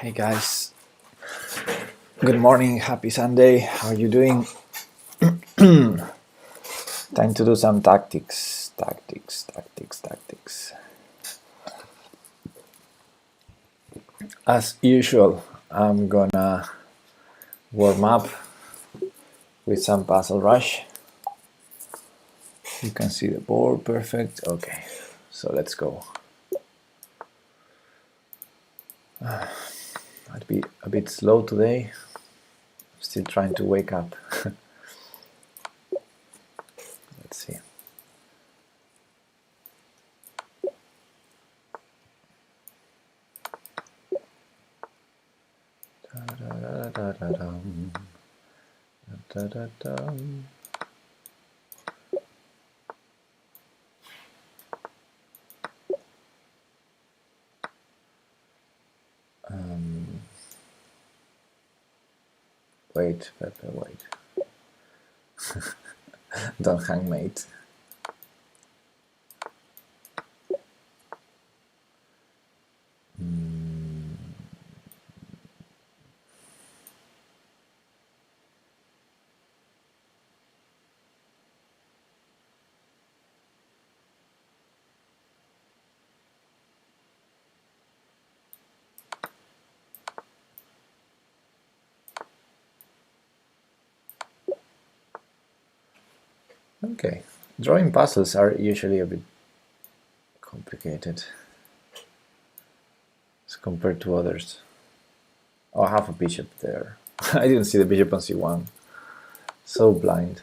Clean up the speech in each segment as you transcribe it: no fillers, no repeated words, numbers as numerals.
Hey guys, good morning, happy Sunday. How are you doing? Time to do some tactics. As usual, I'm gonna warm up with some Puzzle Rush. You can see the board perfect. Okay, so let's go. I'd be a bit slow today. I'm still trying to wake up. Let's see. Wait, Pepe, wait. Don't hang, mate. Okay, drawing puzzles are usually a bit complicated as compared to others. Oh, I have a bishop there. I didn't see the bishop on c1. So blind.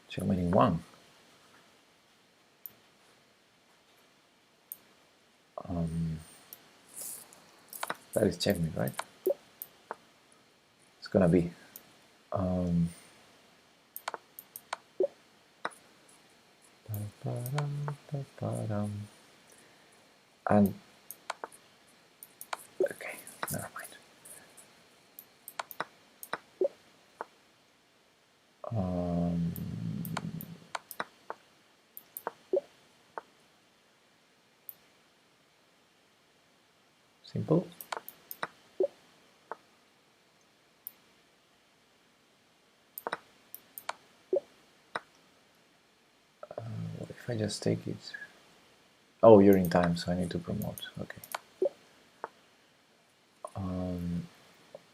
Checkmating one. That is checkmate, right? It's gonna be. And okay, never mind. Simple. What if I just take it? Oh, you're in time, so I need to promote. Okay.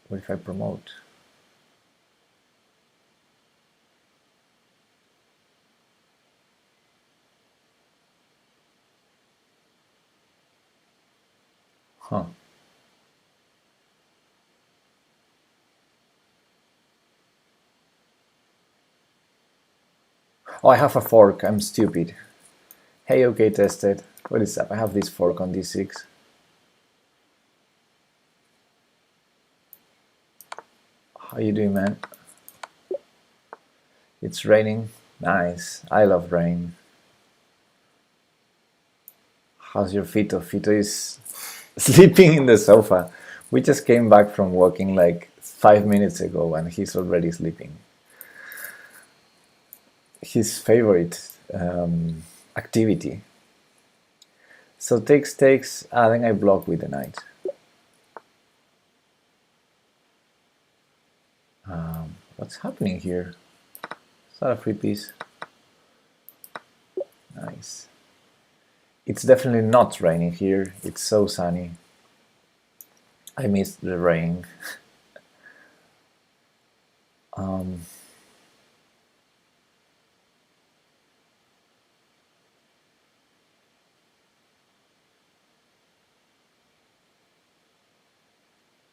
What if I promote? Huh. Oh, I have a fork. I'm stupid. Hey, okay, tested. What is up? I have this fork on d6. How you doing, man? It's raining. Nice. I love rain. How's your Fito? Fito is sleeping in the sofa. We just came back from walking like 5 minutes ago and he's already sleeping. His favorite activity. So takes, then I block with the knight. What's happening here? Is that a free piece? Nice. It's definitely not raining here. It's so sunny. I missed the rain.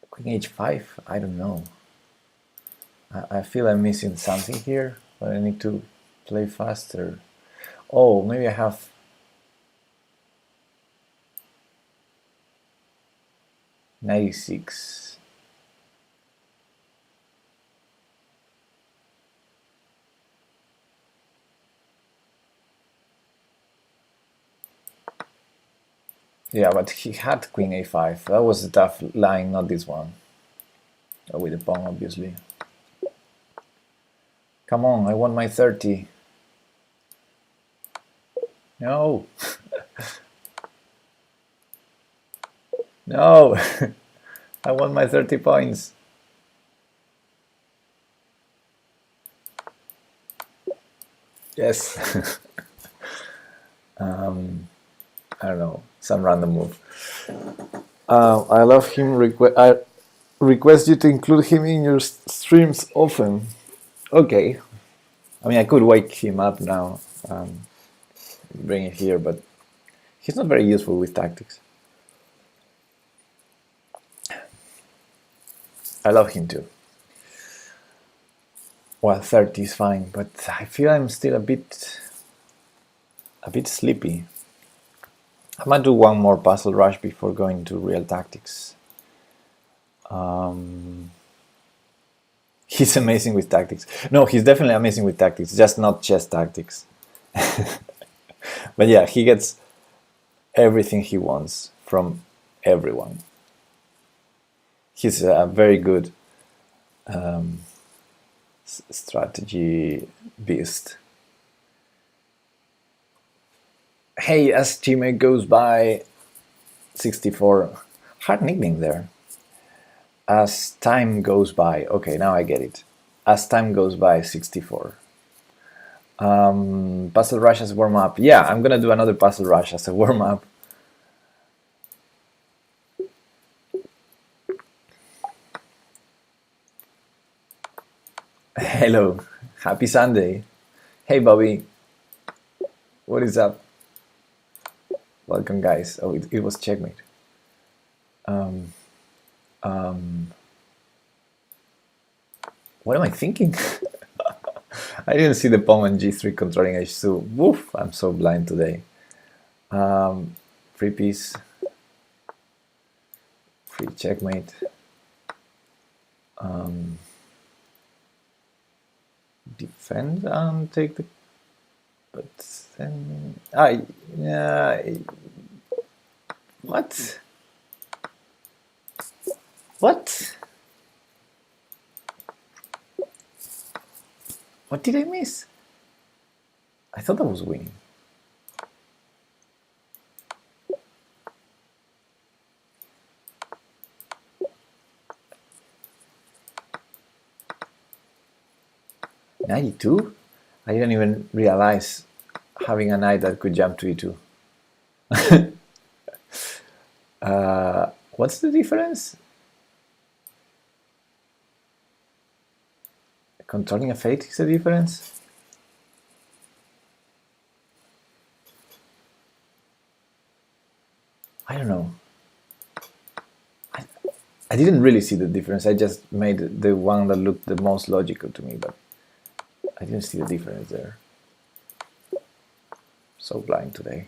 Queen h5? I don't know. I feel I'm missing something here, but I need to play faster. Oh, maybe I have... knight6. Yeah, but he had queen a5. That was a tough line, not this one. With the pawn, obviously. Come on, I want my 30. No. No. I want my 30 points. Yes. I don't know, some random move. I love him. I request you to include him in your streams often. Okay. I mean, I could wake him up now, bring it here, but he's not very useful with tactics. I love him too. Well, 30 is fine, but I feel I'm still a bit sleepy. I might do one more puzzle rush before going to real tactics. He's amazing with tactics. No, he's definitely amazing with tactics, just not chess tactics. But yeah, he gets everything he wants from everyone. He's a very good strategy beast. Hey, as teammate goes by 64. Hard nickname there. As time goes by. Okay, now I get it. As time goes by 64. Puzzle rush as warm up. Yeah, I'm gonna do another puzzle rush as a warm up. Hello, happy Sunday. Hey Bobby, what is up? Welcome guys. Oh, it was checkmate. What am I thinking? I didn't see the pawn on g3 controlling h2. Woof, I'm so blind today. Free piece. Free checkmate. Defend and take the... But then... What? What? What did I miss? I thought I was winning. Knight e2? I didn't even realize having a knight that could jump to e2. What's the difference? Controlling a fate is the difference? I don't know. I didn't really see the difference. I just made the one that looked the most logical to me, but I didn't see the difference there. So blind today.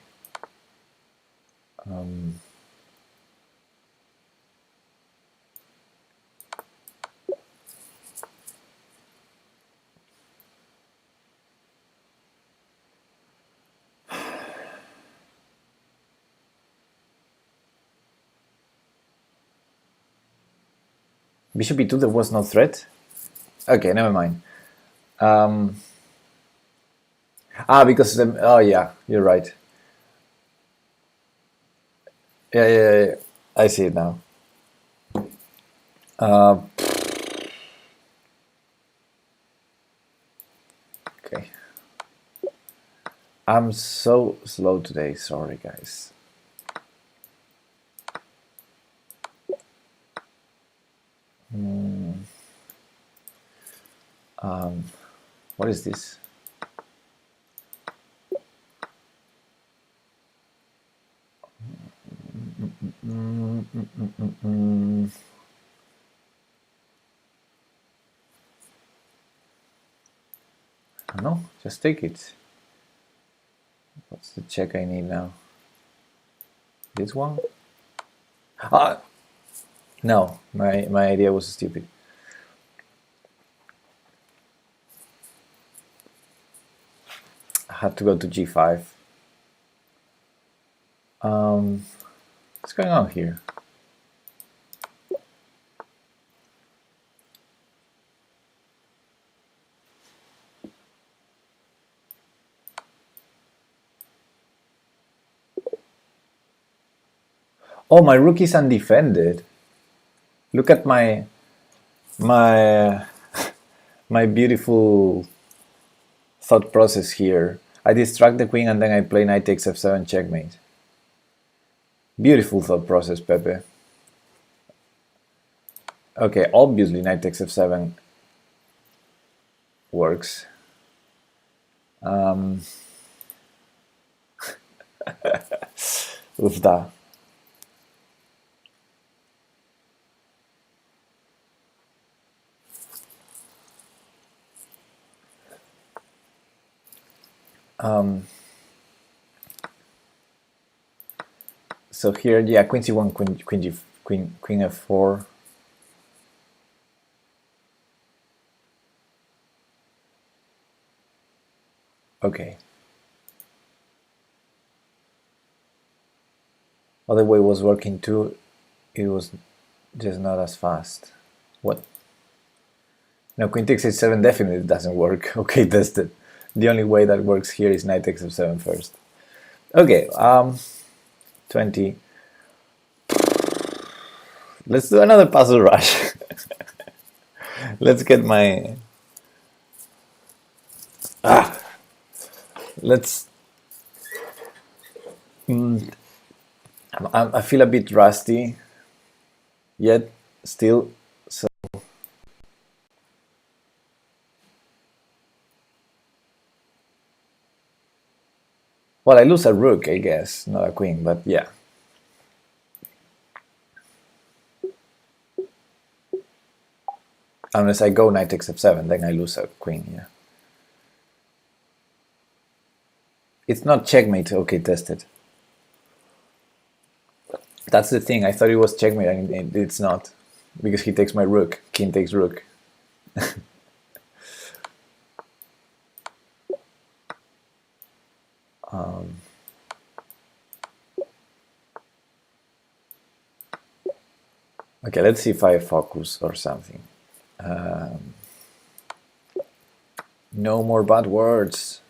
Bishop e2, there was no threat? Okay, never mind. Because oh yeah, you're right. Yeah. I see it now. Okay. I'm so slow today. Sorry, guys. What is this? No, just take it. What's the check I need now? This one? No, my idea was stupid. I had to go to g5. What's going on here? Oh, my rook is undefended. Look at my my beautiful thought process here. I distract the queen and then I play knight takes f7 checkmate. Beautiful thought process, Pepe. Okay, obviously knight takes f7 works. Ufda. So here, yeah, queen c1, queen f4. Okay. Other way was working too. It was just not as fast. What? No, queen takes h7 definitely doesn't work. Okay, tested. The only way that works here is knight takes f7 first. Okay, 20. Let's do another puzzle rush. Let's get my... Let's... I feel a bit rusty, yet still, so... Well, I lose a rook, I guess, not a queen, but yeah. Unless I go knight takes f7, then I lose a queen, yeah. It's not checkmate, okay, tested. That's the thing, I thought it was checkmate, and it's not. Because he takes my rook, king takes rook. Okay, let's see if I focus or something. No more bad words.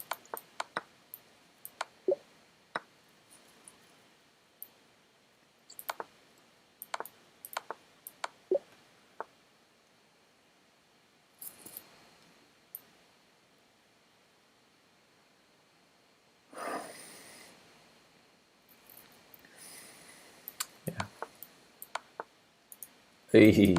Yeah. Hey.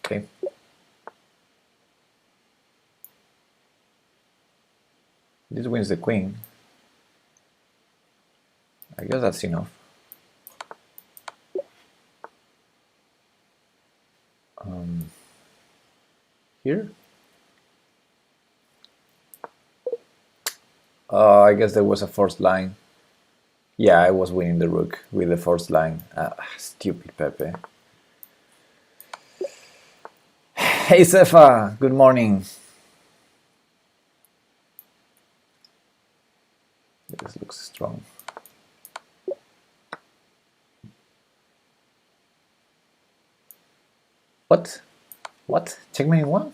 Okay. This wins the queen. I guess that's enough. Here? I guess there was a forced line. Yeah, I was winning the rook with the forced line. Stupid Pepe. Hey Sefa, good morning. This looks strong. What? What? Checkmate one?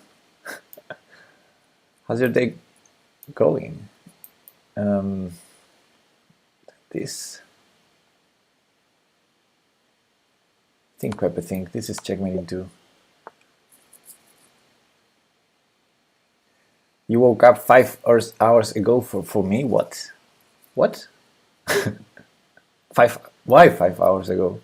How's your day going? This. Think, Pepe, think. This is checkmate two. You woke up 5 hours ago for me? What? What? Why 5 hours ago?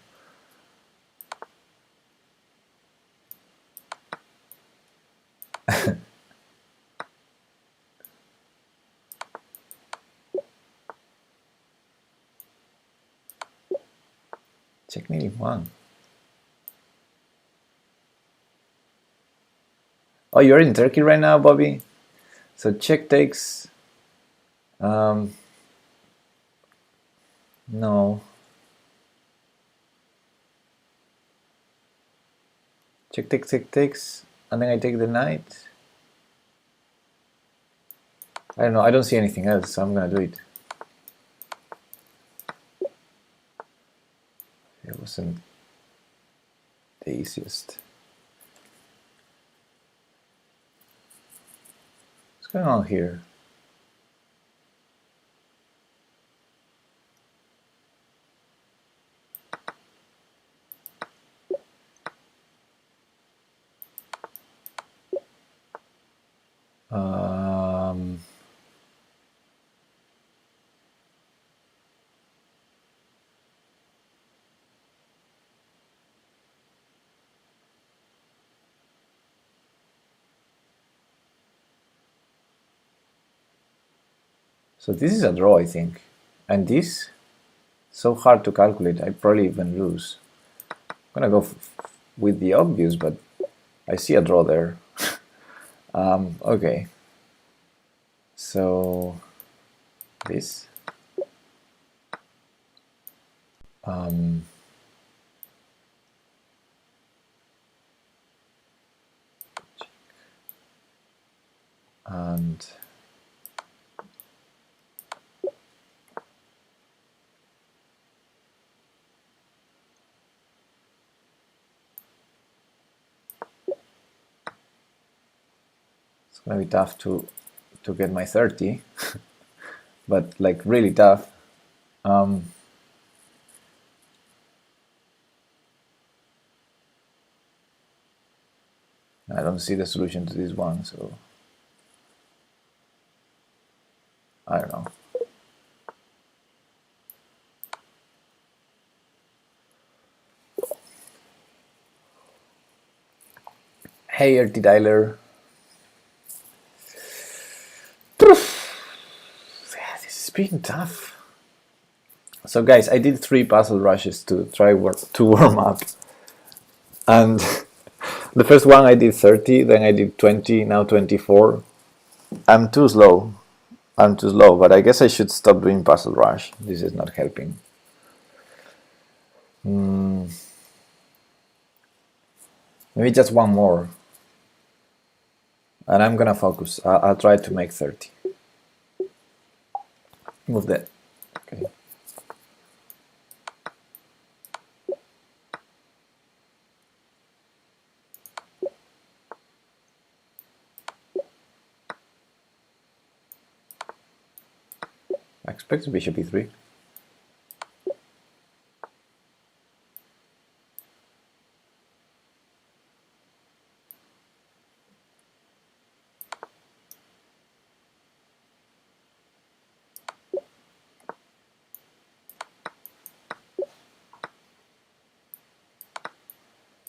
Checkmate one. Oh, you're in Turkey right now, Bobby? So check takes... no. Check takes, and then I take the knight. I don't know, I don't see anything else, so I'm gonna do it. It wasn't the easiest. going on here? Um, so this is a draw, I think. And this, so hard to calculate, I probably even lose. I'm gonna go with the obvious, but I see a draw there. Okay. So this. And it's gonna be tough to get my 30, but like really tough. I don't see the solution to this one, so I don't know. Hey, RT Tyler. Yeah, this is being tough. So guys, I did 3 puzzle rushes to try to warm up, and the first one I did 30, then I did 20, now 24. I'm too slow. But I guess I should stop doing puzzle rush. This is not helping. Maybe just one more, and I'm gonna focus. I'll try to make 30. Move that. Okay. I expect bishop e3.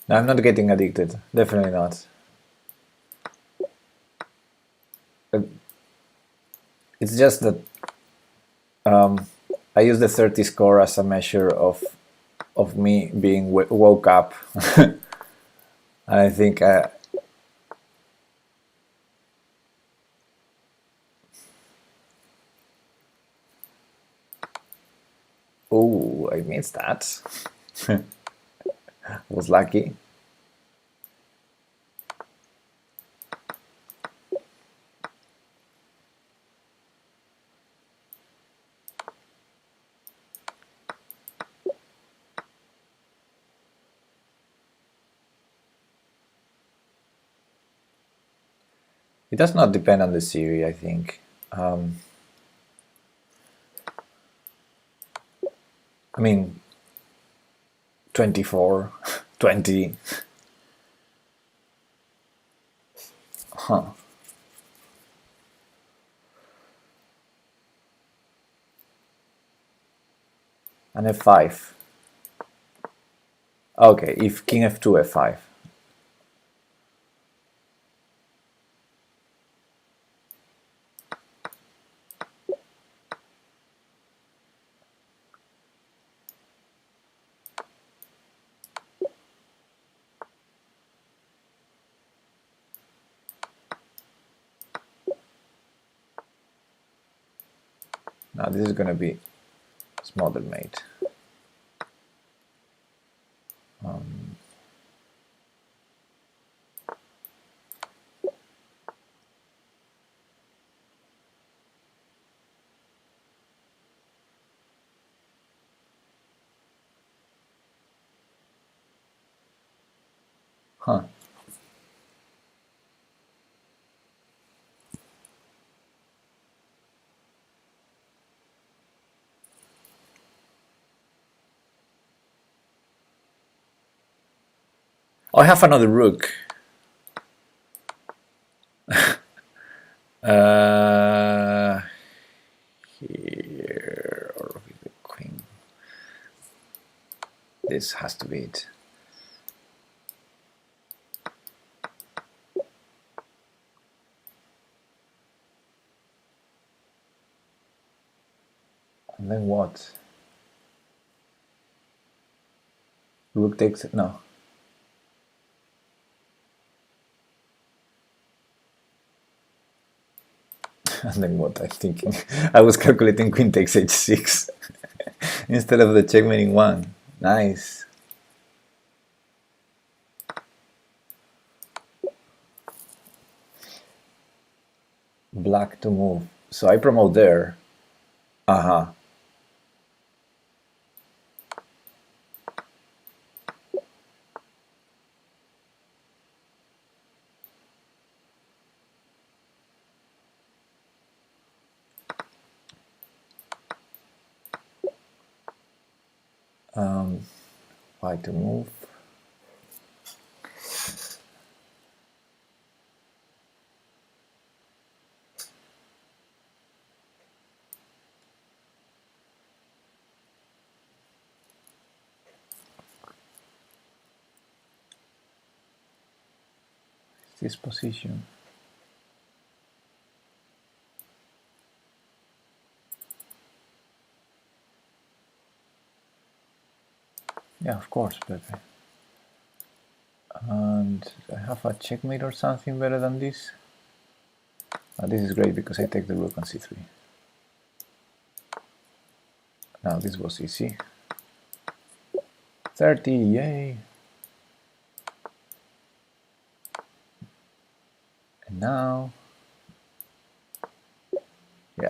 No, I'm not getting addicted. Definitely not. It's just that I use the 30 score as a measure of me being woke up. And I think oh, I missed that. Was lucky. It does not depend on the series, I think. I mean, 24, 20. Huh. And f5. Okay, if king f2, f5. Now this is going to be smothered mate. Huh. Oh, I have another rook. Here, or with the queen. This has to be it. And then what? Rook takes, no. And then what? I'm thinking. I was calculating queen takes h6 instead of the checkmating one. Nice. Black to move. So I promote there. Uh-huh. Why to move? This position. Yeah, of course, Pepe. And I have a checkmate or something better than this. This is great because I take the rook on c3. Now this was easy. 30, yay! And now, yeah.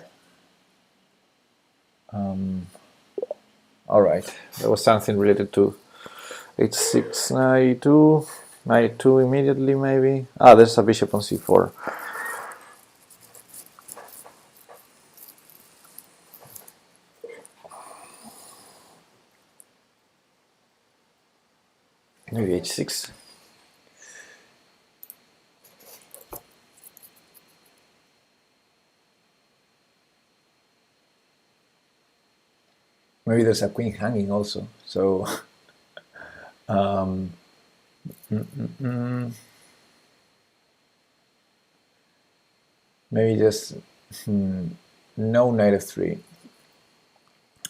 All right, there was something related to h6, 92, 92 immediately maybe. Ah, there's a bishop on c4. Maybe h6. Maybe there's a queen hanging also. So, maybe just no knight f3.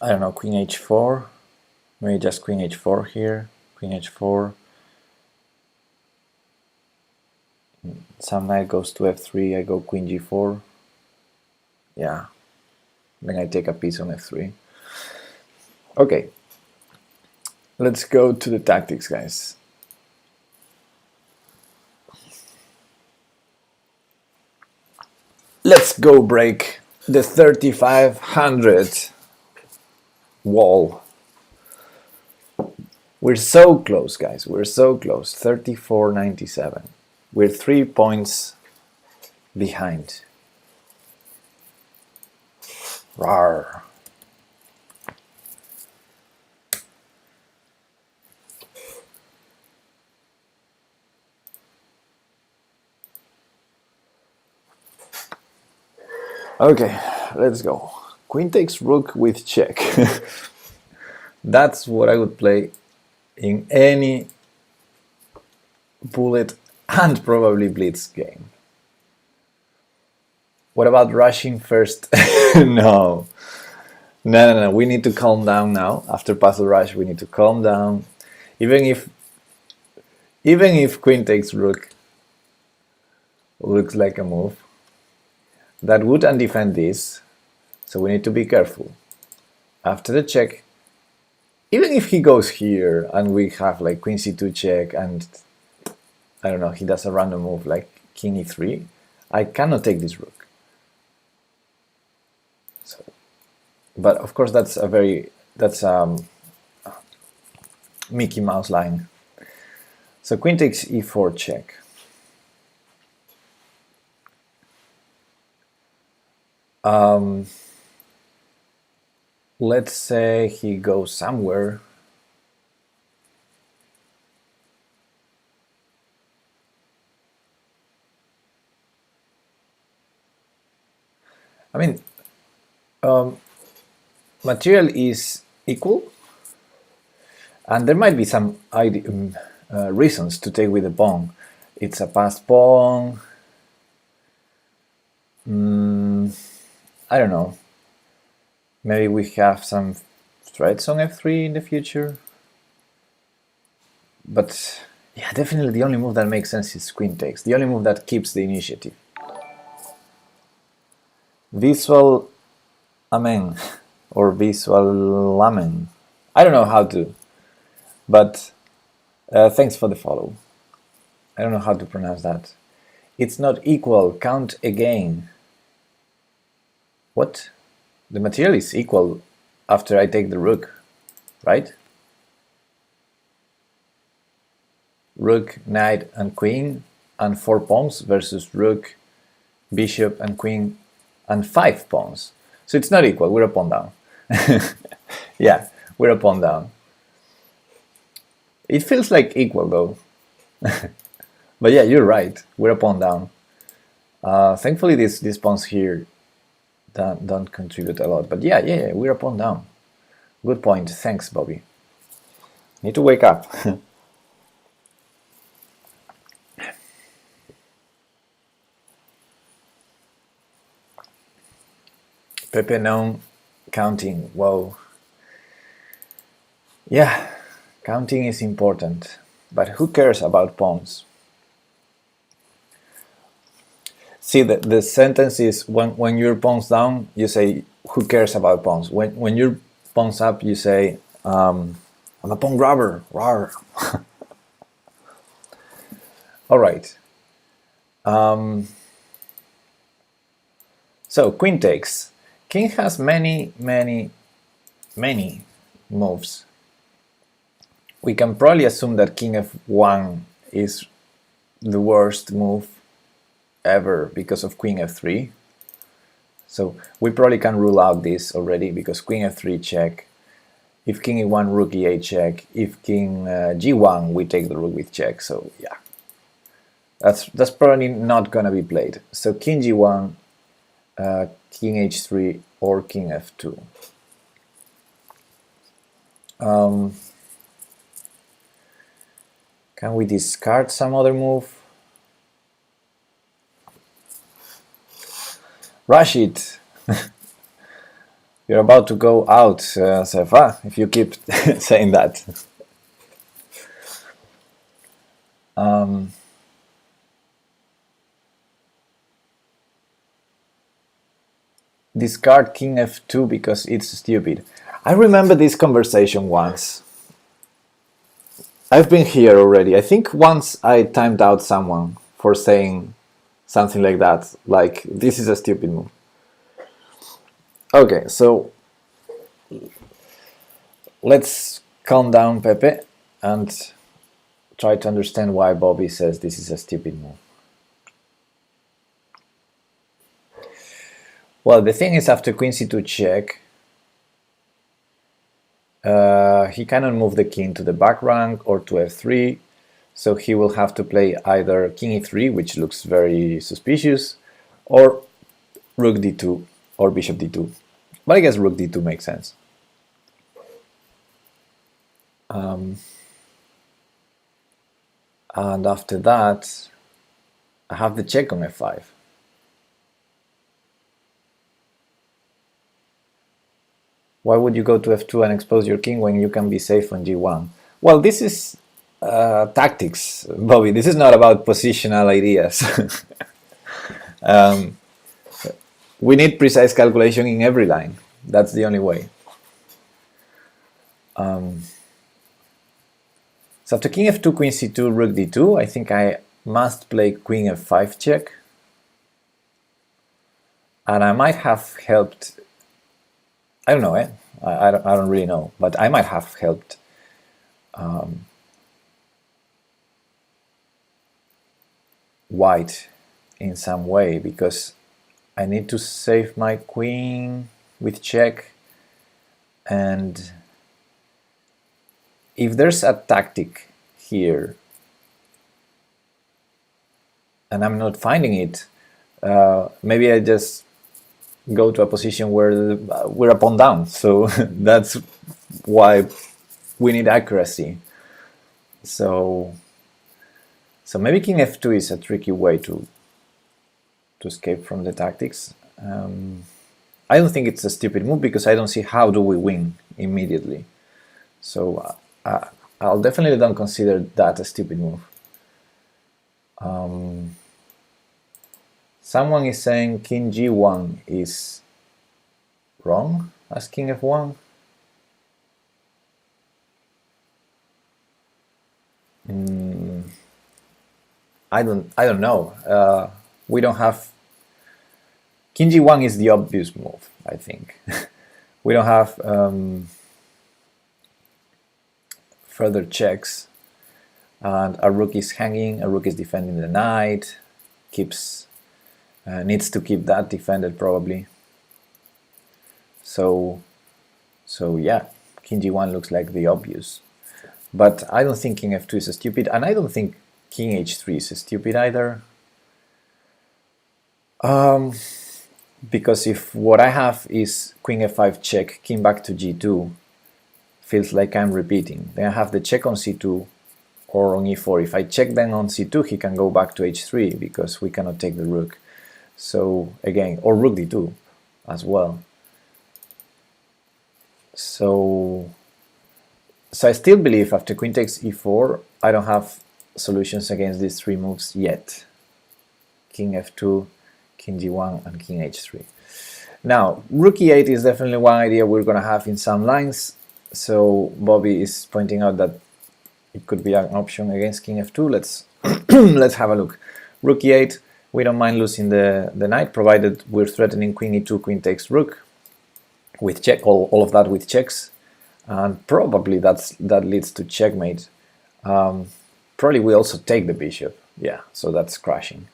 I don't know, queen h4. Maybe just queen h4 here. Queen h4. Some knight goes to f3. I go queen g4. Yeah. Then I take a piece on f3. Okay. Let's go to the tactics, guys. Let's go break the 3500 wall. We're so close, guys. We're so close. 34.97. We're 3 points behind. Rawr. Okay, let's go. Queen takes rook with check. That's what I would play in any bullet and probably blitz game. What about rushing first? No. No. We need to calm down now. After puzzle rush, we need to calm down. Even if queen takes rook looks like a move, that would undefend this, so we need to be careful. After the check, even if he goes here and we have like queen c2 check and I don't know, he does a random move like king e3, I cannot take this rook. So, but of course that's Mickey Mouse line. So queen takes e4 check. Let's say he goes somewhere. I mean, material is equal, and there might be some reasons to take with the pawn. It's a passed pawn. I don't know. Maybe we have some threats on f3 in the future. But yeah, definitely the only move that makes sense is queen takes. The only move that keeps the initiative. Visual amen or visual amen. I don't know how to, but thanks for the follow. I don't know how to pronounce that. It's not equal, count again. What? The material is equal after I take the rook, right? Rook, knight, and queen, and 4 pawns versus rook, bishop, and queen, and 5 pawns. So it's not equal, we're a pawn down. Yeah, we're a pawn down. It feels like equal though. But yeah, you're right, we're a pawn down. Thankfully these pawns here don't contribute a lot. But yeah, we're a pawn down. Good point, thanks Bobby. Need to wake up. Pepe known counting, whoa. Yeah, counting is important, but who cares about pawns? See, the sentence is when your pawn's down, you say, who cares about pawns? When your pawn's up, you say, I'm a pawn grabber, rawr. All right. So, queen takes. King has many moves. We can probably assume that king f1 is the worst move ever because of queen f3. So we probably can rule out this already because queen f3 check. If king e1, rook e8 check. If king g1, we take the rook with check. So yeah, that's probably not gonna be played. So king g1, king h3, or king f2. Can we discard some other move? Rush it! You're about to go out, Sefa, if you keep saying that. Discard king f2 because it's stupid. I remember this conversation once. I've been here already. I think once I timed out someone for saying something like that, like, this is a stupid move. Okay, so let's calm down, Pepe, and try to understand why Bobby says this is a stupid move. Well, the thing is, after queen c2 check, he cannot move the king to the back rank or to f3, so he will have to play either king e3, which looks very suspicious, or rook d2 or bishop d2. But I guess rook d2 makes sense. And after that, I have the check on f5. Why would you go to f2 and expose your king when you can be safe on g1? Well, this is tactics, Bobby. This is not about positional ideas. We need precise calculation in every line. That's the only way. So after king f2, queen c2, rook d2, I think I must play queen f5 check. And I might have helped, I don't know, I don't really know, but I might have helped white in some way, because I need to save my queen with check, and if there's a tactic here and I'm not finding it, maybe I just go to a position where we're a pawn down. So that's why we need accuracy. So maybe king f2 is a tricky way to escape from the tactics. I don't think it's a stupid move because I don't see how do we win immediately. So I'll definitely don't consider that a stupid move. Someone is saying king g1 is wrong as king f1. I don't know. We don't have king g1 is the obvious move, I think. We don't have further checks, and a rook is hanging, a rook is defending the knight, needs to keep that defended probably. So yeah, king g1 looks like the obvious, but I don't think king f2 is stupid, and I don't think king h3 is stupid either. Because if what I have is queen f5 check, king back to g2, feels like I'm repeating. Then I have the check on c2 or on e4. If I check then on c2, he can go back to h3 because we cannot take the rook. So again, or rook d2 as well. So I still believe after queen takes e4, I don't have solutions against these three moves yet. King f2, king g1, and king h3. Now, rook e8 is definitely one idea we're going to have in some lines. So Bobby is pointing out that it could be an option against king f2. Let's have a look. Rook e8, we don't mind losing the knight, provided we're threatening queen e2, queen takes rook, with check, all of that with checks, and probably that leads to checkmate. Probably we also take the bishop, yeah, so that's crashing.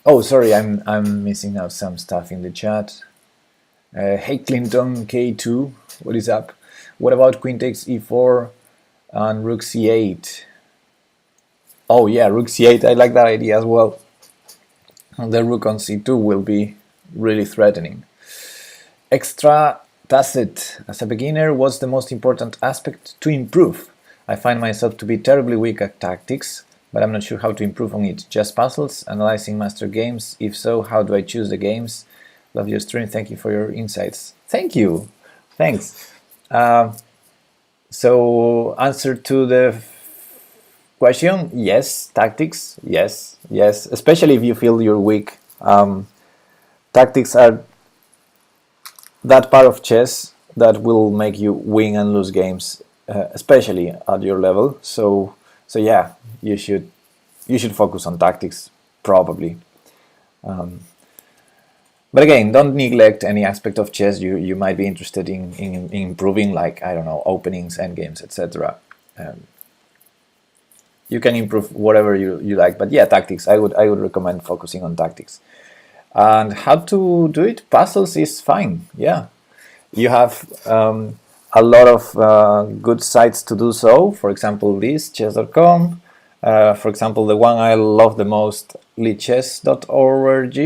Oh, sorry, I'm missing out some stuff in the chat. Hey Clinton, k2, what is up? What about queen takes e4 and rook c8? Oh yeah, rook c8, I like that idea as well. The rook on c2 will be really threatening. Extra tacit. As a beginner, what's the most important aspect to improve? I find myself to be terribly weak at tactics, but I'm not sure how to improve on it. Just puzzles, analyzing master games? If so, how do I choose the games? Love your stream, thank you for your insights. Thank you, thanks. So answer to the question, yes. Tactics, yes, especially if you feel you're weak. Tactics are that part of chess that will make you win and lose games, especially at your level. So yeah, you should focus on tactics probably. But again, don't neglect any aspect of chess you might be interested in improving, like, I don't know, openings, endgames, etc. You can improve whatever you like, but yeah, tactics. I would recommend focusing on tactics. And how to do it? Puzzles is fine. Yeah, you have a lot of good sites to do so. For example, this chess.com. For example, the one I love the most, lichess.org.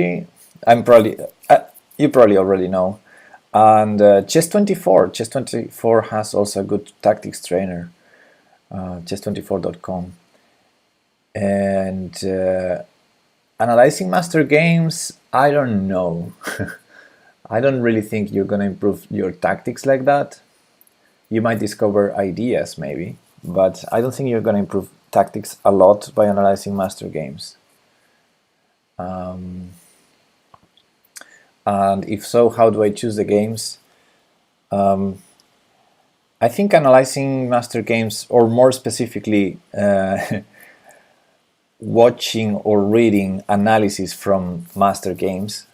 You probably already know. And chess24. Chess24 has also a good tactics trainer. Chess24.com. And analyzing master games, I don't know. I don't really think you're going to improve your tactics like that. You might discover ideas maybe, but I don't think you're going to improve tactics a lot by analyzing master games. And if so, how do I choose the games? I think analyzing master games, or more specifically watching or reading analysis from master games,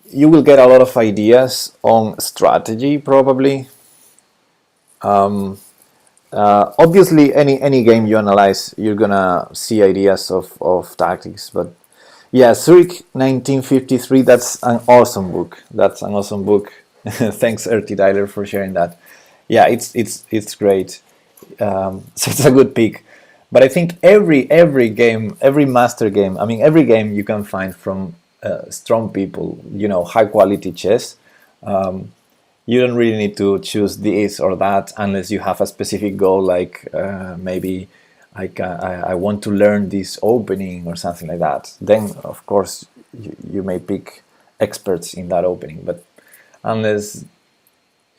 you will get a lot of ideas on strategy probably. Obviously any game you analyze, you're gonna see ideas of tactics, but yeah, Zurich 1953, that's an awesome book. Thanks Erti Dyler for sharing that. Yeah, it's great. So it's a good pick. But I think every game, every master game, I mean every game you can find from strong people, high quality chess, you don't really need to choose this or that unless you have a specific goal, like maybe I want to learn this opening or something like that. Then, of course, you may pick experts in that opening. But unless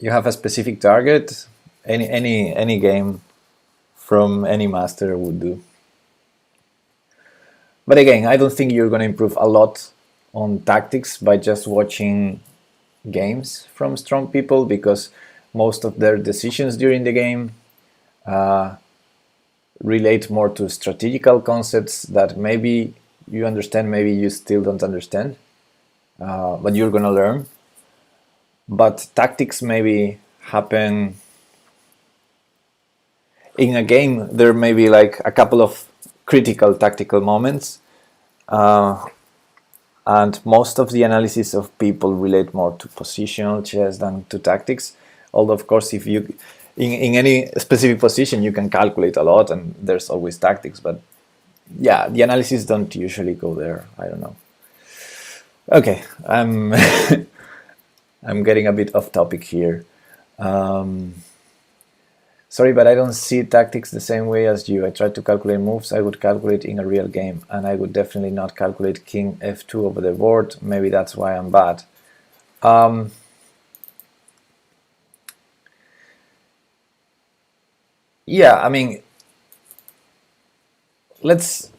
you have a specific target, any game from any master would do. But again, I don't think you're going to improve a lot on tactics by just watching games from strong people, because most of their decisions during the game relate more to strategical concepts that maybe you understand, maybe you still don't understand, but you're going to learn. But tactics maybe happen in a game. There may be like a couple of critical tactical moments, and most of the analysis of people relate more to positional chess than to tactics. Although, of course, if you in any specific position you can calculate a lot, and there's always tactics. But yeah, the analysis don't usually go there. I don't know. Okay, I'm I'm getting a bit off topic here. Sorry, but I don't see tactics the same way as you. I tried to calculate moves I would calculate in a real game, and I would definitely not calculate king f2 over the board. Maybe that's why I'm bad. Yeah, I mean, let's...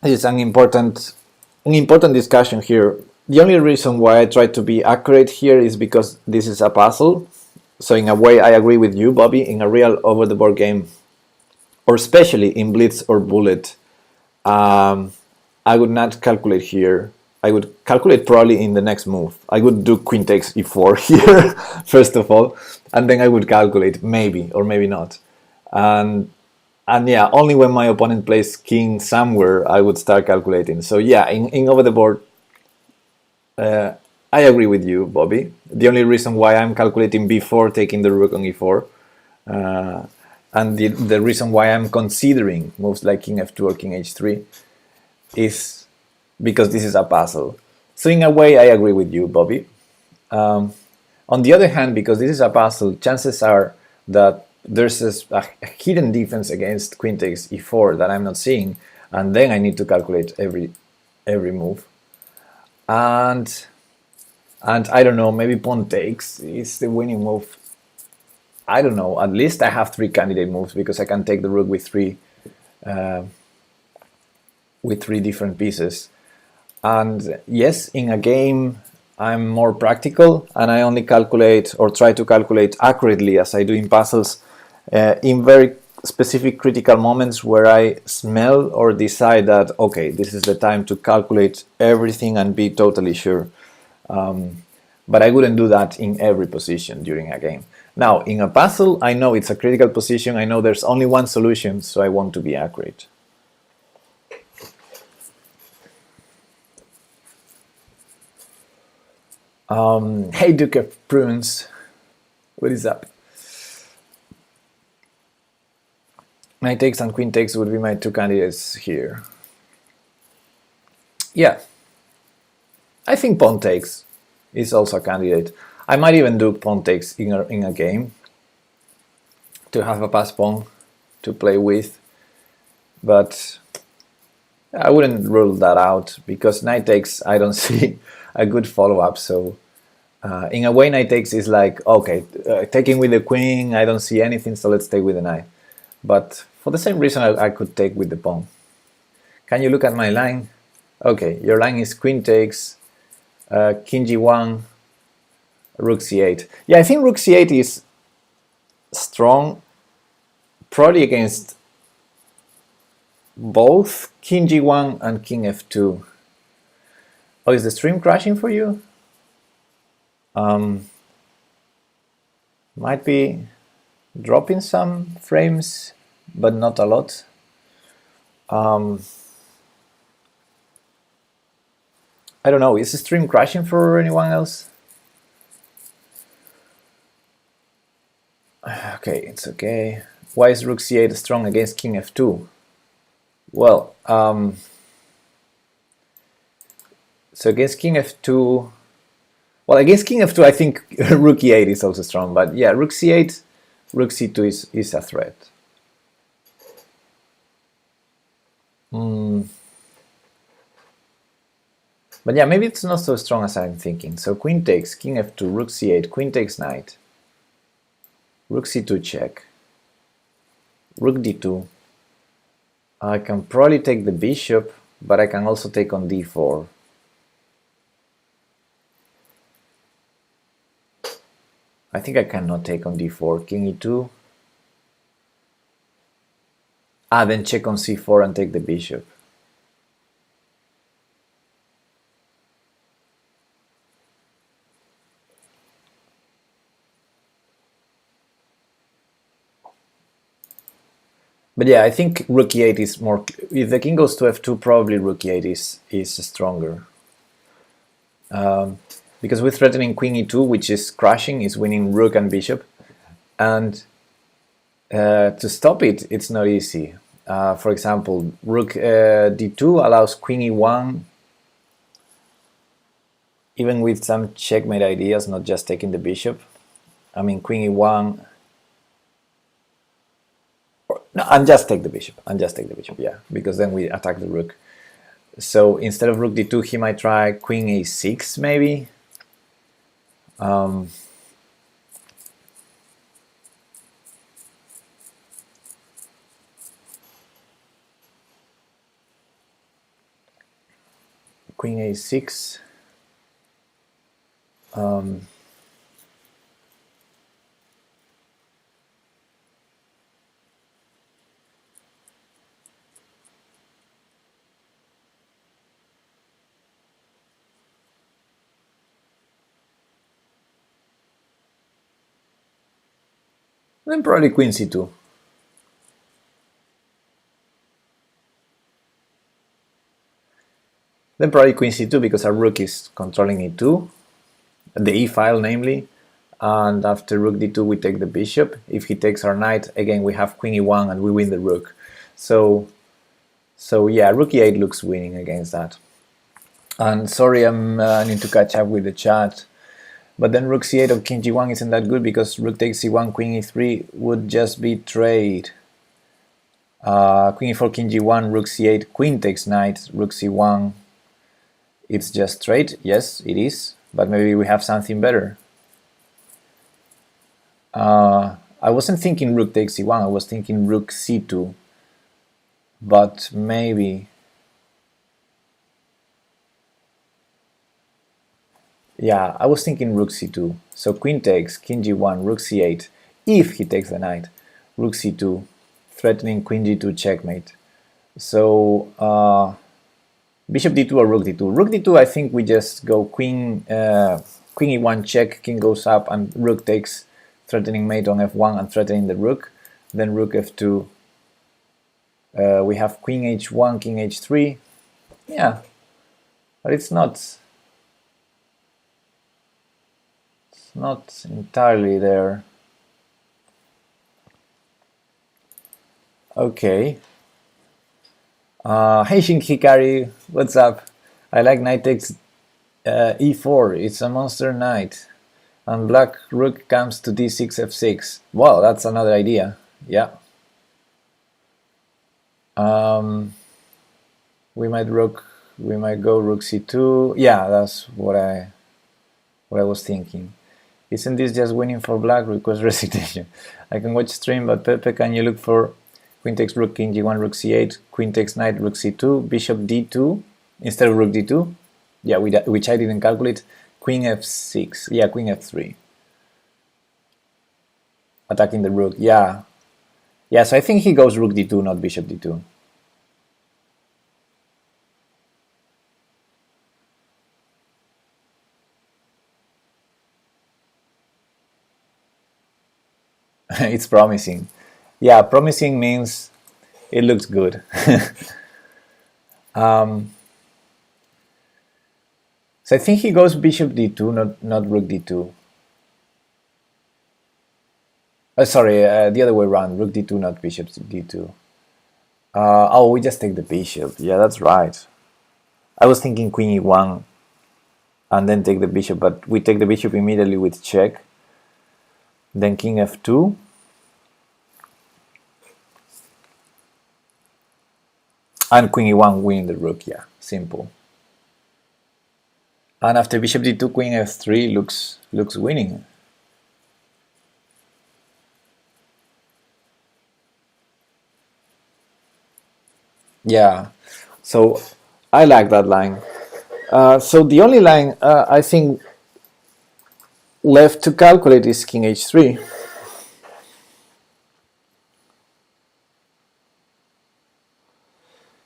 This is an important discussion here. The only reason why I try to be accurate here is because this is a puzzle. So in a way, I agree with you, Bobby. In a real over-the-board game, or especially in Blitz or Bullet, I would not calculate here. I would calculate probably in the next move. I would do queen takes e4 here, first of all, and then I would calculate, maybe or maybe not. And yeah, only when my opponent plays king somewhere, I would start calculating. So yeah, in over the board, I agree with you, Bobby. The only reason why I'm calculating b4, taking the rook on e4, and the reason why I'm considering moves like king f2 or king h3 is because this is a puzzle. So in a way, I agree with you, Bobby. On the other hand, because this is a puzzle, chances are that there's a hidden defense against queen takes e4 that I'm not seeing, and then I need to calculate every move. And I don't know, maybe pawn takes is the winning move. I don't know. At least I have 3 candidate moves, because I can take the rook with three different pieces. And yes, in a game I'm more practical, and I only calculate or try to calculate accurately, as I do in puzzles, in very specific critical moments where I smell or decide that, okay, this is the time to calculate everything and be totally sure. But I wouldn't do that in every position during a game. Now, in a puzzle, I know it's a critical position, I know there's only one solution, so I want to be accurate. Hey, Duke of Prunes, what is up? Knight takes and queen takes would be my 2 candidates here. Yeah, I think pawn takes is also a candidate. I might even do pawn takes in a game to have a pass pawn to play with, but I wouldn't rule that out, because knight takes I don't see a good follow-up. So in a way, knight takes is like, okay, taking with the queen, I don't see anything, so let's take with the knight. But for the same reason, I could take with the pawn. Can you look at my line? Okay, your line is queen takes, king g1, rook c8. Yeah, I think rook c8 is strong, probably against both king g1 and king f2. Oh, is the stream crashing for you? Might be dropping some frames, but not a lot. I don't know, is the stream crashing for anyone else? Okay, it's okay. Why is rook c8 strong against king f2? Well, So against king f2, well, against king f2, I think rook e8 is also strong, but yeah, rook c8, rook c2 is a threat. But yeah, maybe it's not so strong as I'm thinking. So queen takes, king f2, rook c8, queen takes knight, rook c2 check, rook d2. I can probably take the bishop, but I can also take on d4. I think I cannot take on d4, king e2. Then check on c4 and take the bishop. But yeah, I think rook e8 is more. If the king goes to f2, probably rook e8 is stronger. Because we're threatening queen e2, which is crashing, is winning rook and bishop. And to stop it, it's not easy. For example, rook d2 allows queen e1, even with some checkmate ideas, not just taking the bishop. I mean, queen e1. No, and just take the bishop. Yeah, because then we attack the rook. So instead of rook d2, he might try queen a6, maybe. Queen a6. Then probably queen c2. Then probably queen c2 because our rook is controlling e2, the e file namely, and after rook d2 we take the bishop. If he takes our knight, again we have queen e1 and we win the rook. So yeah, rook e8 looks winning against that. And sorry, I need to catch up with the chat. But then rook c8 or king g1 isn't that good because rook takes c1, queen e3 would just be trade. Queen e4, king g1, rook c8, queen takes knight, rook c1. It's just trade. Yes, it is. But maybe we have something better. I wasn't thinking rook takes c1. I was thinking rook c2. But maybe. Yeah, I was thinking rook c2. So queen takes, king g1, rook c8. If he takes the knight, rook c2, threatening queen g2 checkmate. So bishop d2 or rook d2. Rook d2, I think we just go queen e1 check, king goes up, and rook takes, threatening mate on f1 and threatening the rook. Then rook f2. We have queen h1, king h3. Yeah, but it's not entirely there. Okay. Hey Shin Hikari, what's up? I like knight takes e4. It's a monster knight. And black rook comes to d6 f6. Well, that's another idea. Yeah. We might go rook c2. Yeah, that's what I was thinking. Isn't this just winning for black? Request recitation. I can watch stream, but Pepe, can you look for queen takes rook, king g1, rook c8, queen takes knight, rook c2, bishop d2 instead of rook d2? Yeah, which I didn't calculate. Queen f6. Yeah, queen f3. Attacking the rook. Yeah. Yeah, so I think he goes rook d2, not bishop d2. It's promising. Yeah, promising means it looks good. So I think he goes bishop d2, not rook d2. Sorry, the other way around. Rook d2, not bishop d2. Oh, we just take the bishop. Yeah, that's right. I was thinking queen e1. and then take the bishop, but we take the bishop immediately with check. Then king f2. And queen e1 winning the rook, yeah, simple. And after bishop d2, queen f3 looks winning. Yeah, so I like that line. So the only line I think left to calculate is king h3.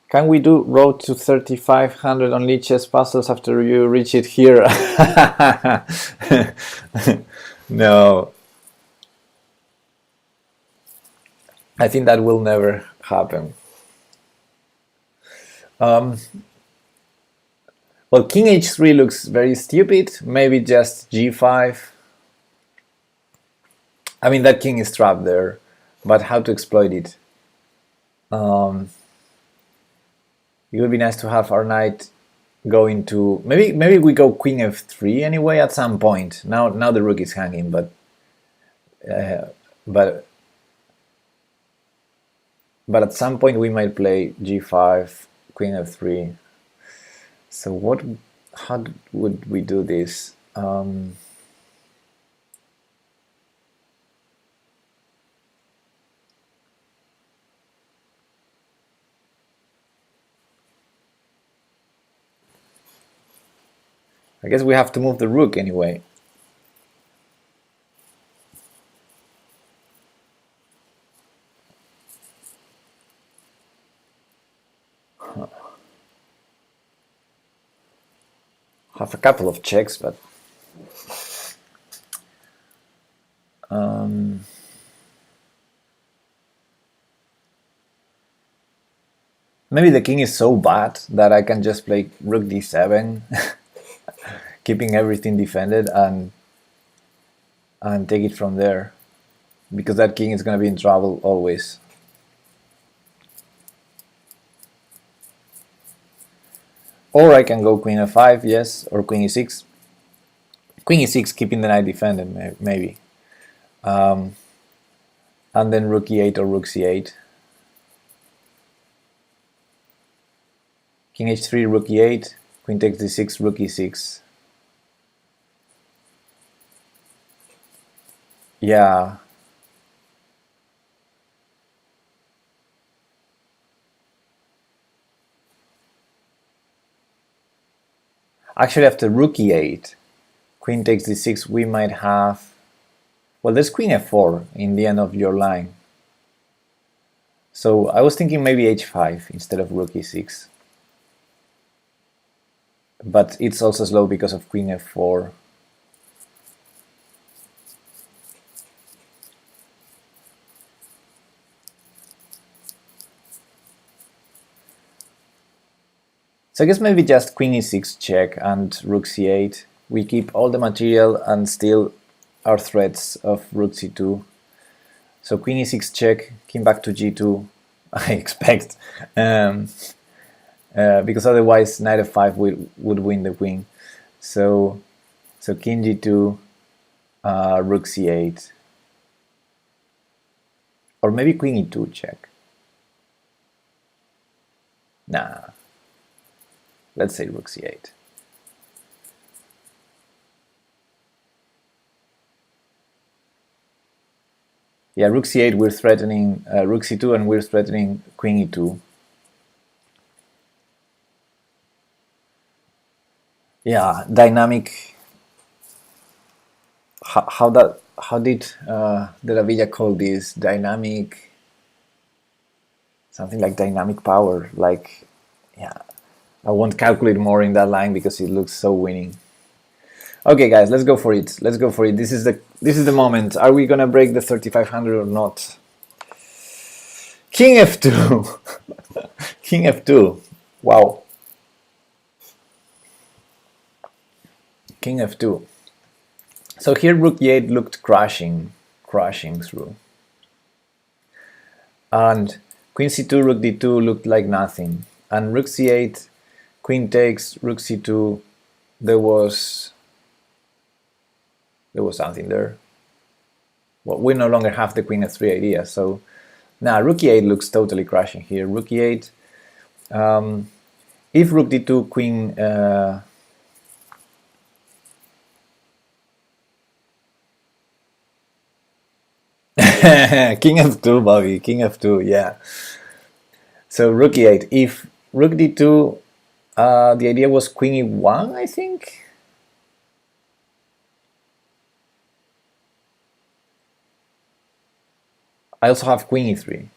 Can we do road to 3500 on Lichess puzzles after you reach it here? No. I think that will never happen. Well, king h3 looks very stupid. Maybe just g5. I mean, that king is trapped there, but how to exploit it? It would be nice to have our knight go into maybe we go queen f3 anyway at some point. Now the rook is hanging, but at some point we might play g5, queen f3. So how would we do this? I guess we have to move the rook anyway. Have a couple of checks, but maybe the king is so bad that I can just play rook d7, keeping everything defended and take it from there, because that king is going to be in trouble always. Or I can go queen f5, yes, or queen e6. Queen e6, keeping the knight defended, maybe. And then rook e8 or rook c8. King h3, rook e8, queen takes d6, rook e6. Yeah. Actually, after rook e8, queen takes d6, we might have... Well, there's queen f4 in the end of your line. So I was thinking maybe h5 instead of rook e6. But it's also slow because of queen f4. So I guess maybe just queen e6 check and rook c8. We keep all the material and still our threats of rook c2. So queen e6 check, king back to g2, I expect. Because otherwise knight f5 would win the queen. So king g2, rook c8. Or maybe queen e2 check. Nah. Let's say rook c8. Yeah, rook c8, we're threatening rook c2, and we're threatening queen e2. Yeah, dynamic. How did De La Villa call this? Dynamic, something like dynamic power. Like, yeah, I won't calculate more in that line because it looks so winning. Okay, guys, let's go for it. Let's go for it. This is the moment. Are we gonna break the 3500 or not? King f2. King f2. Wow. King f2. So here rook e8 looked crashing through. And queen c2, rook d2 looked like nothing. And rook c8, queen takes, rook c2, there was something there. Well, we no longer have the queen f3 idea, so now rook e8 looks totally crashing here. Rook e8. If rook d2, queen king f2, Bobby, king f2, yeah. So rook e8. If rook d2, the idea was queen e1, I think. I also have queen e3.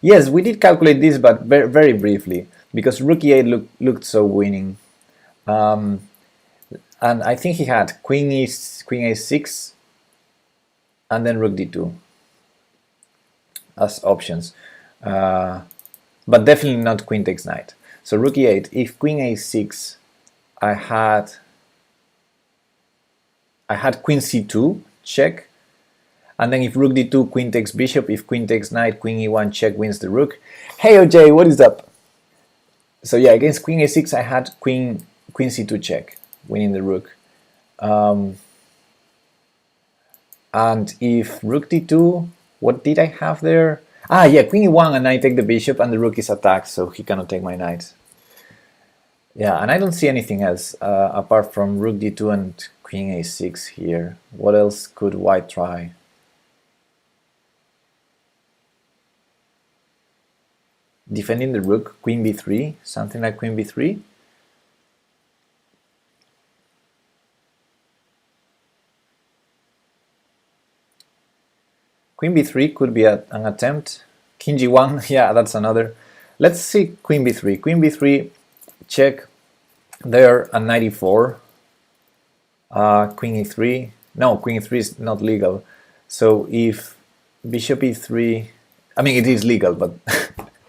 Yes, we did calculate this, but very, very briefly, because rook e8 looked so winning. And I think he had queen a6, and then rook d2 as options. But definitely not queen takes knight. So rook e8. If queen a6, I had queen c2 check, and then if rook d2, queen takes bishop. If queen takes knight, queen e1 check wins the rook. Hey OJ, what is up? So yeah, against queen a6, I had queen c2 check, winning the rook. And if rook d2, what did I have there? Ah, yeah, queen e1, and I take the bishop, and the rook is attacked, so he cannot take my knight. Yeah, and I don't see anything else apart from rook d2 and queen a6 here. What else could white try? Defending the rook, queen b3, something like queen b3. Queen b3 could be an attempt. King g1, yeah, that's another. Let's see queen b3. Queen b3, check there at 94. Queen e3. No, queen e3 is not legal. So if bishop e3, I mean it is legal, but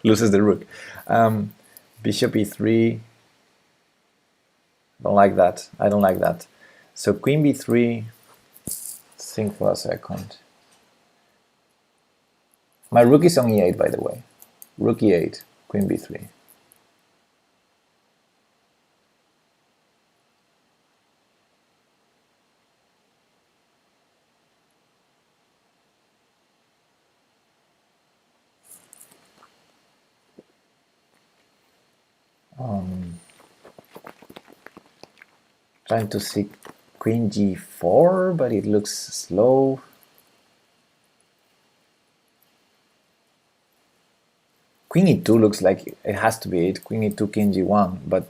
loses the rook. Bishop e3, don't like that. I don't like that. So queen b3, think for a second. My rook is on e8, by the way. Rook e8, queen b3. Trying to see queen g4, but it looks slow. Queen e2 looks like it has to be it. Queen e2, king g1, but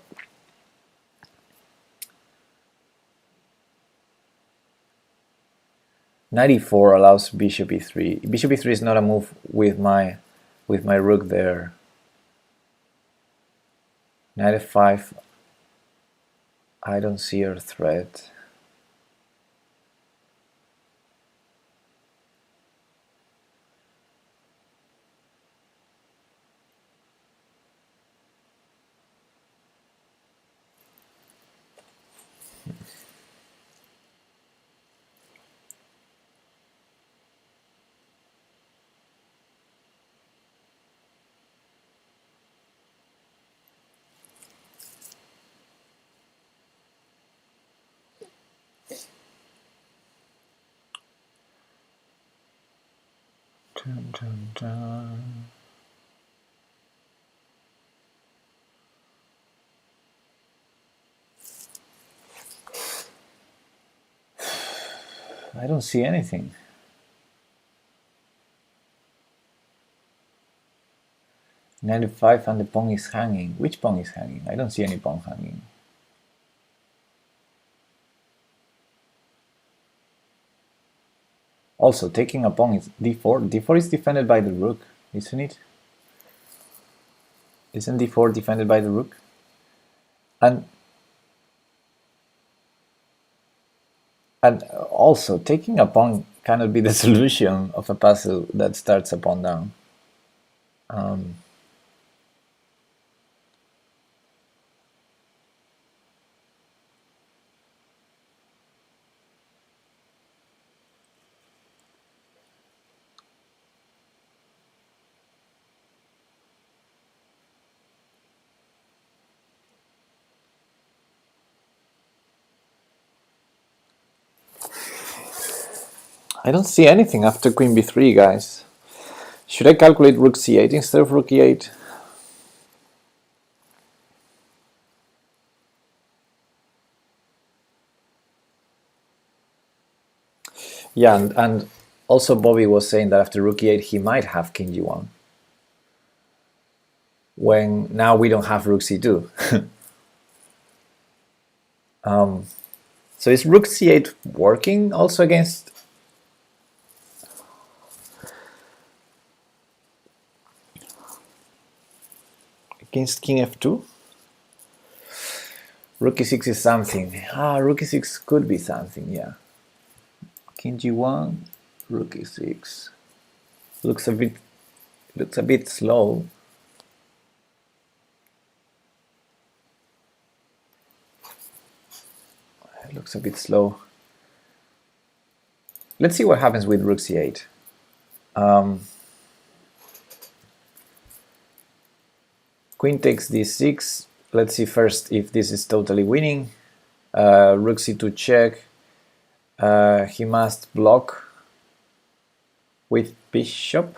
knight e4 allows bishop e3. Bishop e3 is not a move with my rook there. Knight f5. I don't see a threat. Dun, dun, dun. I don't see anything. Knight f5 and the pawn is hanging. Which pawn is hanging? I don't see any pawn hanging. Also, taking a pawn is d4. d4 is defended by the rook, isn't it? Isn't d4 defended by the rook? And also, taking a pawn cannot be the solution of a puzzle that starts a pawn down. I don't see anything after queen b3, guys. Should I calculate rook c8 instead of rook e8? Yeah, and also Bobby was saying that after rook e8 he might have king g1. When now we don't have rook c2. So is rook c8 working also against king f2? Rook e6 is something. Rook e6 could be something, yeah. King g1, rook e6. Looks a bit slow. It looks a bit slow. Let's see what happens with rook c8. Queen takes d6. Let's see first if this is totally winning. Rook c2 check. He must block with bishop.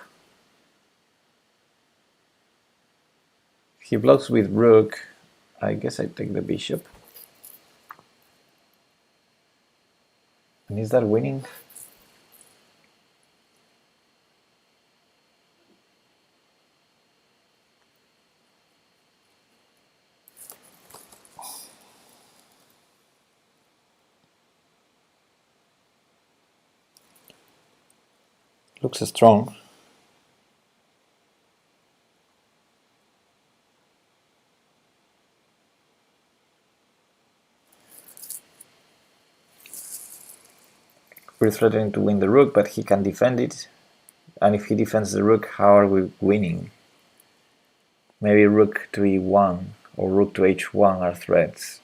He blocks with rook. I guess I take the bishop. And is that winning? Looks strong. We're threatening to win the rook, but he can defend it. And if he defends the rook, how are we winning? Maybe rook to e1 or rook to h1 are threats.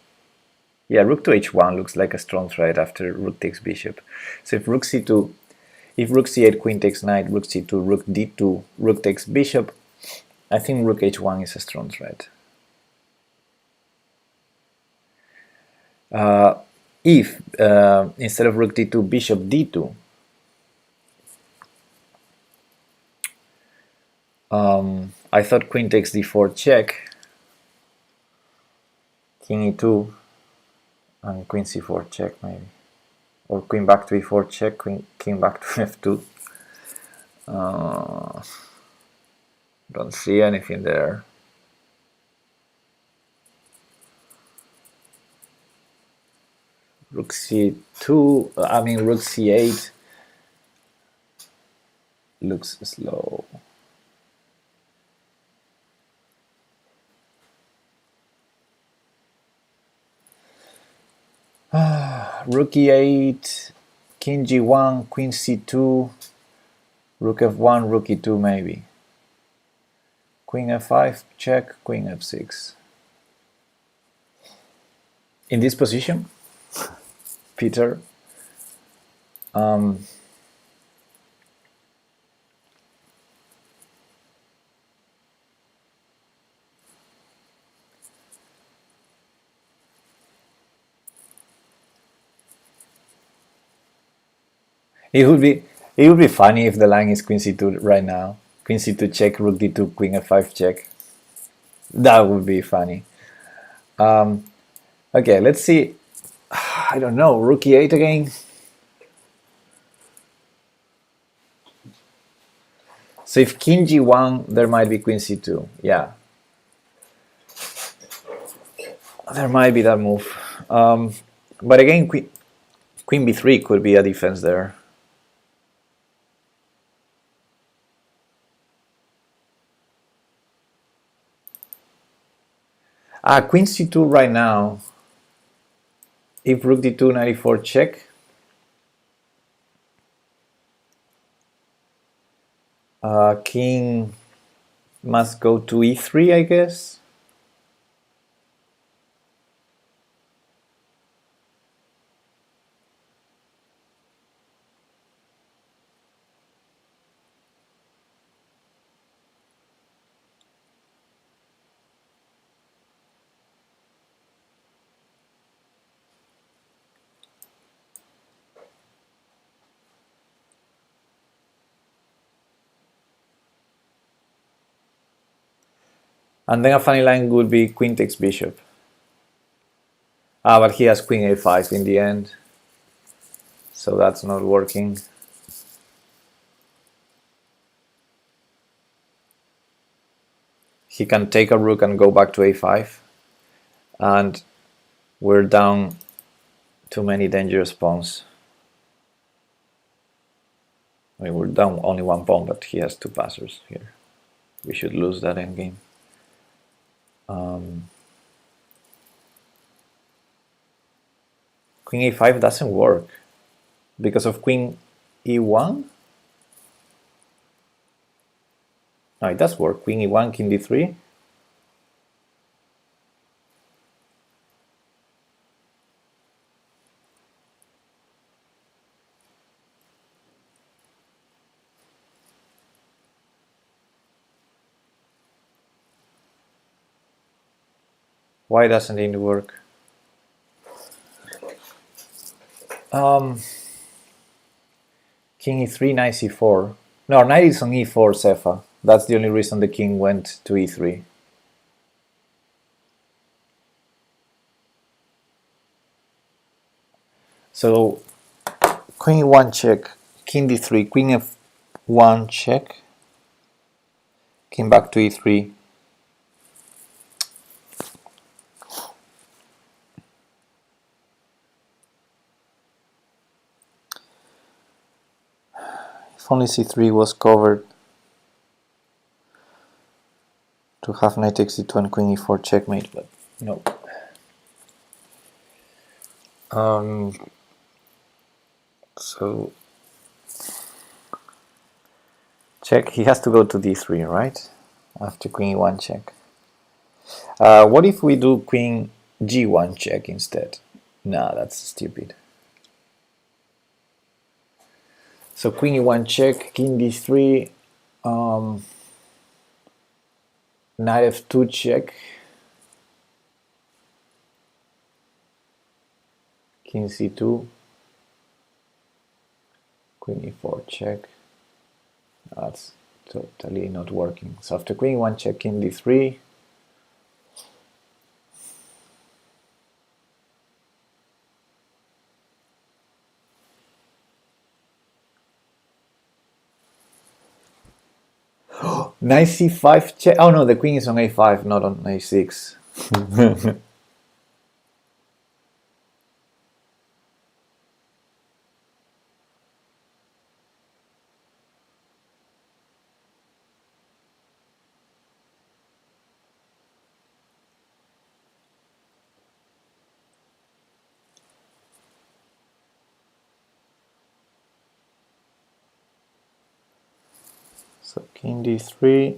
Yeah, rook to h1 looks like a strong threat after rook takes bishop. So if rook c2, if rook c8, queen takes knight, rook c2, rook d2, rook takes bishop, I think rook h1 is a strong threat. If instead of rook d2, bishop d2, I thought queen takes d4 check, king e2, and queen c4 check maybe, or queen back to e4 check, king back to f2. Don't see anything there. Rook c2, I mean rook c8 looks slow. Rook e8, king g1, queen c2, rook f1, rook e2 maybe. Queen f5, check, queen f6. In this position, Peter, it would be funny if the line is queen c2 right now. Queen c2 check, rook d2, queen f5 check. That would be funny. Okay, let's see. I don't know, rook e8 again. So if king g1, there might be queen c2. Yeah, there might be that move. But again, queen b3 could be a defense there. Queen c2 right now. If rook d2, knight e4 check. King must go to e3, I guess. And then a funny line would be queen takes bishop. But he has queen a5 in the end, so that's not working. He can take a rook and go back to a5, and we're down too many dangerous pawns. I mean, we're down only one pawn, but he has two passers here. We should lose that endgame. Queen a5 doesn't work because of queen e1. No, it does work. Queen e1, king d3. Why doesn't it work? King e3, knight c4. No, knight is on e4, Cefa. That's the only reason the king went to e3. So, queen e1 check, king d3, queen f1 check, king back to e3. If only c3 was covered to have knight takes d2 and queen e4 checkmate, but no. So check, he has to go to d3, right? After queen e1 check. What if we do queen g1 check instead? Nah, that's stupid. So queen e1 check, king d3, knight f2 check, king c2, queen e4 check. That's totally not working. So after queen e1 check, king d3, knight c5 check. Oh no, the queen is on a5, not on a6. So king d3.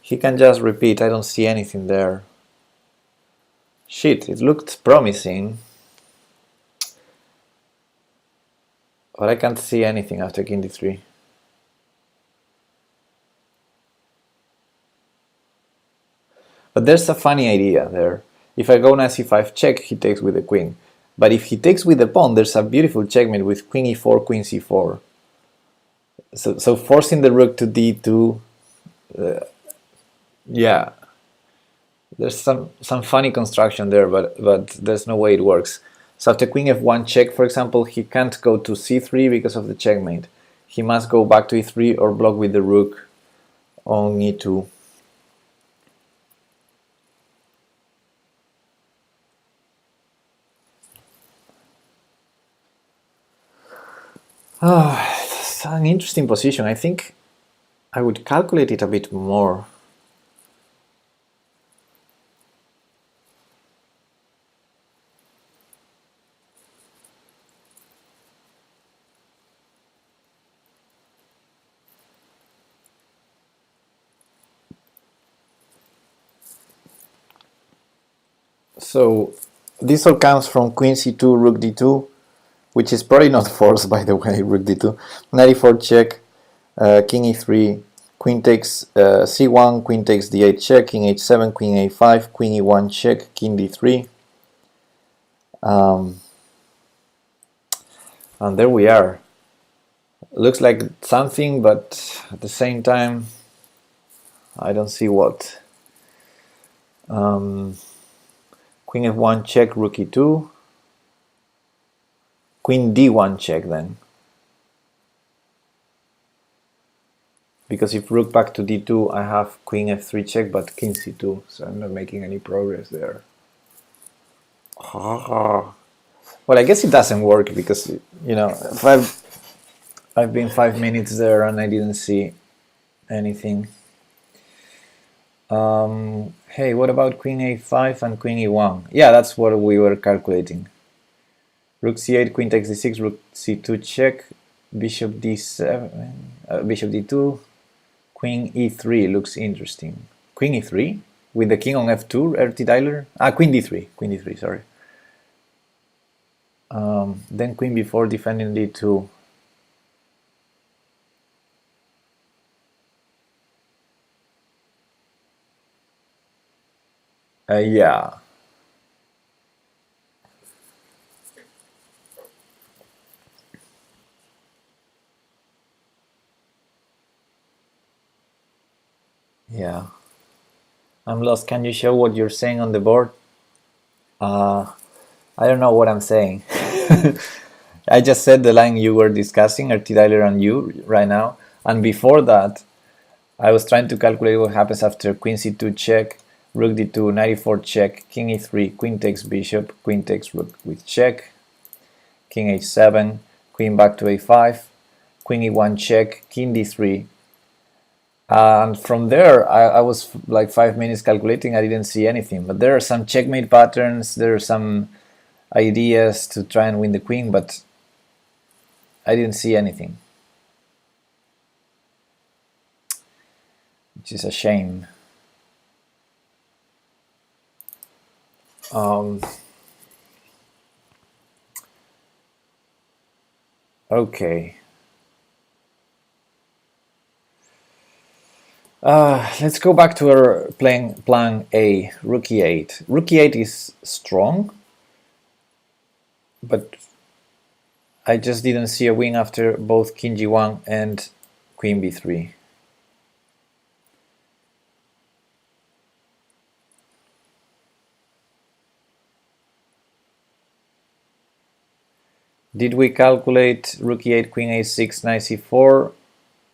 He can just repeat. I don't see anything there. Shit, it looked promising. But I can't see anything after king d3. But there's a funny idea there. If I go knight c5 check, he takes with the queen. But if he takes with the pawn, there's a beautiful checkmate with queen e4, queen c4. So forcing the rook to d2, yeah. There's some funny construction there, but there's no way it works. So after queen f1 check, for example, he can't go to c3 because of the checkmate. He must go back to e3 or block with the rook on e2. It's an interesting position. I think I would calculate it a bit more. So this all comes from queen c2, rook d2, which is probably not forced, by the way, rook d2, knight e4 check, king e3, queen takes c1, queen takes d8 check, king h7, queen a5, queen e1 check, king d3. And there we are. Looks like something, but at the same time, I don't see what. Queen f1 check, rook e2. Queen d1 check then. Because if rook back to d2, I have queen f3 check, but king c2, so I'm not making any progress there. Well, I guess it doesn't work because, you know, if I've been 5 minutes there and I didn't see anything. Hey, what about queen a5 and queen e1? Yeah, that's what we were calculating. Rook c8, queen takes d6, rook c2 check, bishop d7, bishop d2, queen e3 looks interesting. Queen e3 with the king on f2, RT Tyler. Queen d3, sorry. Then queen b4 defending d2. Yeah. Yeah. I'm lost. Can you show what you're saying on the board? I don't know what I'm saying. I just said the line you were discussing, RT Tyler and you, right now. And before that, I was trying to calculate what happens after queen c2 check, rook d2, knight e4 check, king e3, queen takes bishop, queen takes rook with check, king h7, queen back to a5, queen e1 check, king d3. And from there, I was like 5 minutes calculating, I didn't see anything. But there are some checkmate patterns, there are some ideas to try and win the queen, but I didn't see anything. Which is a shame. Okay. Let's go back to our plan A, rook e8. Rook e8 is strong, but I just didn't see a win after both king g1 and queen b3. Did we calculate rook e8, queen a6, knight c4,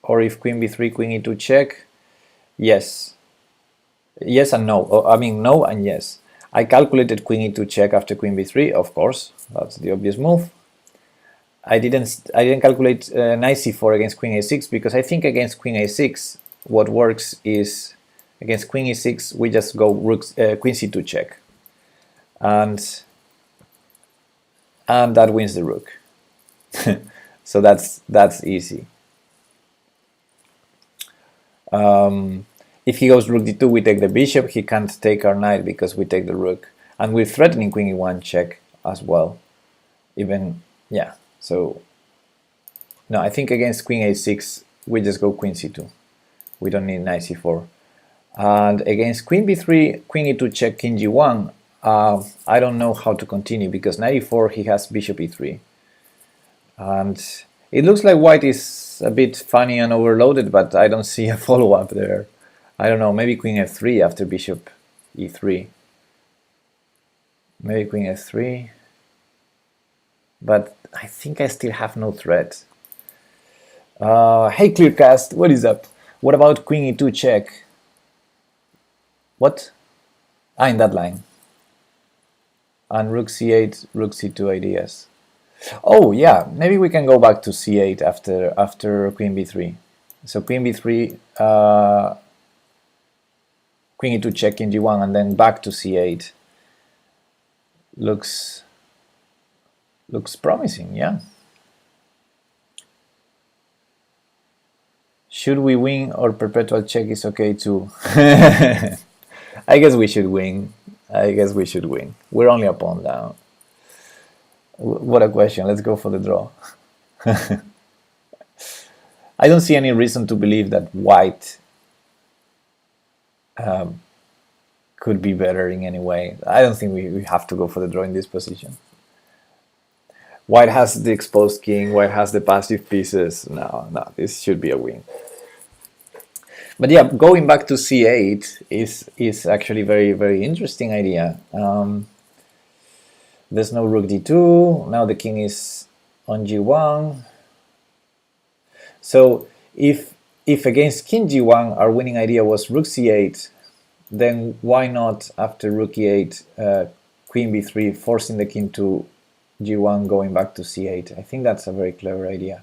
or if queen b3, queen e2 check? Yes. Yes and no. I mean, no and yes. I calculated queen e2 check after queen b3, of course. That's the obvious move. I didn't calculate knight c4 against queen a6 because I think against queen a6 what works is against queen e6 we just go queen c2 check, and that wins the rook. So that's easy. If he goes rook d2, we take the bishop. He can't take our knight because we take the rook, and we're threatening queen e1 check as well. Even, yeah. So no, I think against queen a6 we just go queen c2. We don't need knight c4. And against queen b3, queen e2 check, king g1, I don't know how to continue because knight e4 he has bishop e3. And it looks like white is a bit funny and overloaded, but I don't see a follow-up there. I don't know, maybe queen f3 after bishop e3. Maybe queen f3. But I think I still have no threat. Hey Clearcast, what is up? What about queen e2 check? What? In that line. And rook c8, rook c2 ideas. Oh yeah, maybe we can go back to c8 after queen b3. So queen b3, queen e2 check, king g1, and then back to c8. Looks promising, yeah. Should we win or perpetual check is okay too? I guess we should win. We're only a pawn down. What a question. Let's go for the draw. I don't see any reason to believe that white could be better in any way. I don't think we have to go for the draw in this position. White has the exposed king, white has the passive pieces. No, no, this should be a win. But yeah, going back to c8 is actually very interesting idea. There's no rook d2. Now the king is on g1. So if against king g1 our winning idea was rook c8, then why not after rook e8, queen b3, forcing the king to g1, going back to c8? I think that's a very clever idea.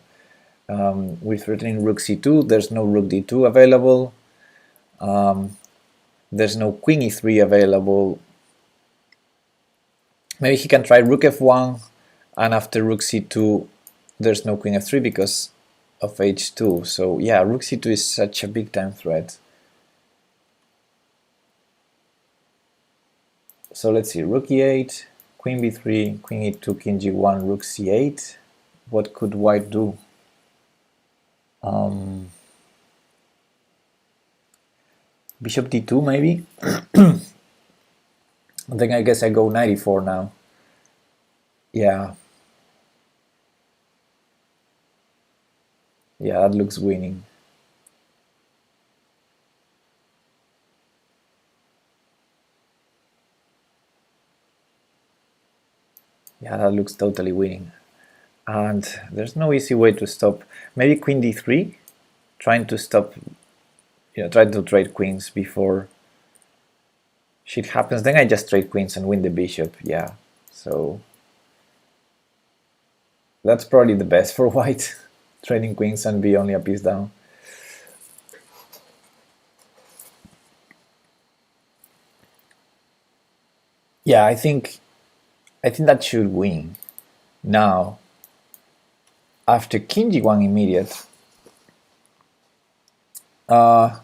We're threatening rook c2. There's no rook d2 available. There's no queen e3 available. Maybe he can try rook f1, and after rook c2 there's no queen f3 because of h2. So yeah, rook c2 is such a big time threat. So let's see, rook e8, queen b3, queen e2, king g1, rook c8. What could white do? Bishop d2 maybe? Then I guess I go knight e4 now. Yeah. Yeah, that looks winning. Yeah, that looks totally winning. And there's no easy way to stop. Maybe queen d3, trying to stop, try to trade queens before shit happens. Then I just trade queens and win the bishop. Yeah, so that's probably the best for white, trading queens and be only a piece down. Yeah, I think that should win. Now, after king g1 immediate, oh,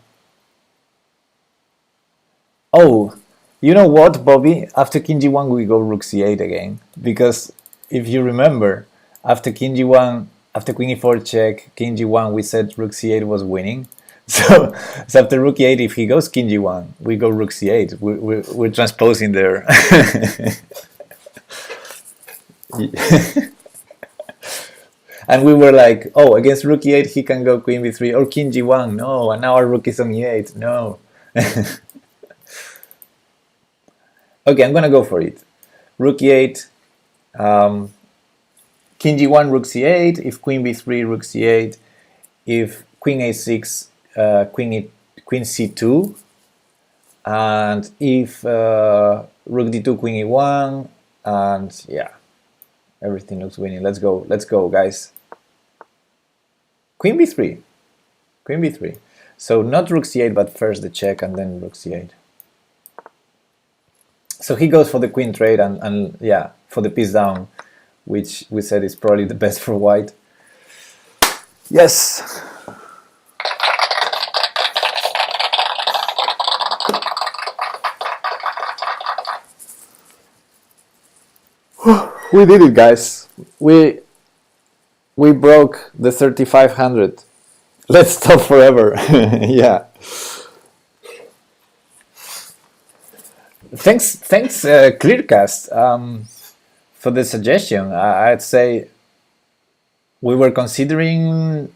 you know what, Bobby? After king g1 we go rook c8 again, because if you remember, after king g1, after queen e4 check, king g1, we said rook c8 was winning. So after rook e8, if he goes king g1, we go rook c8. We're transposing there. And we were like, oh, against rook e8 he can go queen b3 or king g1. No, and now our rook is on e8. No. Okay, I'm gonna go for it. Rook e8, king g1, rook c8. If queen b3, rook c8. If queen a6, queen c2. And if rook d2, queen e1. And yeah, everything looks winning. Let's go, guys. Queen b3, queen b3. So not rook c8, but first the check and then rook c8. So he goes for the queen trade and yeah, for the piece down, which we said is probably the best for white. Yes. We did it, guys. We broke the 3500. Let's stop forever. Yeah. Thanks, Clearcast, for the suggestion. I'd say we were considering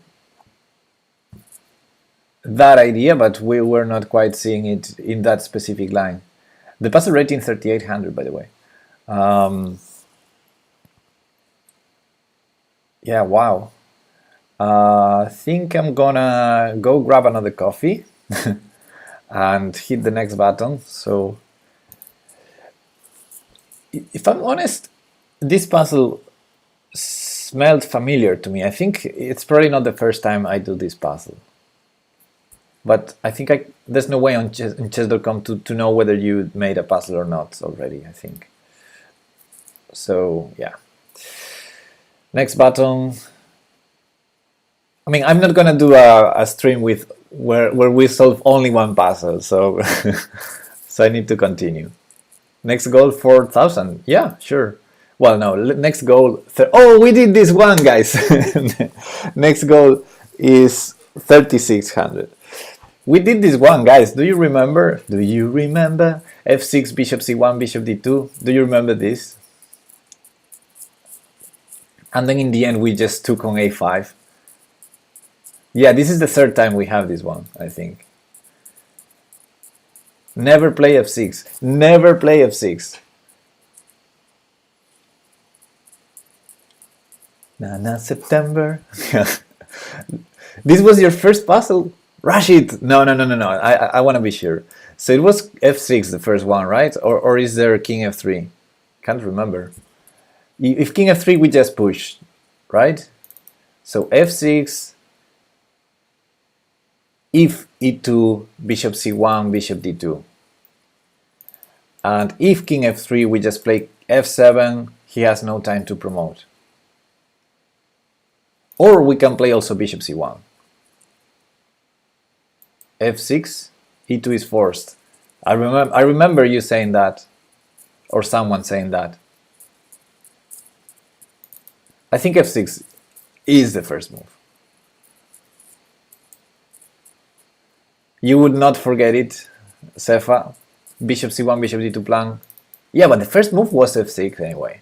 that idea, but we were not quite seeing it in that specific line. The puzzle rating 3800, by the way. Yeah, wow. I think I'm gonna go grab another coffee and hit the next button. So, if I'm honest, this puzzle smelled familiar to me. I think it's probably not the first time I do this puzzle. But I think there's no way on chess.com to know whether you made a puzzle or not already, I think. So, yeah. Next button. I mean, I'm not gonna do a stream with where we solve only one puzzle, so so I need to continue. Next goal 4,000. Yeah, sure. Well, no. Next goal. Oh, we did this one, guys. Next goal is 3,600. We did this one, guys. Do you remember? Do you remember? F6, bishop c1, bishop d2. Do you remember this? And then in the end, we just took on a5. Yeah, this is the third time we have this one, I think. Never play f6. Never play f6. Nana September. This was your first puzzle? Rush it! No. I want to be sure. So it was f6, the first one, right? Or is there king f3? Can't remember. If king f3, we just push, right? So f6, if e2, bishop c1, bishop d2. And if king f3, we just play f7, he has no time to promote. Or we can play also bishop c1. f6, e2 is forced. I remember you saying that, or someone saying that. I think f6 is the first move. You would not forget it, Sefa. Bishop c1, bishop d2 plan. Yeah, but the first move was f6 anyway.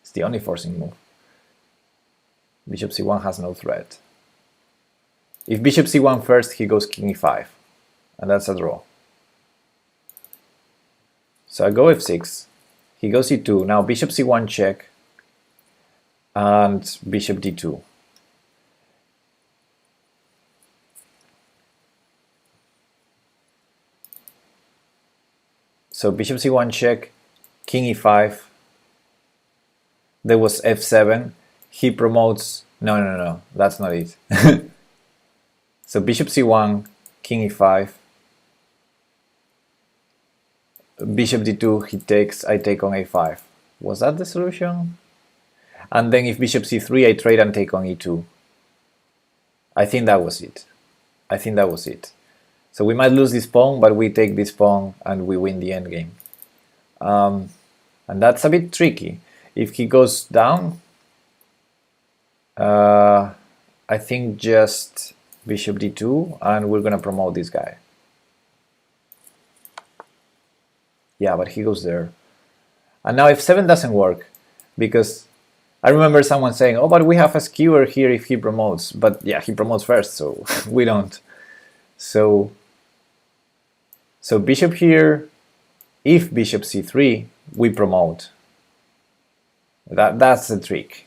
It's the only forcing move. Bishop c1 has no threat. If bishop c1 first, he goes king e5. And that's a draw. So I go f6. He goes e2. Now bishop c1 check. And bishop d2. So bishop c1 check, king e5. There was f7. He promotes. No, that's not it. So bishop c1, king e5. Bishop d2, he takes, I take on a5. Was that the solution? And then if bishop c3, I trade and take on e2. I think that was it. So we might lose this pawn, but we take this pawn and we win the endgame. And that's a bit tricky. If he goes down, I think just bishop d2, and we're gonna promote this guy. Yeah, but he goes there. And now f7 doesn't work, because I remember someone saying, oh, but we have a skewer here if he promotes. But yeah, he promotes first, so we don't. So bishop here, if bishop c3, we promote. That's the trick.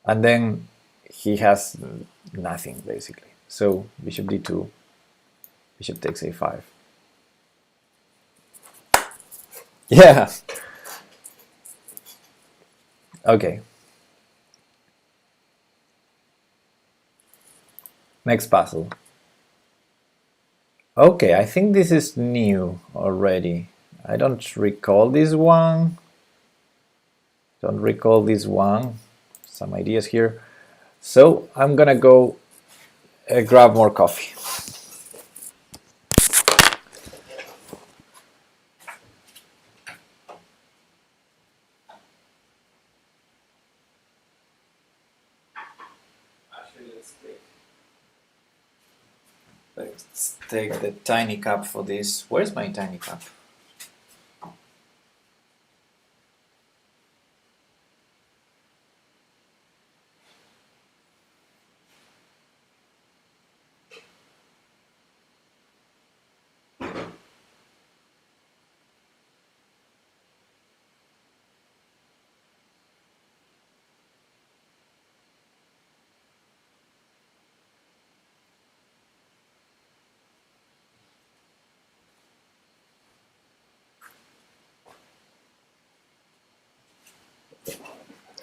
And then he has nothing, basically. So bishop d2, bishop takes a5. Yeah. Okay. Next puzzle. Okay, I think this is new already. I don't recall this one. Some ideas here. So I'm gonna go grab more coffee. Let's take the tiny cup for this. Where's my tiny cup?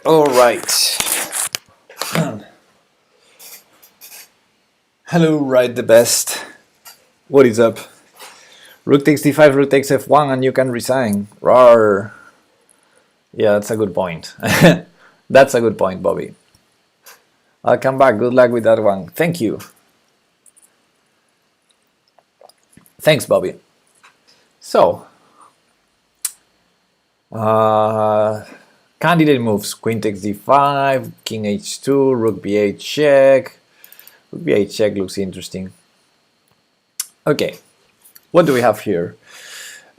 All right. Hello, right the best. What is up? Rook takes d5, rook takes f1, and you can resign. Rawr. Yeah, that's a good point. That's a good point, Bobby. I'll come back. Good luck with that one. Thank you. Thanks, Bobby. So, candidate moves. Queen takes d5, king h2, rook b8 check. Rook b8 check looks interesting. Okay, what do we have here?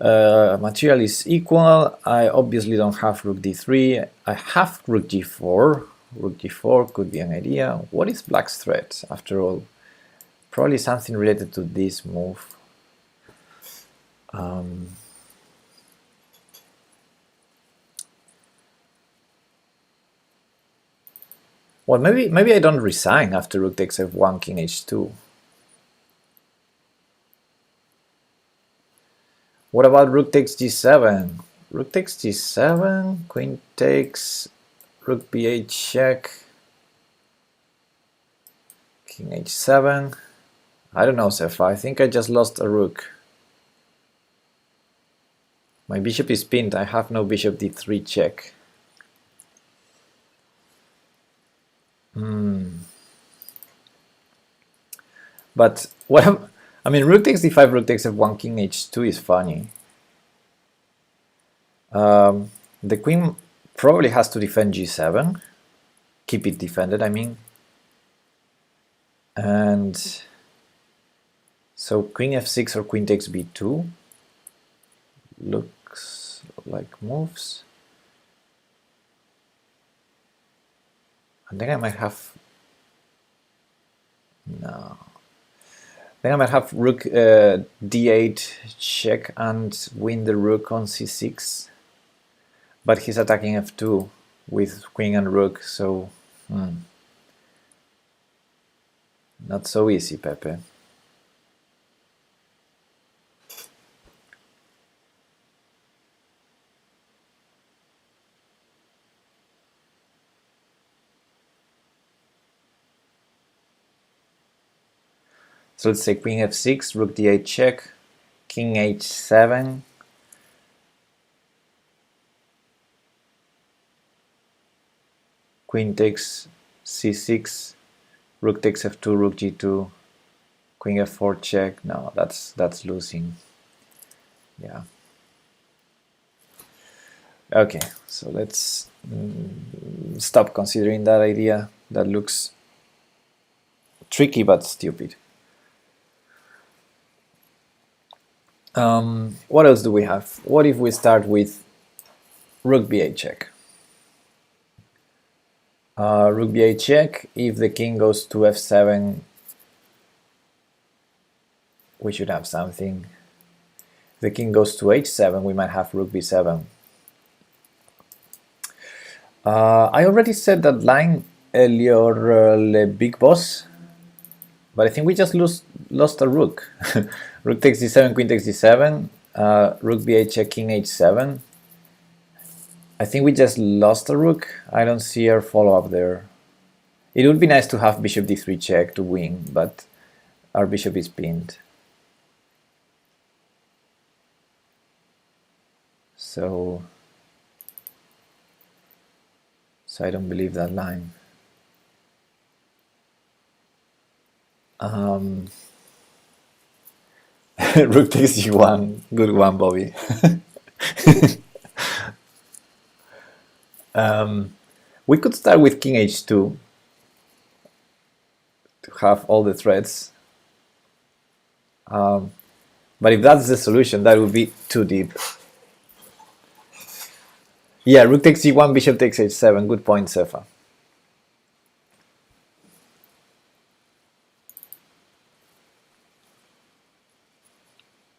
Material is equal. I obviously don't have rook d3. I have rook g4. Rook g4 could be an idea. What is black's threat after all? Probably something related to this move. Well, maybe I don't resign after rook takes f1, king h2. What about rook takes g7? Rook takes g7, queen takes, rook b8 check, king h7. I don't know, Sefa. I think I just lost a rook. My bishop is pinned. I have no bishop d3 check. But what I mean, rook takes d5, rook takes f1, king h2 is funny. The queen probably has to defend g7, keep it defended, I mean. And so queen f6 or queen takes b2 looks like moves. And then I might have, no. Then I might have rook d8 check and win the rook on c6. But he's attacking f2 with queen and rook, so not so easy, Pepe. So let's say queen f6, rook d8 check, king h7. Queen takes c6, rook takes f2, rook g2, queen f4 check. No, that's losing. Yeah. Okay, so let's stop considering that idea. That looks tricky but stupid. What else do we have? What if we start with rook b8 check? Rook b8 check. If the king goes to f7, we should have something. If the king goes to h7, we might have rook b7. I already said that line earlier, Le Big Boss, but I think we just lost a rook. Rook takes d7, queen takes d7, rook b8 check, king h7. I think we just lost a rook. I don't see our follow-up there. It would be nice to have bishop d3 check to win, but our bishop is pinned. So I don't believe that line. Rook takes g1. Good one, Bobby. We could start with king h2 to have all the threats. But if that's the solution, that would be too deep. Yeah, rook takes g1, bishop takes h7. Good point, Sefa.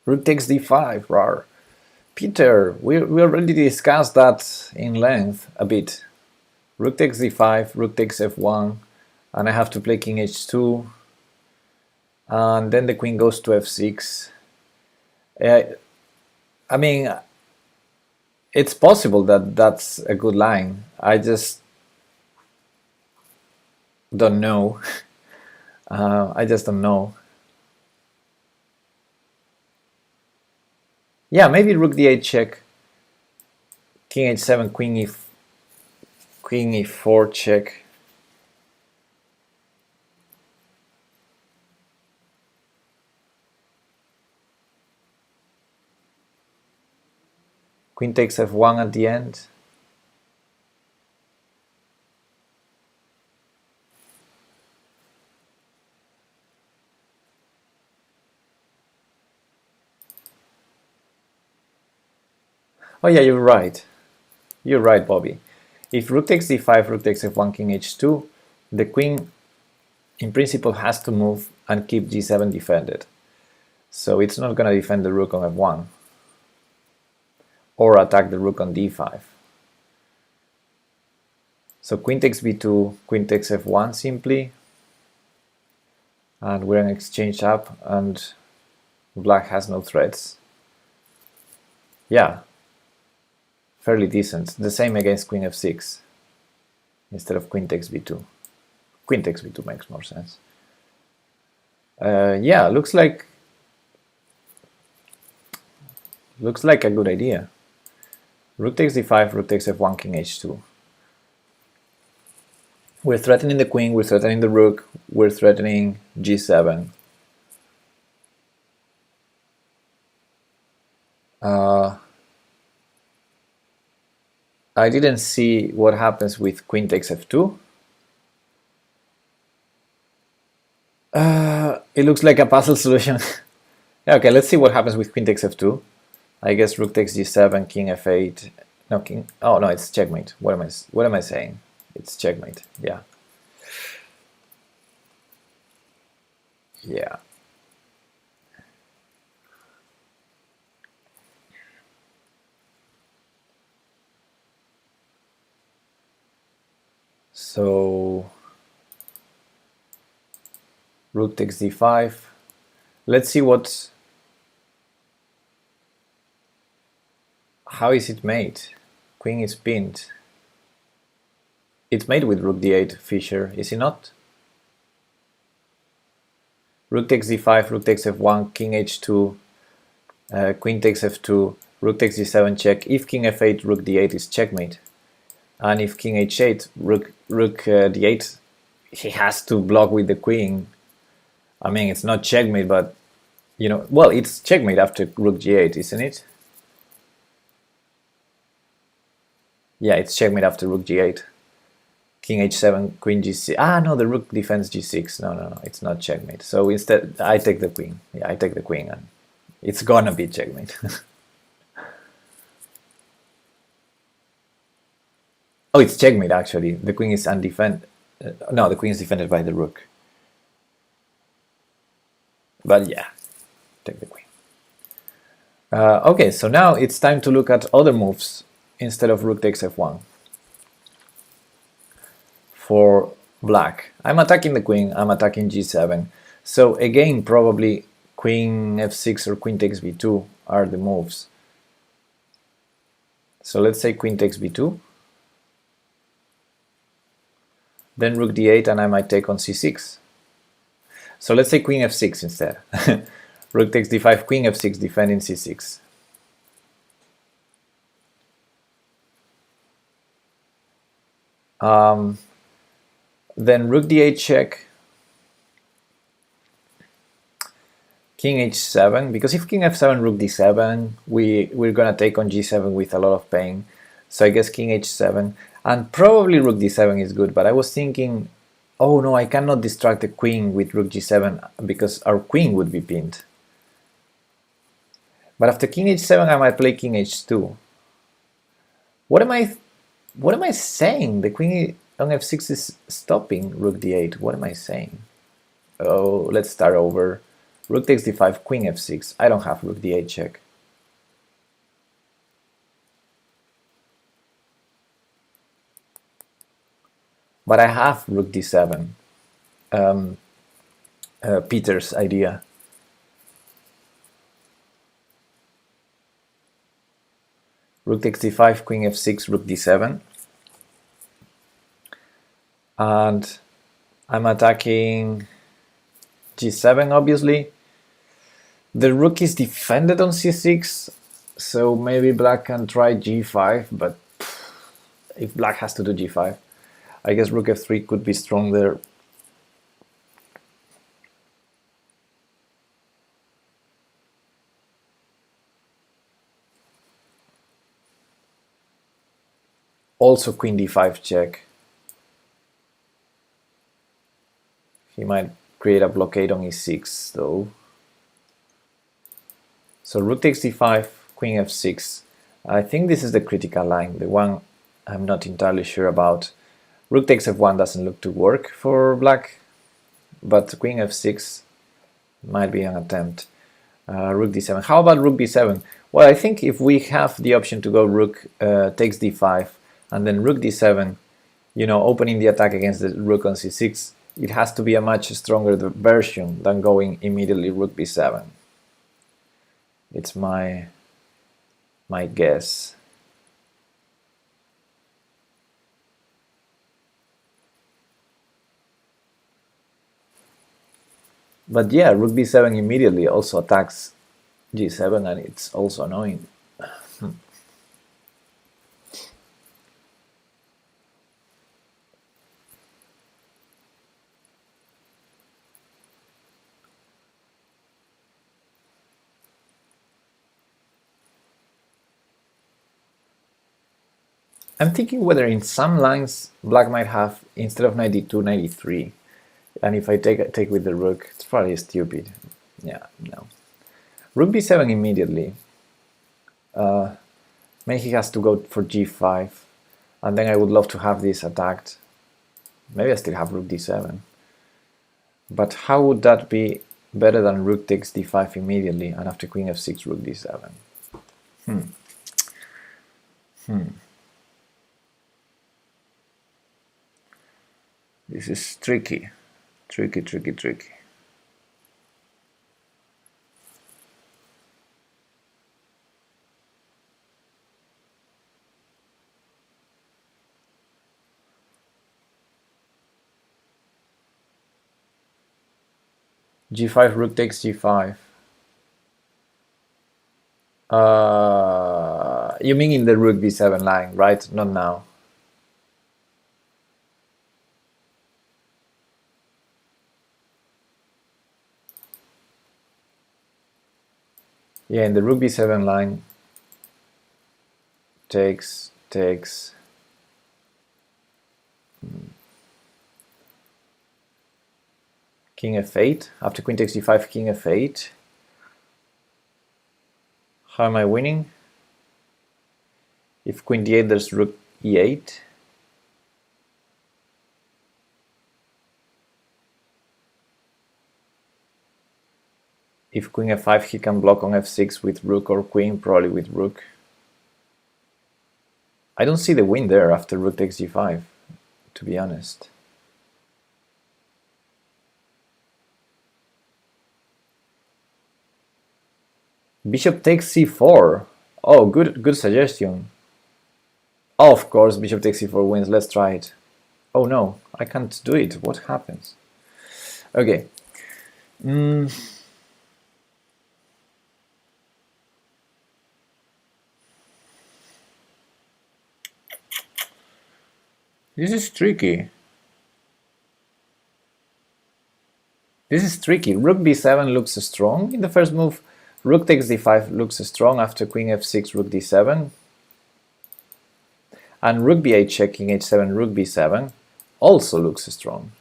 Rook takes d5, rar. Peter, we already discussed that in length a bit. Rook takes d5, rook takes f1, and I have to play king h2, and then the queen goes to f6. I mean, it's possible that that's a good line. I just don't know. I just don't know. Yeah, maybe rook d8 check, king h7, queen e4 check. Queen takes f1 at the end. Oh yeah, you're right. You're right, Bobby. If rook takes d5, rook takes f1, king h2, the queen in principle has to move and keep g7 defended. So it's not going to defend the rook on f1 or attack the rook on d5. So queen takes b2, queen takes f1 simply, and we're in exchange up, and black has no threats. Yeah, fairly decent. The same against queen f6 instead of queen takes b2. Queen takes b2 makes more sense. Yeah, looks like a good idea. Rook takes d5, rook takes f1, king h2. We're threatening the queen, we're threatening the rook, we're threatening g7. I didn't see what happens with queen takes f2. It looks like a puzzle solution. Yeah, okay, let's see what happens with queen takes f2. I guess rook takes g7, king f8. No, king. Oh no, it's checkmate. What am I saying? It's checkmate. Yeah. Yeah. So rook takes d5. Let's see how is it made? Queen is pinned. It's made with rook d8, Fischer, is it not? Rook takes d5, rook takes f1, king h2, queen takes f2, rook takes d7 check. If king f8, rook d8 is checkmate. And if king h8, rook d8, he has to block with the queen. I mean, it's not checkmate, but, you know, well, it's checkmate after rook g8, isn't it? Yeah, it's checkmate after rook g8. King h7, queen g6. Ah, no, the rook defends g6. No, it's not checkmate. So instead, I take the queen. Yeah, I take the queen, and it's gonna be checkmate. Oh, it's checkmate, actually. The queen is undefended. No, the queen is defended by the rook. But yeah, take the queen. Okay, so now it's time to look at other moves instead of rook takes f1. For black, I'm attacking the queen, I'm attacking g7. So again, probably queen f6 or queen takes b2 are the moves. So let's say queen takes b2. Then rook d8, and I might take on c6. So let's say queen f6 instead. Rook takes d5, queen f6, defending c6. Then rook d8 check, king h7, because if king f7, rook d7, we're gonna take on g7 with a lot of pain. So I guess king h7, and probably rook d7 is good, but I was thinking, oh no, I cannot distract the queen with rook g7 because our queen would be pinned. But after king h7, I might play king h2. What am I saying? The queen on f6 is stopping rook d8. What am I saying? Oh, let's start over. Rook takes d5, queen f6. I don't have rook d8 check. But I have rook d7. Peter's idea. Rook takes d5, queen f6, rook d7. And I'm attacking g7, obviously. The rook is defended on c6, so maybe black can try g5, but if black has to do g5, I guess rook f3 could be strong there. Also queen d5 check. He might create a blockade on e6 though. So rook takes d5, queen f6. I think this is the critical line, the one I'm not entirely sure about. Rook takes f1 doesn't look to work for black, but queen f6 might be an attempt. Rook d7. How about rook b7? Well, I think if we have the option to go rook takes d5 and then rook d7, you know, opening the attack against the rook on c6, it has to be a much stronger version than going immediately rook b7. It's my guess. But yeah, rook b7 immediately also attacks g7, and it's also annoying. I'm thinking whether in some lines black might have, instead of 92, 93. And if I take with the rook, it's probably stupid. Yeah, no. Rook b7 immediately. Maybe he has to go for g5. And then I would love to have this attacked. Maybe I still have rook d7. But how would that be better than rook takes d5 immediately and after queen f6, rook d7? This is tricky. Tricky. g5, rook takes g5. You mean in the rook b7 line, right? Not now. Yeah, in the rook b7 line, takes. King f8. After queen takes g5, king f8. How am I winning? If queen d8, there's rook e8. If queen f5, he can block on f6 with rook or queen, probably with rook. I don't see the win there after rook takes g5, to be honest. Bishop takes c4. Oh, good suggestion. Oh, of course, bishop takes c4 wins. Let's try it. Oh no, I can't do it. What happens? Okay. This is tricky. Rook b7 looks strong in the first move. Rook takes d5 looks strong after queen f6, rook d7. And rook b8 check, king h7, rook b7 also looks strong.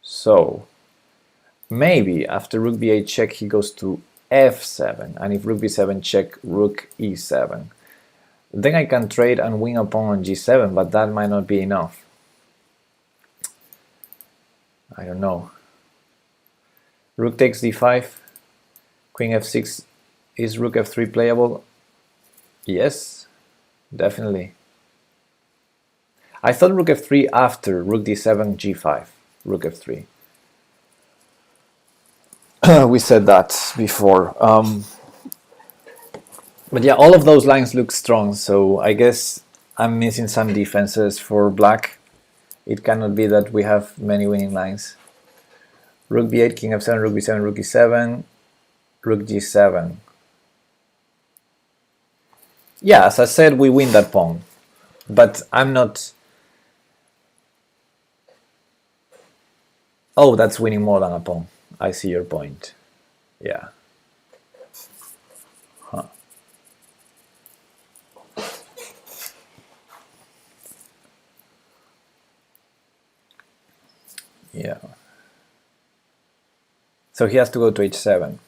So maybe after rook b8 check he goes to f7, and if rook b7 check, rook e7. Then I can trade and win a pawn on g7, but that might not be enough. I don't know. Rook takes d5, queen f6, is rook f3 playable? Yes, definitely. I thought rook f3 after rook d7, g5, rook f3. We said that before. But yeah, all of those lines look strong, so I guess I'm missing some defenses for black. It cannot be that we have many winning lines. Rook b8, king f7, rook b7, rook e7, rook g7. Yeah, as I said, we win that pawn. But I'm not... Oh, that's winning more than a pawn. I see your point. Yeah. Huh. Yeah. So he has to go to h7.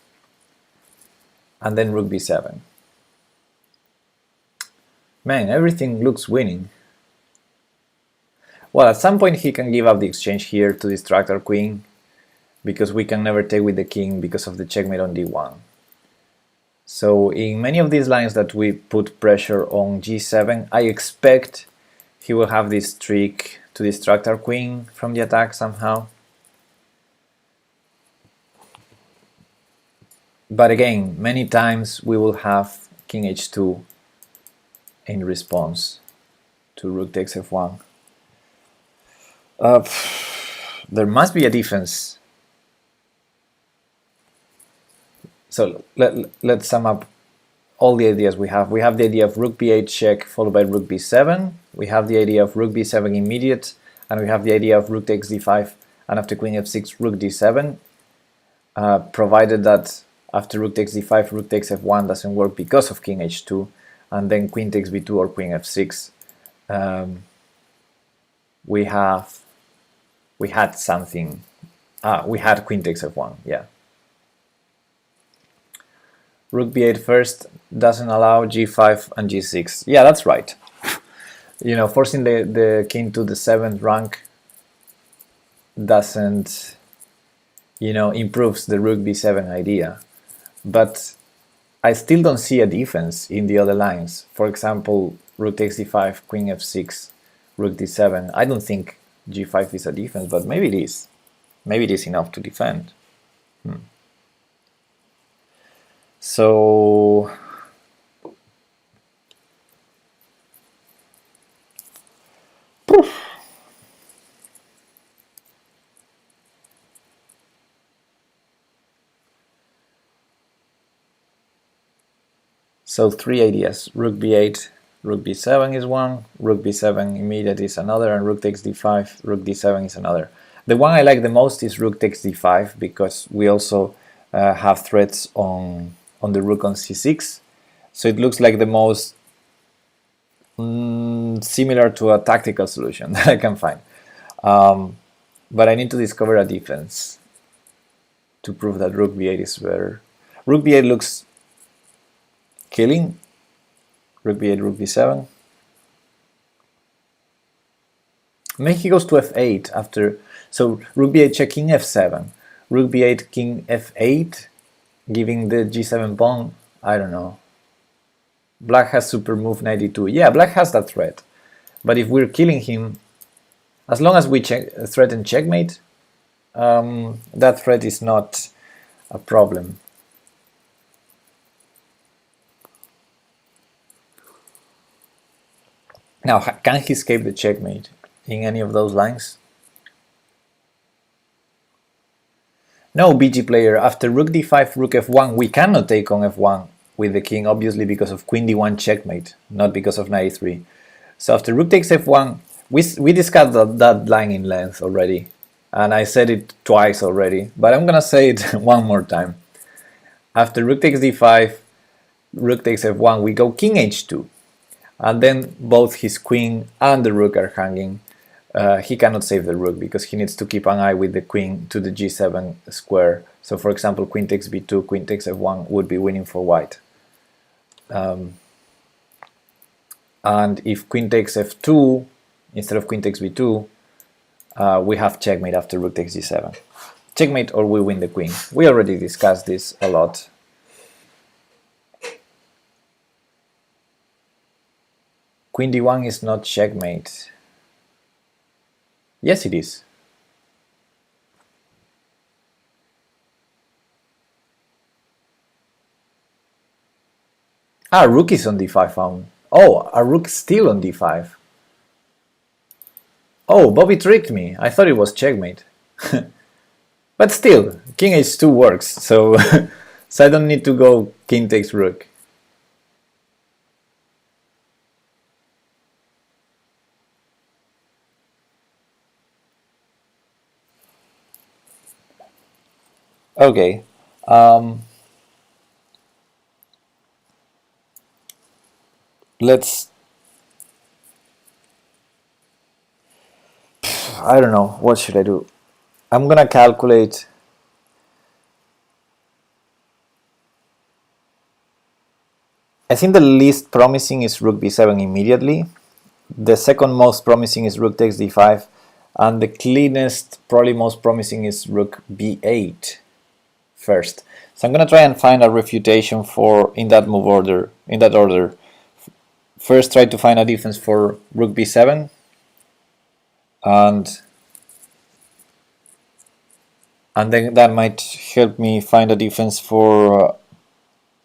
and then rook b7. Man, everything looks winning. Well, at some point he can give up the exchange here to distract our queen, because we can never take with the king because of the checkmate on d1. So in many of these lines that we put pressure on g7, I expect he will have this trick to distract our queen from the attack somehow. But again, many times we will have king h2 in response to rook takes f1. There must be a defense. So let's sum up all the ideas we have. We have the idea of rook b8 check followed by rook b7. We have the idea of rook b7 immediate, and we have the idea of rook takes d5 and after queen f6 rook d7, provided that after rook takes d5 rook takes f1 doesn't work because of king h2, and then queen takes b2 or queen f6. We had something. We had queen takes f1, yeah. Rook b8 first doesn't allow g5 and g6. Yeah, that's right. You know, forcing the king to the 7th rank doesn't, you know, improves the rook b7 idea. But I still don't see a defense in the other lines. For example, rook takes d5, queen f6, rook d7. I don't think g5 is a defense, but maybe it is. Maybe it is enough to defend. So three ideas: rook b8, rook b7 is one, rook b7 immediate is another, and rook takes d5, rook d7 is another. The one I like the most is rook takes d5, because we also have threats on the rook on c6, so it looks like the most similar to a tactical solution that I can find. But I need to discover a defense to prove that rook b8 is better. Rook b8 looks killing. Rook b8, rook b7. Maybe he goes to f8 after. So rook b8 check king f7. Rook b8 king f8, giving the g7 pawn. I don't know. Black has super move 92. Yeah, black has that threat. But if we're killing him, as long as we threaten checkmate, that threat is not a problem. Now, can he escape the checkmate in any of those lines? No, BG player, after rook d5, rook f1, we cannot take on f1 with the king, obviously because of queen d1 checkmate, not because of knight e3. So after rook takes f1, we discussed that line in length already, and I said it twice already, but I'm gonna say it one more time. After rook takes d5, rook takes f1, we go king h2, and then both his queen and the rook are hanging. He cannot save the rook because he needs to keep an eye with the queen to the g7 square. So for example, queen takes b2, queen takes f1 would be winning for white. And if queen takes f2 instead of queen takes b2, we have checkmate after rook takes g7. Checkmate or we win the queen. We already discussed this a lot. Queen d1 is not checkmate. Yes, it is. Ah, rook is on d5 found. Oh, a rook still on d5. Oh, Bobby tricked me. I thought it was checkmate. But still, king h2 works, so so I don't need to go king takes rook. Okay. Let's. I don't know. What should I do? I'm gonna calculate. I think the least promising is rook b7 immediately. The second most promising is rook takes d5, and the cleanest, probably most promising, is rook b8 first. So I'm gonna try and find a refutation for in that order. First, try to find a defense for rook b7, and then that might help me find a defense for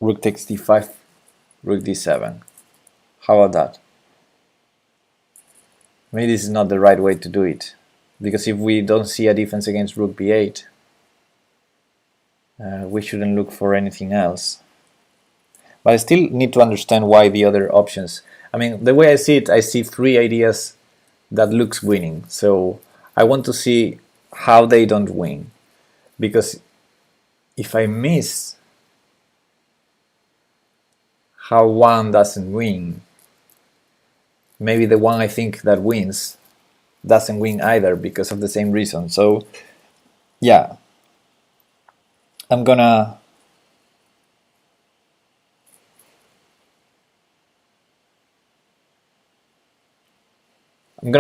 rook takes d5, rook d7. How about that? Maybe this is not the right way to do it, because if we don't see a defense against rook b8, we shouldn't look for anything else. But I still need to understand why the other options. I mean, the way I see it, I see three ideas that looks winning. So I want to see how they don't win. Because if I miss how one doesn't win, maybe the one I think that wins doesn't win either because of the same reason. So yeah, I'm gonna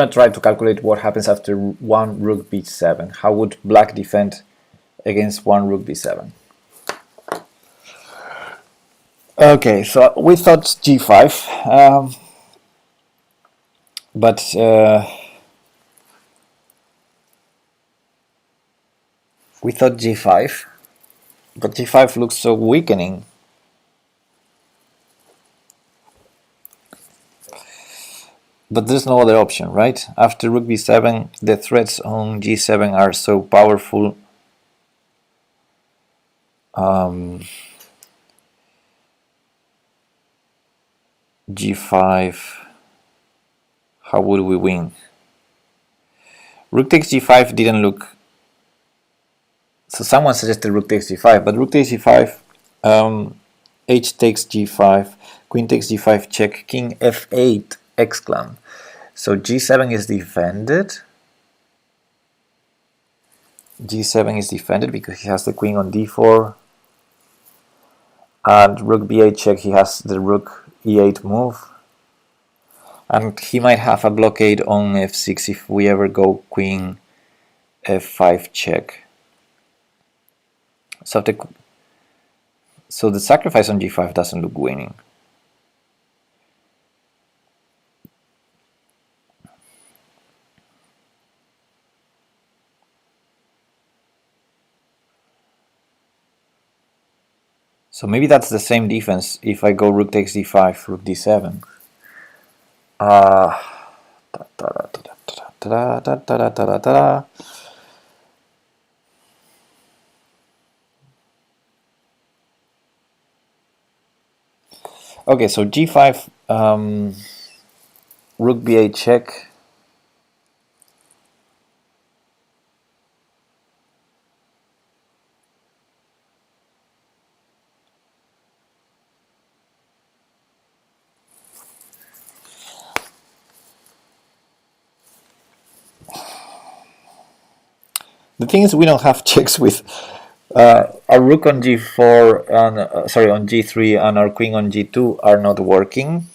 try to calculate what happens after one rook b7. How would black defend against one rook b7? Okay, so we thought g5, but we thought g5, but g5 looks so weakening. But there's no other option, right? After rook b7, the threats on g7 are so powerful. G5, how would we win? Rook takes g5 didn't look... So someone suggested rook takes g5, but rook takes g5, h takes g5, queen takes g5 check, king f8 exclam. So g7 is defended. G7 is defended because he has the queen on d4. And rook b8 check, he has the rook e8 move. And he might have a blockade on f6 if we ever go queen f5 check. So the sacrifice on g5 doesn't look winning. So maybe that's the same defense if I go rook takes d5, rook d7. Okay, so g5, rook b8 check. The thing is, we don't have checks with our rook on g4 and on g3 and our queen on g2 are not working.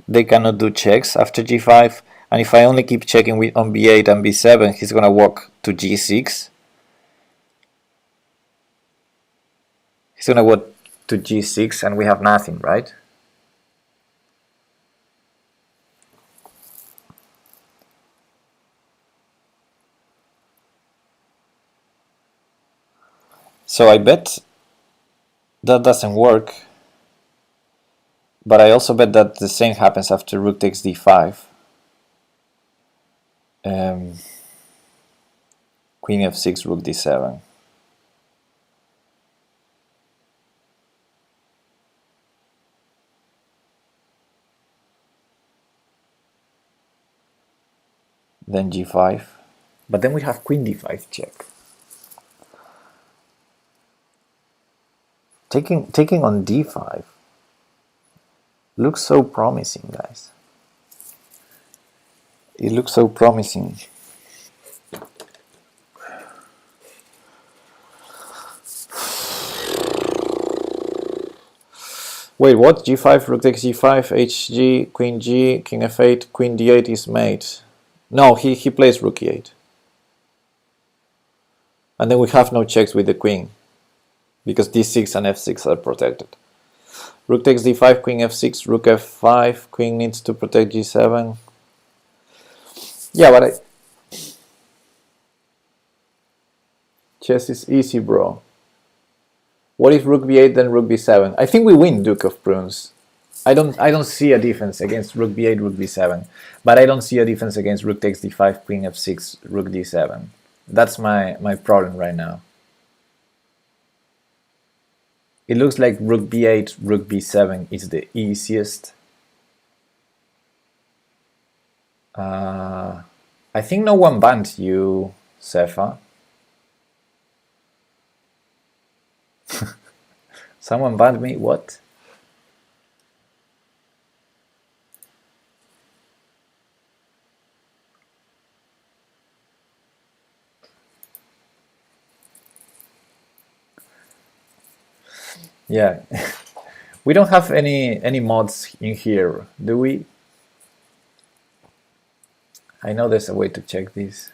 They cannot do checks after g5, and if I only keep checking on b8 and b7, he's gonna walk to g6. He's gonna walk to g6, and we have nothing, right? So I bet that doesn't work, but I also bet that the same happens after rook takes d5. Queen f6, rook d7. Then g5. But then we have queen d5 check. Taking on d5 looks so promising, guys. It looks so promising. Wait, what? G5, rook takes G5, HG, Queen G, King F8, Queen D8 is mate. No, he plays Rook E8. And then we have no checks with the Queen, because D6 and F6 are protected. Rook takes D5, Queen F6, Rook F5, Queen needs to protect G7. Yeah, but chess is easy, bro. What if Rook B8 then Rook B7? I think we win Duke of Prunes. I don't see a defense against Rook B8, Rook B7, but I don't see a defense against Rook takes D5, Queen F6, Rook D7. That's my problem right now. It looks like Rook B8, Rook B7 is the easiest. I think no one banned you, Sefa. Someone banned me? What? Yeah. We don't have any mods in here, do we? I know there's a way to check this.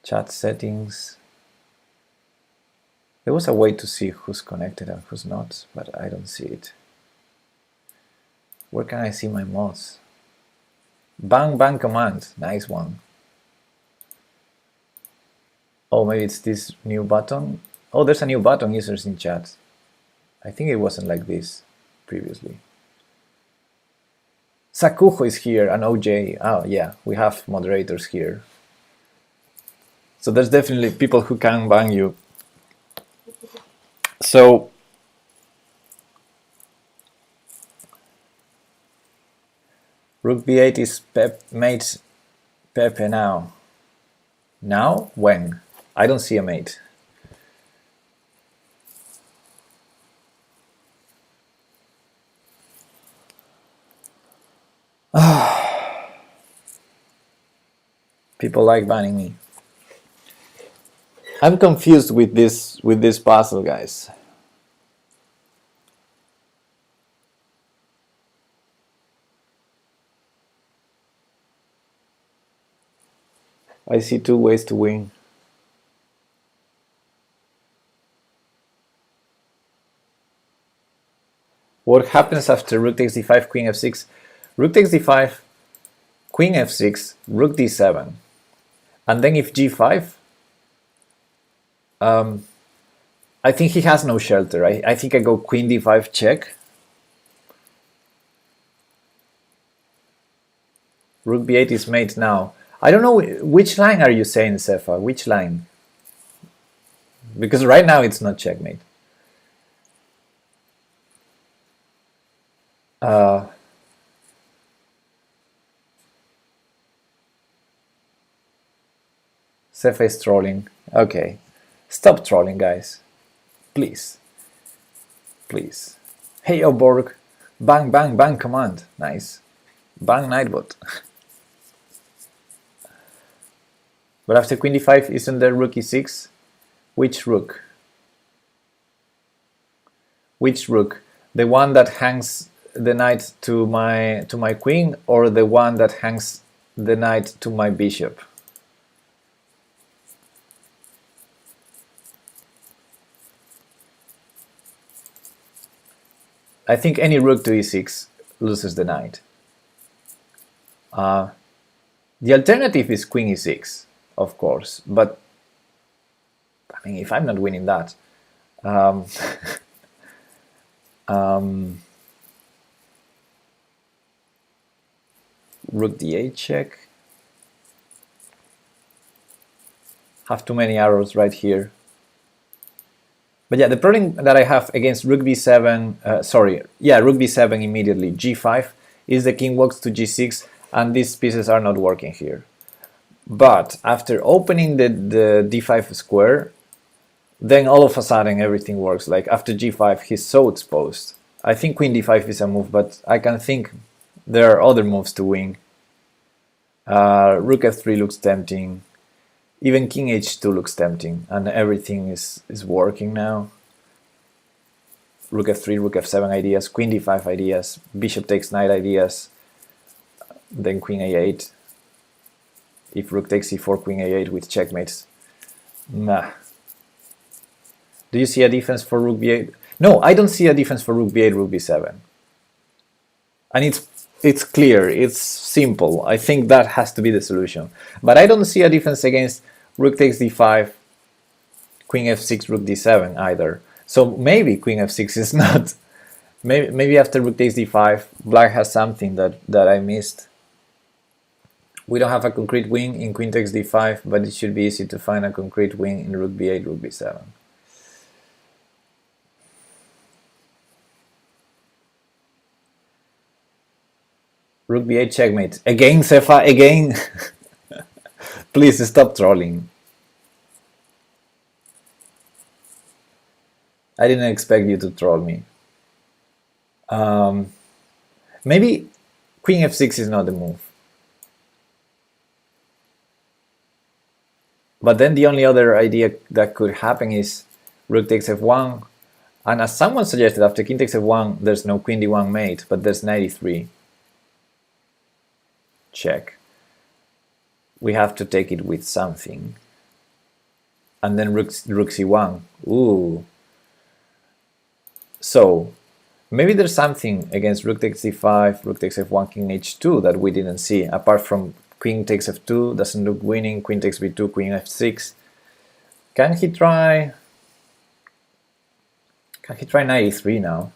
Chat settings. There was a way to see who's connected and who's not, but I don't see it. Where can I see my mods? Bang bang command, nice one. Oh, maybe it's this new button. Oh, there's a new button, users in chat. I think it wasn't like this previously. Sakujo is here and OJ. Oh yeah, we have moderators here. So there's definitely people who can ban you. So Rook B8 is mate Pepe now. Now? When? I don't see a mate. People like banning me. I'm confused with this puzzle, guys. I see two ways to win. What happens after Rook takes D5, Queen F6? Rook takes D5, Queen F6, Rook D7. And then if G5, I think he has no shelter. I think I go Queen D5 check. Rook B8 is mate now. I don't know, which line are you saying, Sefa? Which line? Because right now it's not checkmate. Sefa is trolling. Okay. Stop trolling, guys. Please. Please. Hey, Oborg. Bang, bang, bang command. Nice. Bang, Nightbot. But after Queen D5, isn't there Rook E6? Which rook? Which rook? The one that hangs the knight to my queen, or the one that hangs the knight to my bishop? I think any rook to E6 loses the knight. The alternative is Queen E6, of course, but I mean, if I'm not winning that, Rook D8 check. Have too many arrows right here. But yeah, the problem that I have against Rook B7, Rook B7 immediately, G5, is the king walks to G6, and these pieces are not working here. But after opening the D5 square, then all of a sudden everything works. Like after G5, he's so exposed. I think Queen D5 is a move, but I can think there are other moves to win. Rook F3 looks tempting. Even King H2 looks tempting, and everything is working now. rook f3, rook f7 ideas, queen d5 ideas, bishop takes knight ideas, then queen a8. If rook takes e4, queen a8 with checkmates. Nah. Do you see a defense for rook b8? No, I don't see a defense for rook b8, rook b7. And it's clear, it's simple. I think that has to be the solution. But I don't see a defense against rook takes d5, queen f6, rook d7 either. So maybe queen f6 is not. Maybe after rook takes d5, black has something that I missed. We don't have a concrete wing in queen takes d5, but it should be easy to find a concrete wing in rook b8, rook b7. Rook b8 checkmate. Again, Sefa, again. Please stop trolling. I didn't expect you to troll me. Maybe queen f6 is not the move. But then the only other idea that could happen is rook takes f1. And as someone suggested, after king takes f1, there's no queen d1 mate, but there's knight e3. Check. We have to take it with something. And then rook c1. Ooh. So maybe there's something against rook takes d5, rook takes f1, king h2 that we didn't see, apart from queen takes f2, doesn't look winning, queen takes b2, queen f6. Can he try knight e3 now?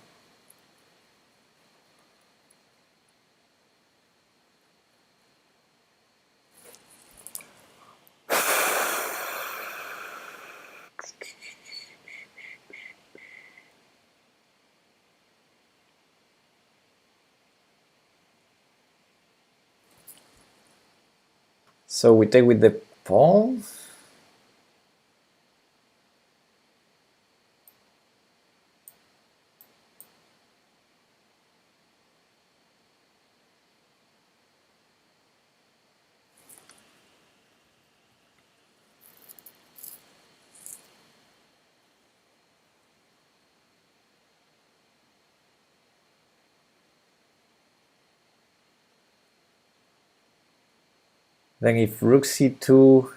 So we take with the pawn. Then if rook c2,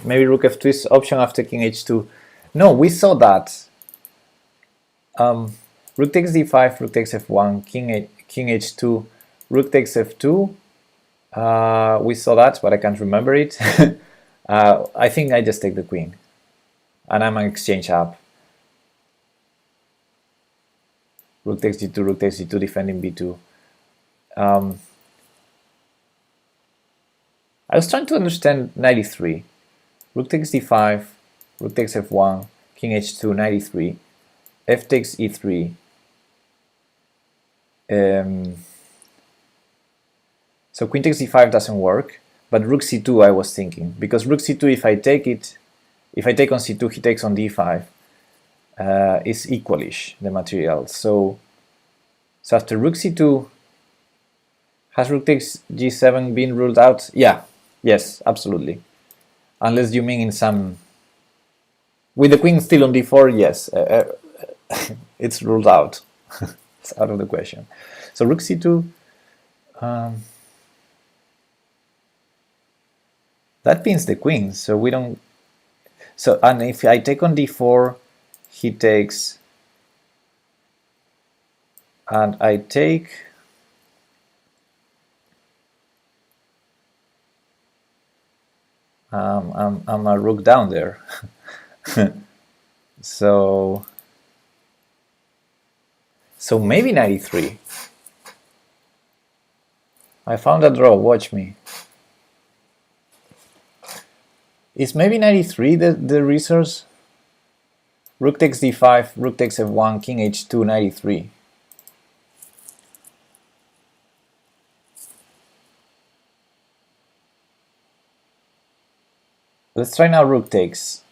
maybe rook f2 is option after king h2. No, we saw that. Rook takes d5, rook takes f1, king h2, rook takes f2. We saw that, but I can't remember it. I think I just take the queen. And I'm an exchange up. Rook takes d2, rook takes d2, defending b2. I was trying to understand knight e3. Rook takes d5, rook takes f1, king h2, knight e3, f takes e3. So queen takes d5 doesn't work, but rook c2 I was thinking, because rook c2, if I take on c2, he takes on d5, is equalish, the material. So after rook c2, has rook takes g7 been ruled out? Yeah, yes, absolutely. Unless you mean in some... With the queen still on d4, yes, it's ruled out. It's out of the question. So rook c2, that pins the queen, so we don't... So, and if I take on d4, he takes... And I take... I'm a rook down there. So maybe knight e3. I found a draw, watch me. Is maybe knight e3 the resource? Rook takes d5, rook takes f1, king h2, knight e3. Let's try now rook takes.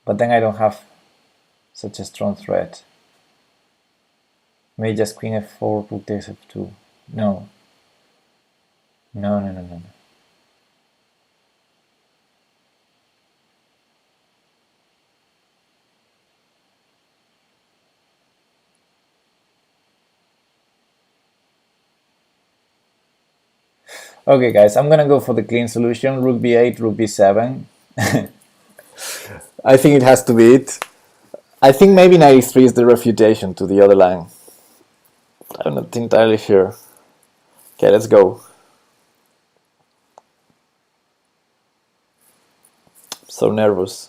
But then I don't have such a strong threat. Maybe just queen f4, rook takes f2. No. No. Okay, guys, I'm gonna go for the clean solution. Rook b8, rook b7. I think it has to be it. I think maybe knight e3 is the refutation to the other line. I'm not entirely sure. Okay, let's go. So nervous.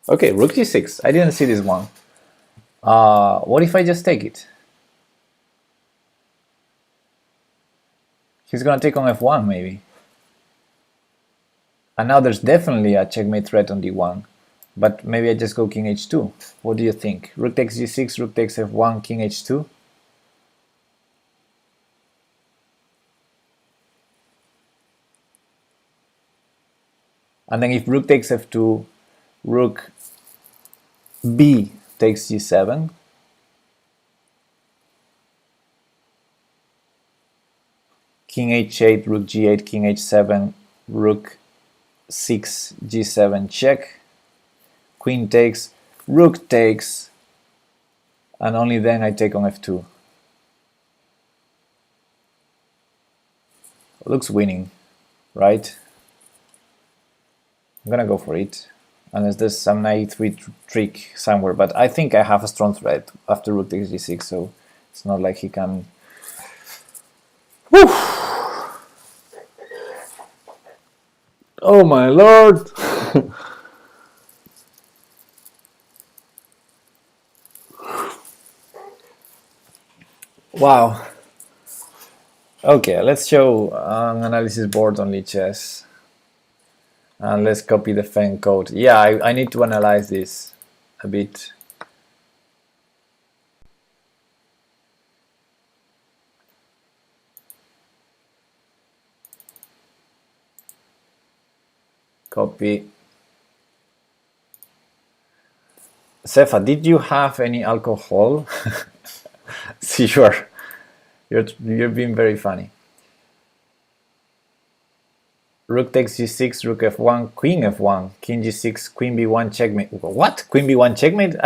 Okay, rook g6. I didn't see this one. What if I just take it? He's gonna take on f1 maybe. And now there's definitely a checkmate threat on d1. But maybe I just go king h2. What do you think? Rook takes g6, rook takes f1, king h2? And then if rook takes f2, rook b takes g7. King h8, rook g8, king h7, rook 6, g7 check. Queen takes, rook takes, and only then I take on f2. Looks winning, right? I'm gonna go for it, unless there's some knight e3 trick somewhere, but I think I have a strong threat after rook takes g6, so it's not like he can... Whew. Oh my lord! Wow. Okay, let's show an analysis board on Lichess. And let's copy the Feng code. Yeah, I need to analyze this a bit. Copy. Sefa, did you have any alcohol? See, sure. You're being very funny. Rook takes g6, rook f1, queen f1, king g6, queen b1 checkmate. What? Queen b1 checkmate?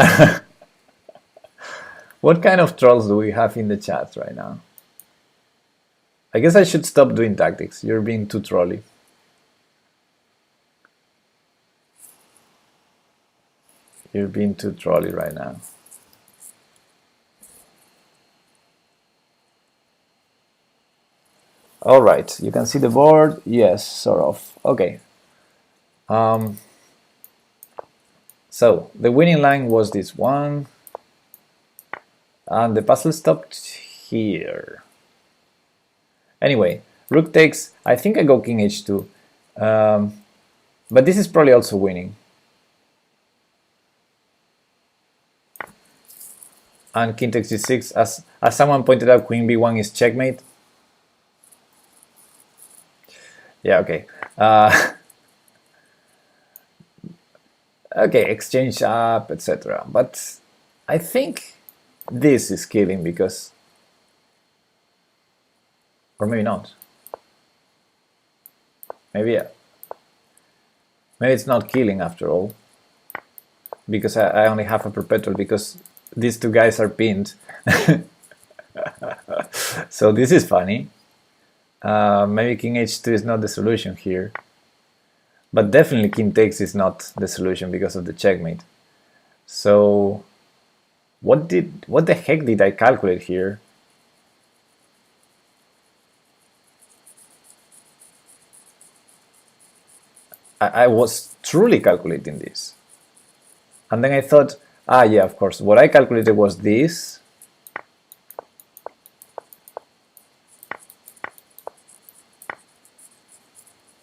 What kind of trolls do we have in the chat right now? I guess I should stop doing tactics. You're being too trolly. You're being too trolly right now. All right, you can see the board. Yes, sort of. Okay. So the winning line was this one, and the puzzle stopped here. Anyway, rook takes. I think I go king h2, but this is probably also winning. And king takes g6. As someone pointed out, queen b1 is checkmate. Yeah, okay. Okay, exchange up, etc. But I think this is killing because, or maybe not. Maybe it's not killing after all, because I only have a perpetual because these two guys are pinned. So this is funny. Maybe king h2 is not the solution here. But definitely king takes is not the solution because of the checkmate. So what the heck did I calculate here? I was truly calculating this. And then I thought, yeah, of course, what I calculated was this.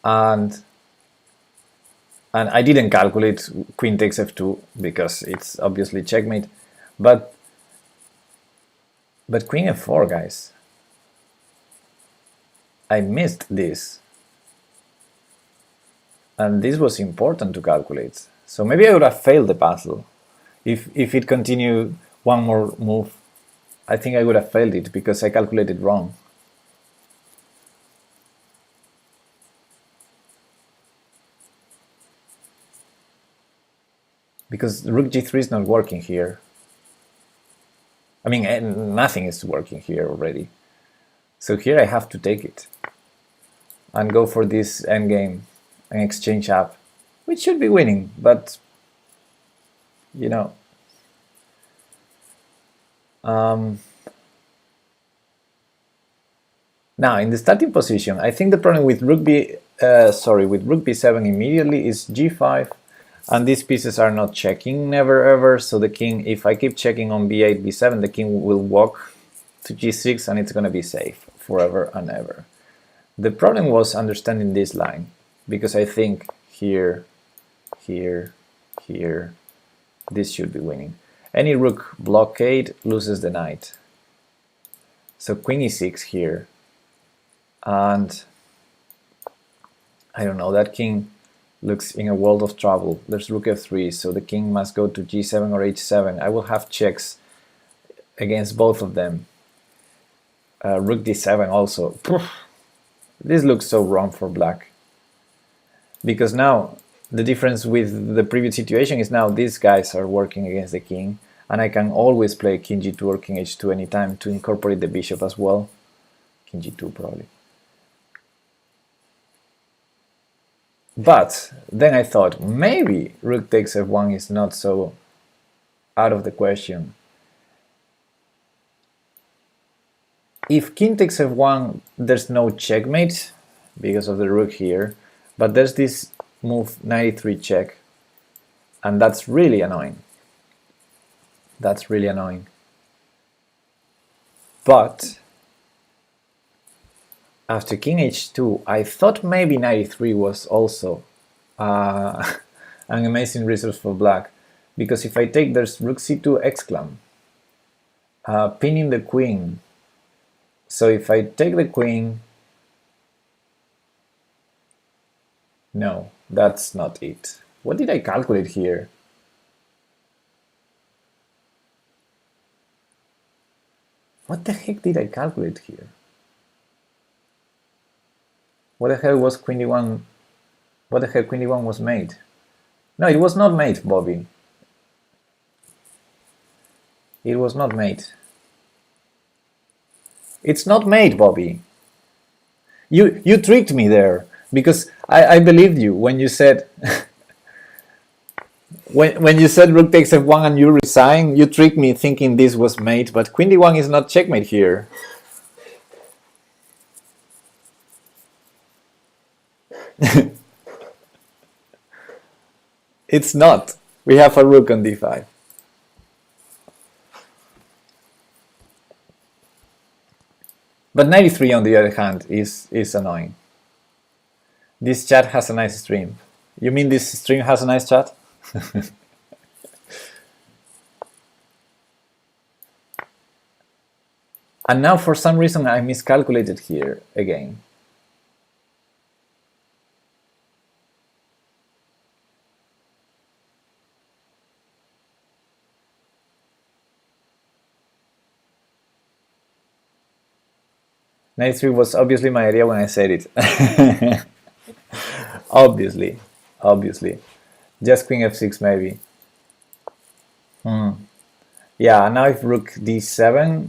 And I didn't calculate queen takes f2 because it's obviously checkmate. But queen f4, guys. I missed this. And this was important to calculate. So maybe I would have failed the puzzle. If it continued one more move, I think I would have failed it because I calculated wrong. because rook g3 is not working here. I mean, nothing is working here already. So here I have to take it and go for this endgame and exchange up, which should be winning, but you know. Now in the starting position, I think the problem with rook b7 immediately is g5, and these pieces are not checking never ever. So the king, if I keep checking on b8, b7, the king will walk to g6, and it's going to be safe forever and ever. The problem was understanding this line, because I think here, here, here, this should be winning. Any rook blockade loses the knight. So queen e6 here. And I don't know, that king looks in a world of trouble. There's rook f3, so the king must go to g7 or h7. I will have checks against both of them. Rook d7 also. This looks so wrong for black. Because now the difference with the previous situation is now these guys are working against the king, and I can always play king g2 or king h2 anytime to incorporate the bishop as well. King g2 probably. But then I thought maybe rook takes f1 is not so out of the question. If king takes f1, there's no checkmate because of the rook here, but there's this move knight e3 check, and that's really annoying. That's really annoying. But after king h2, I thought maybe knight e3 was also an amazing resource for black, because if I take, there's rook c2 exclam, pinning the queen. So if I take the queen, no, that's not it. What did I calculate here? What the heck did I calculate here? What the hell was queen d1? What the hell queen d1 was made? No, it was not made, Bobby. It was not made. It's not made, Bobby. You tricked me there, because I believed you when you said when you said rook takes f1 and you resign. You tricked me thinking this was made, but queen d1 is not checkmate here. It's not. We have a rook on d5. But knight e3 on the other hand is annoying. This chat has a nice stream. You mean this stream has a nice chat? And now for some reason I miscalculated here again. Knight e3 was obviously my idea when I said it. Obviously. Just queen f6 maybe. Yeah, now if rook d7.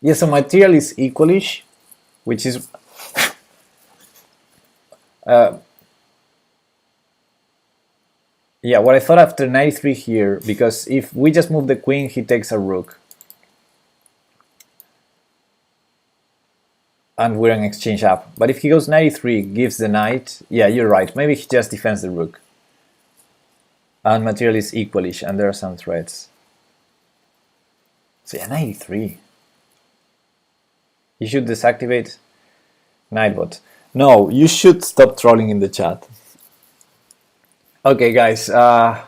Yeah, so material is equalish, which is yeah, what I thought after knight e3 here, because if we just move the queen, he takes a rook. And we're in exchange up. But if he goes knight e3, gives the knight, yeah, you're right, maybe he just defends the rook. And material is equalish, and there are some threats. So yeah, knight e3. You should deactivate Nightbot. No, you should stop trolling in the chat. Okay, guys, I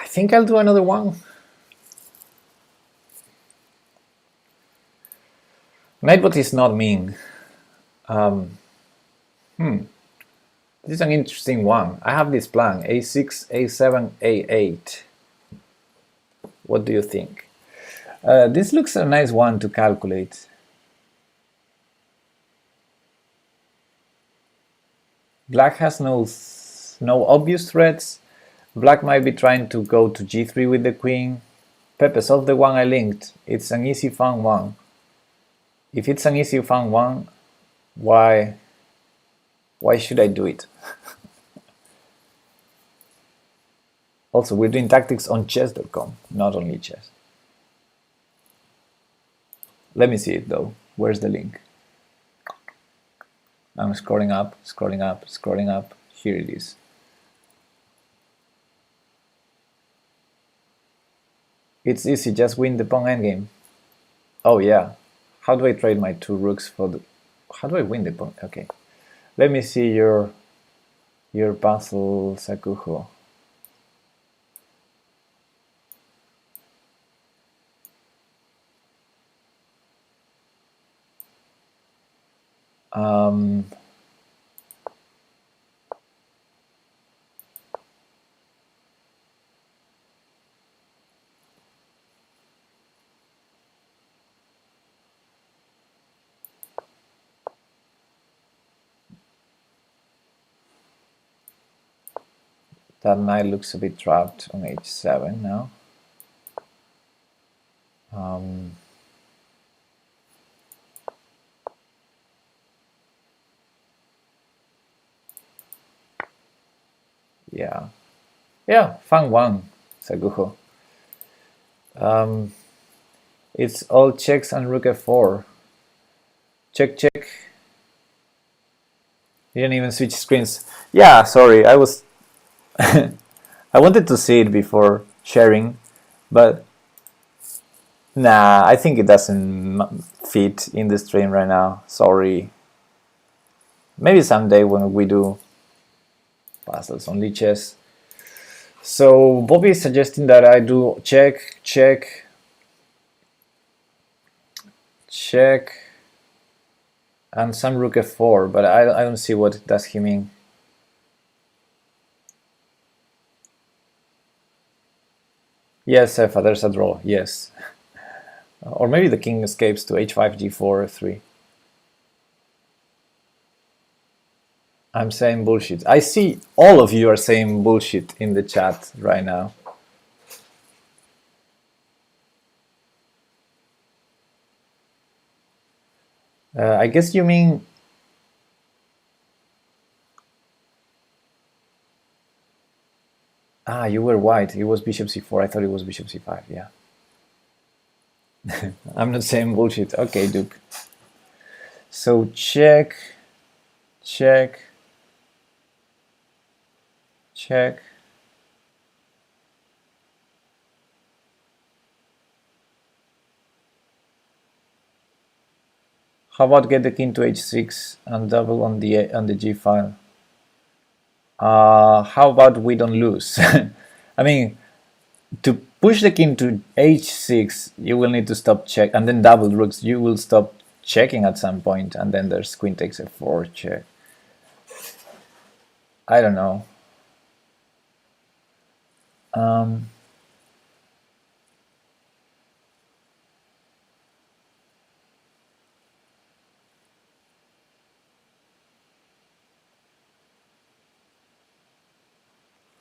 think I'll do another one. Nightbot is not mean. This is an interesting one. I have this plan, a6, a7, a8. What do you think? This looks a nice one to calculate. Black has no obvious threats. Black might be trying to go to g3 with the queen. Pepe, solve the one I linked. It's an easy fun one. If it's an easy fun one, why should I do it? Also, we're doing tactics on chess.com, not only chess. Let me see it though. Where's the link? I'm scrolling up, scrolling up, scrolling up. Here it is. It's easy, just win the pawn endgame. Oh yeah. How do I trade my two rooks for the... How do I win the pawn? Okay. Let me see your puzzle, Sakuho. That knight looks a bit trapped on h7 now. Yeah, fun one, Saguho. It's all checks and rook f4. Check, check. You didn't even switch screens. Yeah, sorry, I was... I wanted to see it before sharing, but nah, I think it doesn't fit in the stream right now. Sorry. Maybe someday when we do puzzles on chess. So Bobby is suggesting that I do check, check, check, and some rook f4, but I don't see what does he mean. Yes, Efa, there's a draw, yes. Or maybe the king escapes to h5, g4, f3. I'm saying bullshit. I see all of you are saying bullshit in the chat right now. I guess you mean... Ah, you were white. It was bishop c4. I thought it was bishop c5, yeah. I'm not saying bullshit. Okay, Duke. So check, check, check. How about get the king to h6 and double on the g file? How about we don't lose? I mean, to push the king to h6, you will need to stop check, and then double rooks. You will stop checking at some point, and then there's queen takes f4 check. I don't know.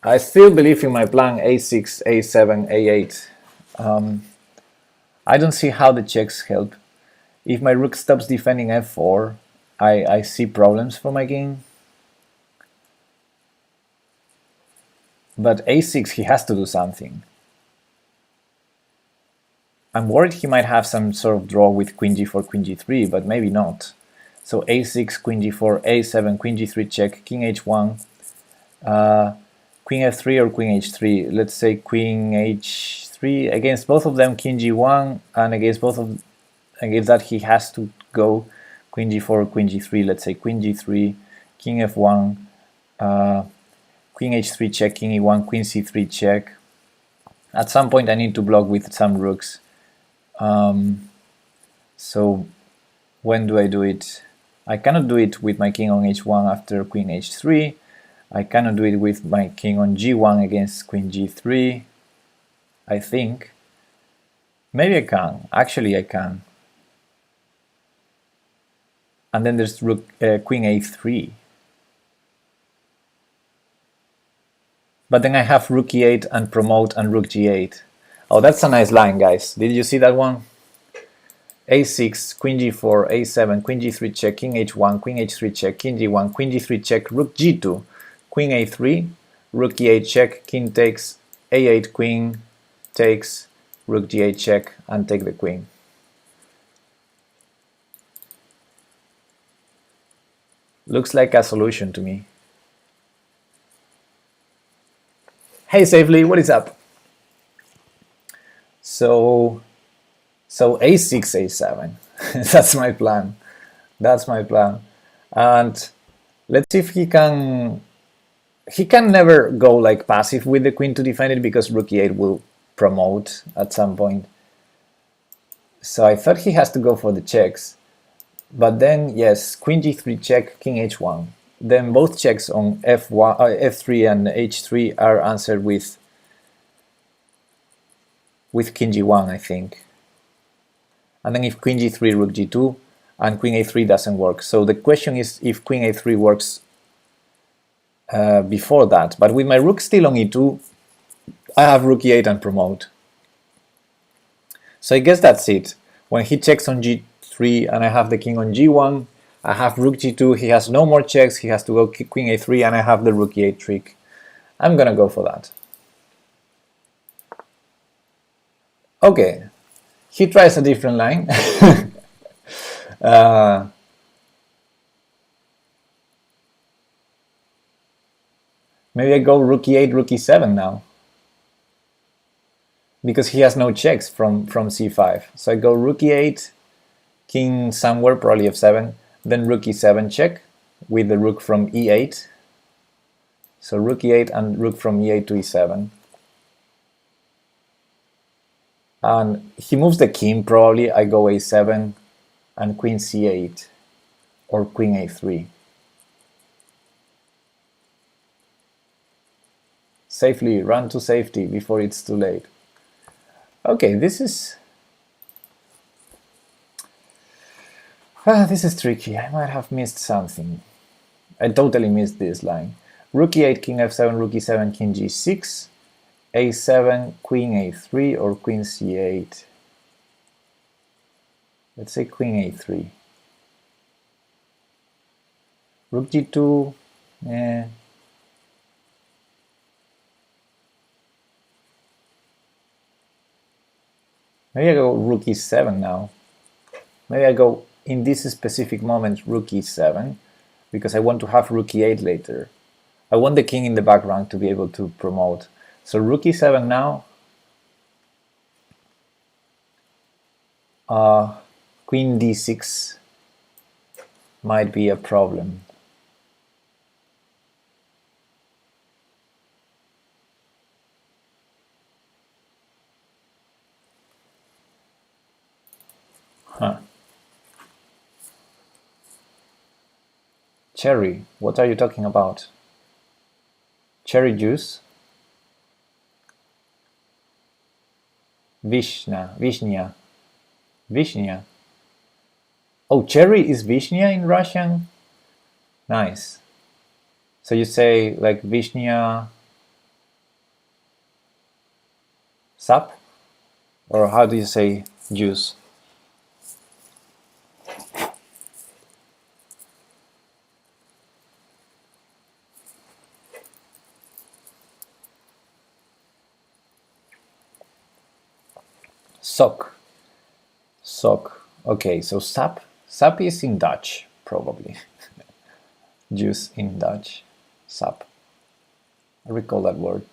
I still believe in my plan a6, a7, a8. I don't see how the checks help. If my rook stops defending f4, I see problems for my king. But a6, he has to do something. I'm worried he might have some sort of draw with queen g4, queen g3, but maybe not. So a6, queen g4, a7, queen g3 check, king h1, queen f3 or queen h3. Let's say queen h3. Against both of them, king g1, and against that he has to go queen g4 or queen g3. Let's say queen g3, king f1, queen h3 check, king e1, queen c3 check. At some point I need to block with some rooks. So when do I do it? I cannot do it with my king on h1 after queen h3. I cannot do it with my king on g1 against queen g3. I think. Maybe I can. Actually, I can. And then there's rook, queen a3. But then I have rook e8 and promote and rook g8. Oh, that's a nice line, guys. Did you see that one? a6, queen g4, a7, queen g3 check, king h1, queen h3 check, king g1, queen g3 check, rook g2, queen a3, rook e8 check, king takes, a8, queen takes, rook g8 check, and take the queen. Looks like a solution to me. Hey Safely, what is up? So a6, a7. That's my plan. That's my plan. And let's see if he can never go like passive with the queen to defend it, because rook e8 will promote at some point. So I thought he has to go for the checks. But then, yes, queen g3 check, king h1. Then both checks on f1, f3 and h3 are answered with king g1, I think. And then if queen g3, rook g2, and queen a3 doesn't work. So the question is if queen a3 works before that. But with my rook still on e2, I have rook e8 and promote. So I guess that's it. When he checks on g3 and I have the king on g1, I have rook g2, he has no more checks, he has to go queen a3, and I have the rook e8 trick. I'm gonna go for that. Okay, he tries a different line. Maybe I go rook e8, rook e7 now, because he has no checks from c5. So I go rook e8, king somewhere, probably f7, then rook e7 check with the rook from e8. So rook e8 and rook from e8 to e7. And he moves the king, probably I go a7 and queen c8 or queen a3. Safely, run to safety before it's too late. Okay, this is tricky. I might have missed something. I totally missed this line. Rook e8, king f7, rook e7, king g6, a7, queen a3, or queen c8. Let's say queen a3. Rook g2, eh. Maybe I go rook e7 now. Maybe I go, in this specific moment, rook e7, because I want to have rook e8 later. I want the king in the background to be able to promote. So rook e7 now. Queen d6 might be a problem. Huh. Cherry, what are you talking about? Cherry juice? Vishnya. Oh, cherry is Vishnya in Russian? Nice. So you say like Vishnya sap? Or how do you say juice? Sok. Okay, so sap. Sap is in Dutch, probably. Juice in Dutch. Sap. I recall that word.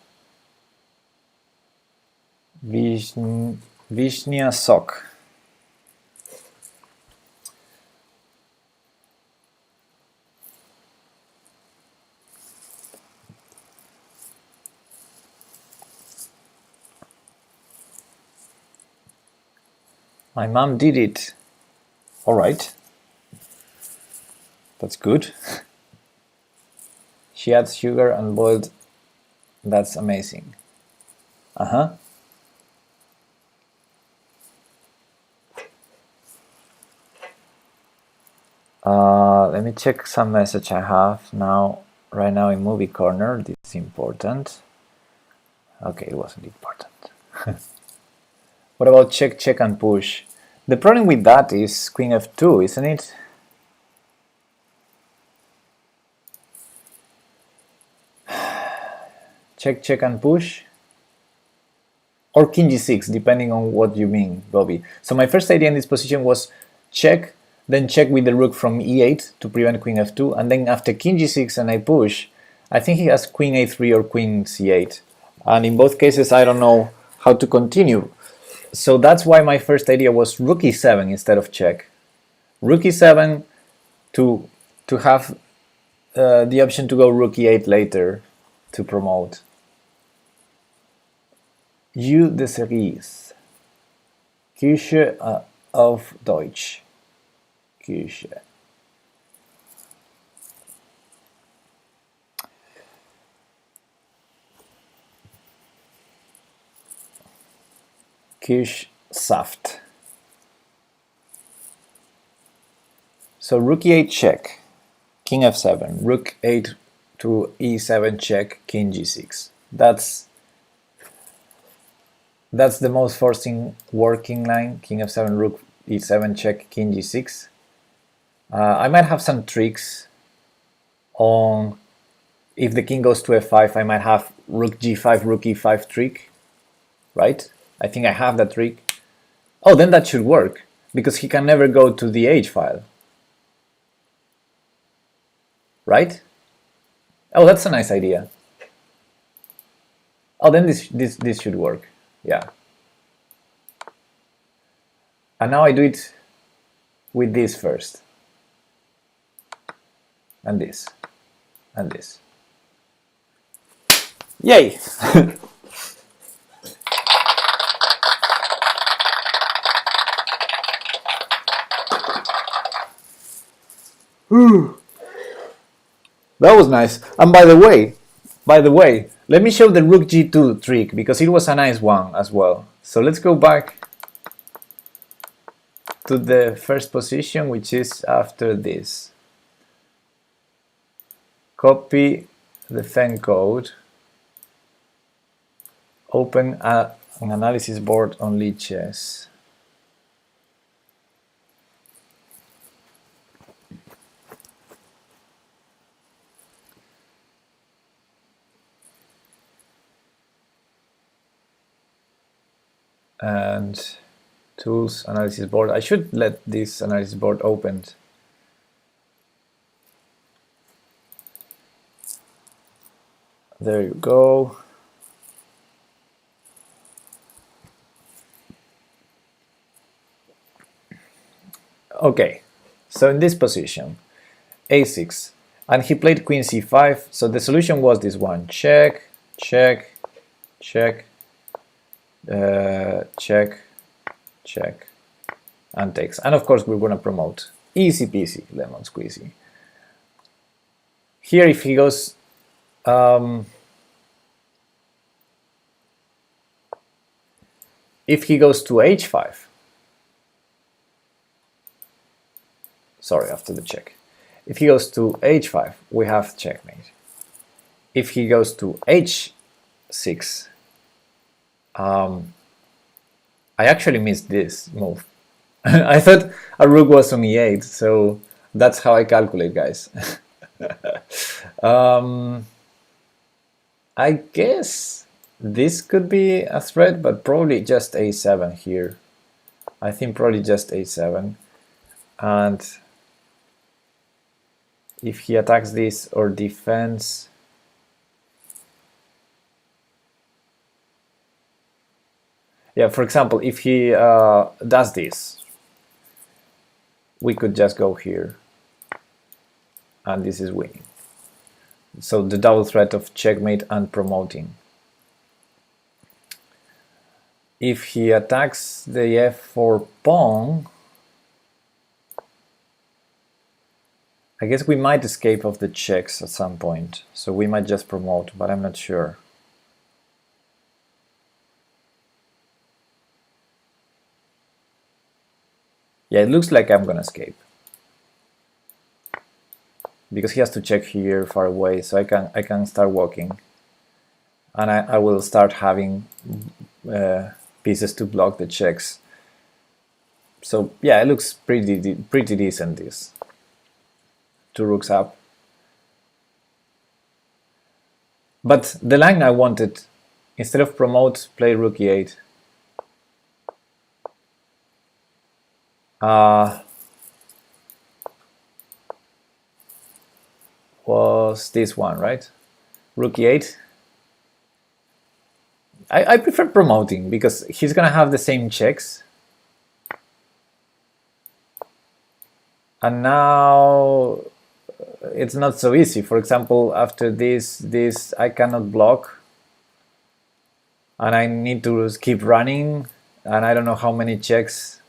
Vishnya sok. My mom did it. All right. That's good. She adds sugar and boiled. That's amazing. Let me check some message I have now, right now in Movie Corner. This is important. Okay, it wasn't important. What about check, check, and push? The problem with that is queen f2, isn't it? Check, check, and push? Or king g6, depending on what you mean, Bobby. So my first idea in this position was check, then check with the rook from e8 to prevent queen f2, and then after king g6 and I push, I think he has queen a3 or queen c8. And in both cases, I don't know how to continue. So that's why my first idea was rook e7 instead of check. Rook e7 to have the option to go rook e8 later to promote. Jus de Cerise. Küche auf Deutsch. Küche. Kirschsaft. So rook e8 check, king f7, rook 8 to e7 check, king g6. That's the most forcing working line, king f7, rook e7 check, king g6. I might have some tricks on, if the king goes to f5, I might have rook g5, rook e5 trick, right? I think I have that trick. Oh, then that should work, because he can never go to the h file. Right? Oh, that's a nice idea. Oh, then this should work. Yeah. And now I do it with this first. And this. And this. Yay! That was nice. And by the way, let me show the rook g2 trick, because it was a nice one as well. So let's go back to the first position, which is after this. Copy the Fen code. Open an analysis board on Lichess. And tools analysis board. I should let this analysis board opened. There you go. Okay, so in this position, a6, and he played queen c5, so the solution was this one: check, check, check, check, check, and takes. And of course we're going to promote. Easy peasy, lemon squeezy. Here if he goes to h5, sorry, after the check, if he goes to h5, we have checkmate. If he goes to h6, I actually missed this move. I thought a rook was on e8, so that's how I calculate, guys. I guess this could be a threat, but probably just a7 here. I think probably just a7. And if he attacks this or defends, yeah, for example, if he does this, we could just go here, and this is winning. So the double threat of checkmate and promoting. If he attacks the f4 pawn, I guess we might escape of the checks at some point, so we might just promote, but I'm not sure. Yeah, it looks like I'm gonna escape, because he has to check here far away, so I can start walking. and I will start having pieces to block the checks. So yeah, it looks pretty decent, this. Two rooks up. But the line I wanted, instead of promote, play rook e8. Was this one, right? Rook e8. I prefer promoting because he's gonna have the same checks. And now it's not so easy. For example, after this I cannot block, and I need to keep running, and I don't know how many checks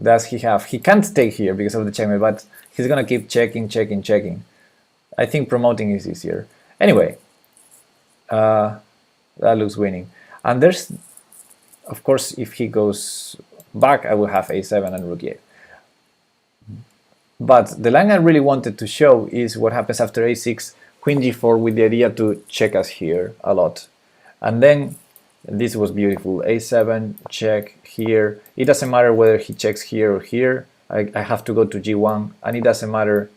does he have. He can't take here because of the checkmate, but he's gonna keep checking. I think promoting is easier. Anyway, that looks winning. And there's, of course, if he goes back, I will have a7 and rook e8. But the line I really wanted to show is what happens after a6, queen g4, with the idea to check us here a lot. And then this was beautiful. a7, check here. It doesn't matter whether he checks here or here. I have to go to g1, and it doesn't matter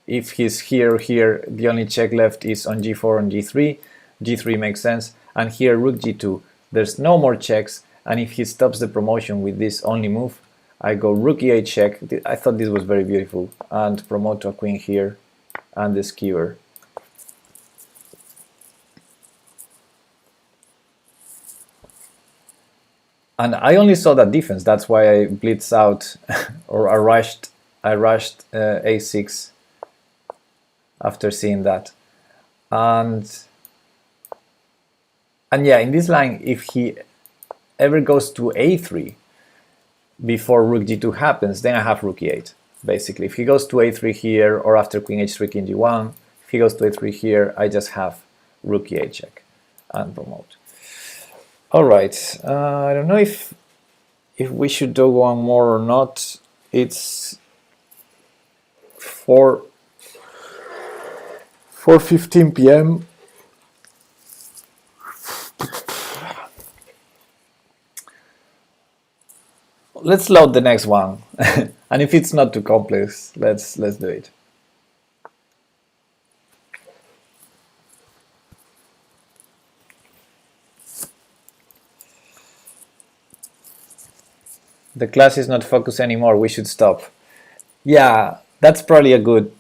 if he's here or here. The only check left is on g4 and g3. g3 makes sense. And here rook g2. There's no more checks. And if he stops the promotion with this only move, I go rook e8 check. I thought this was very beautiful. And promote to a queen here and the skewer. And I only saw that defense. That's why I blitzed out, or I rushed a6 after seeing that. And yeah, in this line, if he ever goes to a3 before rook g2 happens, then I have rook e8. Basically, if he goes to a3 here, or after queen h3, king g1, if he goes to a3 here, I just have rook e8 check and promote. All right, I don't know if we should do one more or not. It's 4:15 p.m. Let's load the next one, and if it's not too complex, let's do it. The class is not focused anymore. We should stop. Yeah, that's probably a good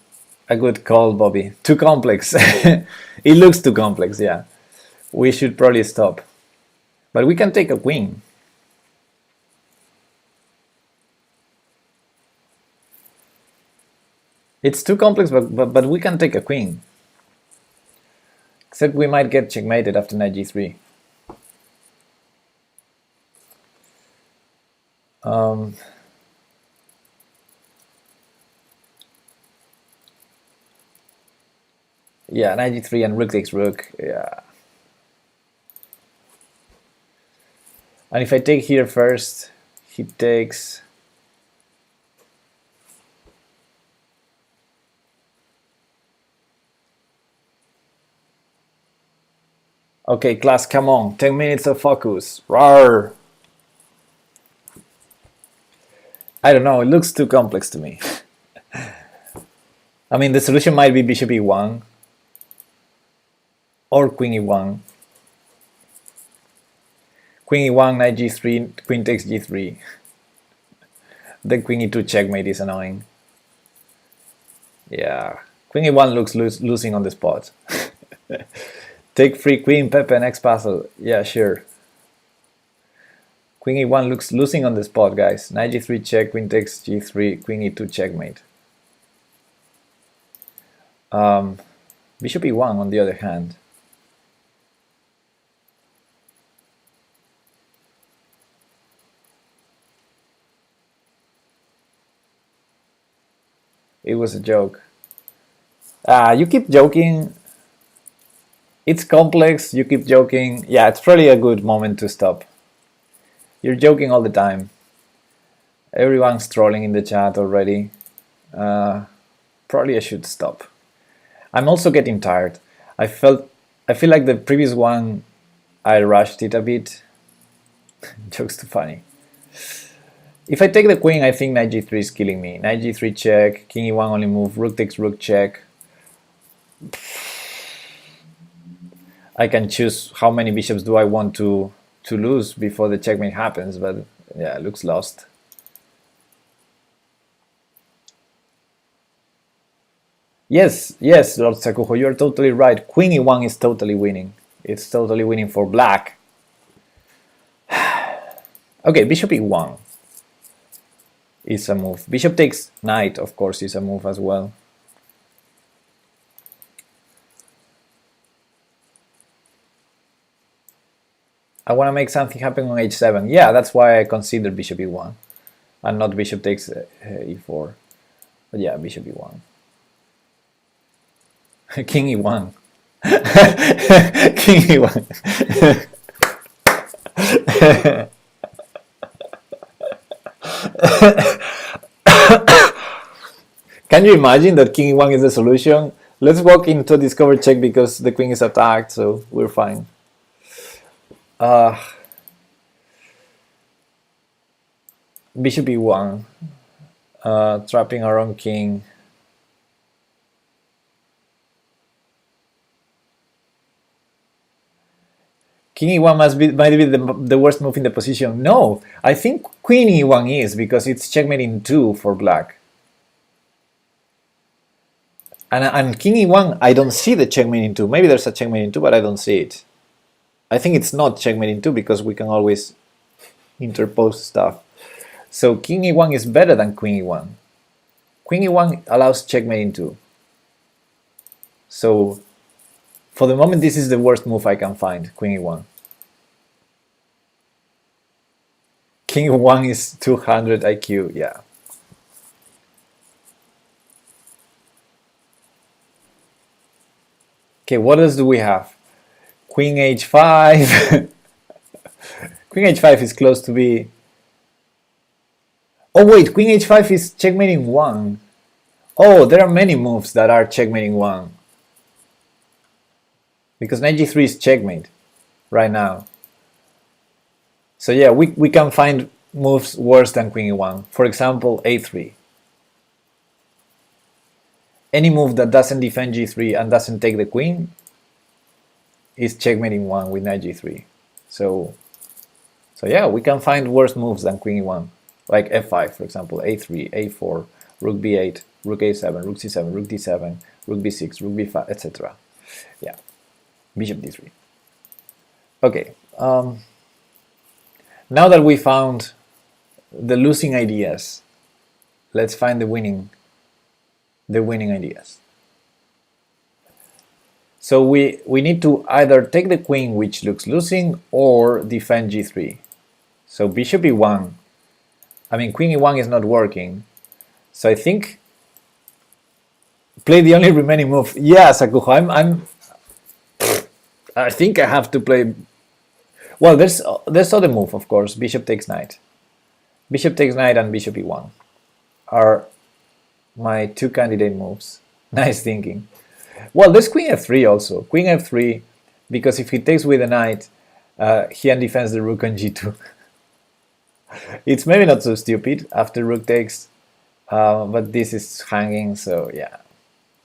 call, Bobby. Too complex. It looks too complex. Yeah, we should probably stop. But we can take a queen. It's too complex, but we can take a queen. Except we might get checkmated after knight g3. Yeah, knight g3 and rook takes rook. Yeah. And if I take here first, he takes. Okay, class, come on. 10 minutes of focus. Rawr. I don't know, it looks too complex to me. I mean, the solution might be bishop e1 or queen e1. Queen e1, knight g3, queen takes g3. Then queen e2 checkmate is annoying. Yeah, queen e1 looks losing on the spot. Take free queen, Pepe, next puzzle. Yeah, sure. Queen e1 looks losing on the spot, guys. Knight g3 check, queen takes g3, queen e2 checkmate. Bishop e1 on the other hand. It was a joke. You keep joking. It's complex, you keep joking. Yeah, it's probably a good moment to stop. You're joking all the time. Everyone's trolling in the chat already. Probably I should stop. I'm also getting tired. I feel like the previous one I rushed it a bit. Jokes too funny. If I take the queen, I think knight g3 is killing me. Knight g3 check, king e1 only move, rook takes rook check. I can choose how many bishops do I want to lose before the checkmate happens, but yeah, it looks lost. Yes, yes, Lord Sakuho, you're totally right. Queen e1 is totally winning. It's totally winning for black. Okay, bishop e1 is a move. Bishop takes knight, of course, is a move as well. I want to make something happen on h7. Yeah, that's why I consider bishop e1 and not bishop takes e4. But yeah, bishop e1. King e1. King e1. Can you imagine that king e1 is the solution? Let's walk into a discover check because the queen is attacked, so we're fine. Bishop e1, trapping our own king. King e1 might be the worst move in the position. No, I think queen e1 is, because it's checkmating 2 for black. And king e1, I don't see the checkmating 2. Maybe there's a checkmating 2, but I don't see it. I think it's not checkmating 2 because we can always interpose stuff. So king e1 is better than queen e1. Queen e1 allows checkmating 2. So for the moment, this is the worst move I can find, queen e1. King e1 is 200 IQ, yeah. Okay, what else do we have? Queen h5. Queen h5 is close to be... Oh wait, queen h5 is checkmating 1. Oh, there are many moves that are checkmating 1. Because knight g3 is checkmate right now. So yeah, we can find moves worse than queen e1. For example, a3. Any move that doesn't defend g3 and doesn't take the queen is checkmating 1 with knight g3. So yeah, we can find worse moves than queen e1. Like f5, for example, a3, a4, rook b8, rook a7, rook c7, rook d7, rook b6, rook b5, etc. Yeah, bishop d3. Okay, now that we found the losing ideas, let's find the winning ideas. So we need to either take the queen, which looks losing, or defend g3. So bishop e1. I mean, queen e1 is not working. So I think play the only remaining move. Yeah, Sakuho, I think I have to play. Well, there's other move, of course. Bishop takes knight. Bishop takes knight and bishop e1 are my two candidate moves. Nice thinking. Well, there's queen f3 also. Queen f3, because if he takes with a knight, he undefends the rook on g2. It's maybe not so stupid after rook takes, but this is hanging, so yeah,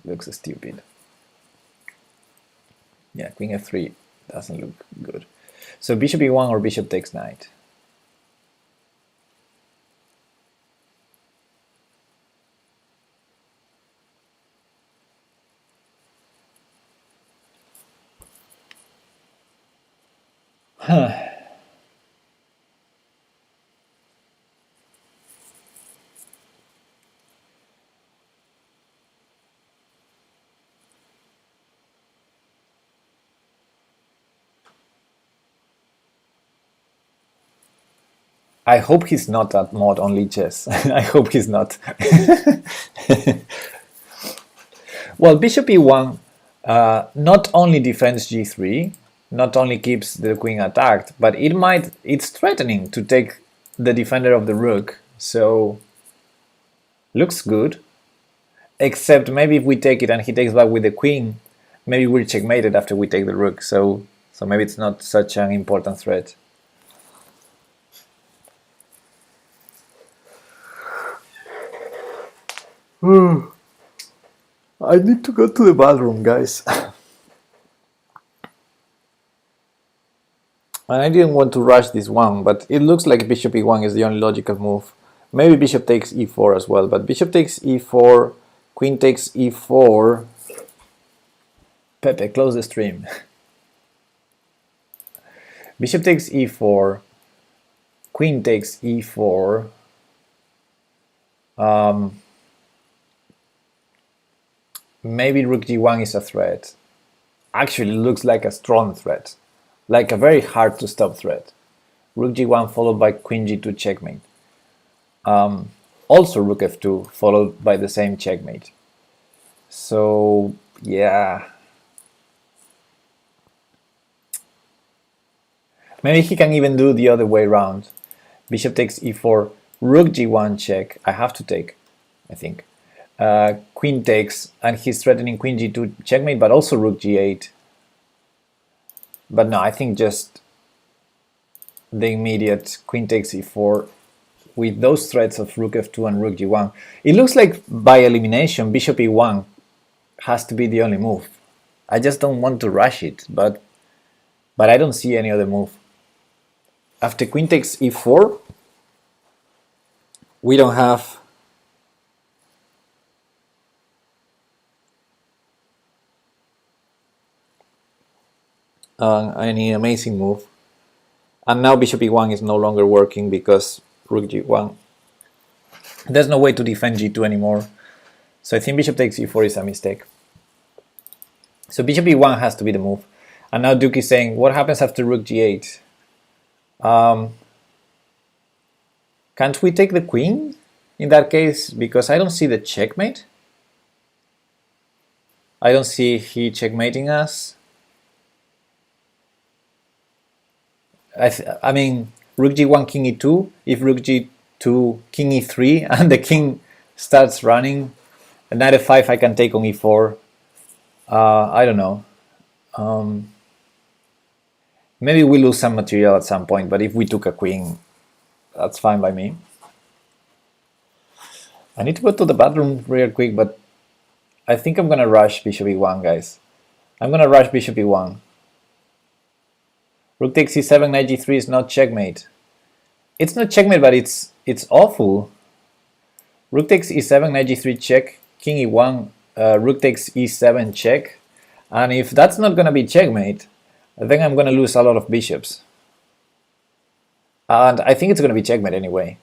looks stupid. Yeah, queen f3 doesn't look good. So bishop e1 or bishop takes knight. Huh. I hope he's not at mod on Lichess. I hope he's not. Well, bishop e1 not only defends g3, not only keeps the queen attacked, but it's threatening to take the defender of the rook, so looks good. Except maybe if we take it and he takes back with the queen, maybe we're checkmated after we take the rook. So maybe it's not such an important threat. I need to go to the bathroom, guys. And I didn't want to rush this one, but it looks like bishop e1 is the only logical move. Maybe bishop takes e4 as well, but bishop takes e4, queen takes e4. Pepe, close the stream. Bishop takes e4, queen takes e4. Maybe rook g1 is a threat. Actually, it looks like a strong threat, like a very hard to stop threat. Rook g1 followed by queen g2 checkmate. Also rook f2 followed by the same checkmate. So yeah, maybe he can even do the other way around. Bishop takes e4, rook g1 check. I have to take, I think. Queen takes, and he's threatening queen g2 checkmate, but also rook g8. But no, I think just the immediate queen takes e4 with those threats of rook f2 and rook g1. It looks like by elimination, bishop e1 has to be the only move. I just don't want to rush it, but I don't see any other move. After queen takes e4, we don't have any amazing move. And now bishop e1 is no longer working because rook g1. There's no way to defend g2 anymore. So I think bishop takes e4 is a mistake. So bishop e1 has to be the move. And now Duke is saying, what happens after rook g8? Can't we take the queen in that case? Because I don't see the checkmate. I don't see he checkmating us. I mean, rook g1, king e2. If rook g2, king e3, and the king starts running, knight f5 I can take on e4. I don't know. Maybe we lose some material at some point, but if we took a queen, that's fine by me. I need to go to the bathroom real quick, but I think I'm gonna rush bishop e1, guys. I'm gonna rush bishop e1. Rook takes e7, knight g3 is not checkmate. It's not checkmate, but it's awful. Rook takes e7, knight g3 check, king e1, rook takes e7 check. And if that's not gonna be checkmate, then I'm gonna lose a lot of bishops. And I think it's gonna be checkmate anyway,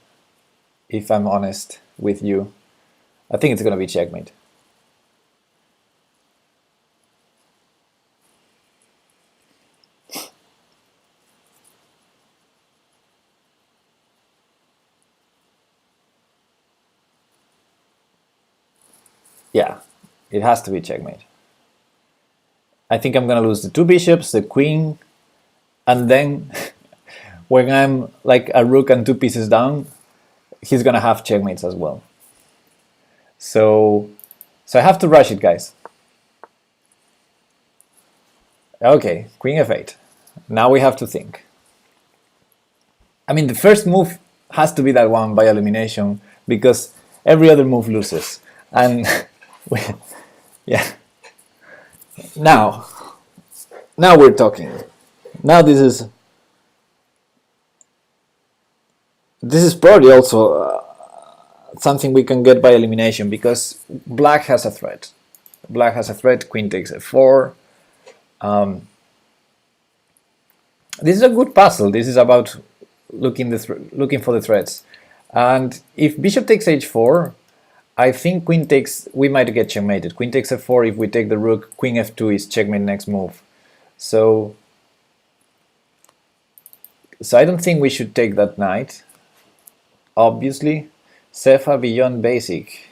if I'm honest with you. I think it's gonna be checkmate. Yeah, it has to be checkmate. I think I'm gonna lose the two bishops, the queen, and then when I'm like a rook and two pieces down, he's gonna have checkmates as well. So I have to rush it, guys. Okay, queen f8. Now we have to think. I mean, the first move has to be that one by elimination because every other move loses. And yeah. Now we're talking. Now this is probably also something we can get by elimination because black has a threat. Black has a threat. Queen takes f4. This is a good puzzle. This is about looking for the threats. And if bishop takes h4, I think queen takes, we might get checkmated. Queen takes f4, if we take the rook, queen f2 is checkmate next move. So I don't think we should take that knight, obviously. Cefa beyond basic.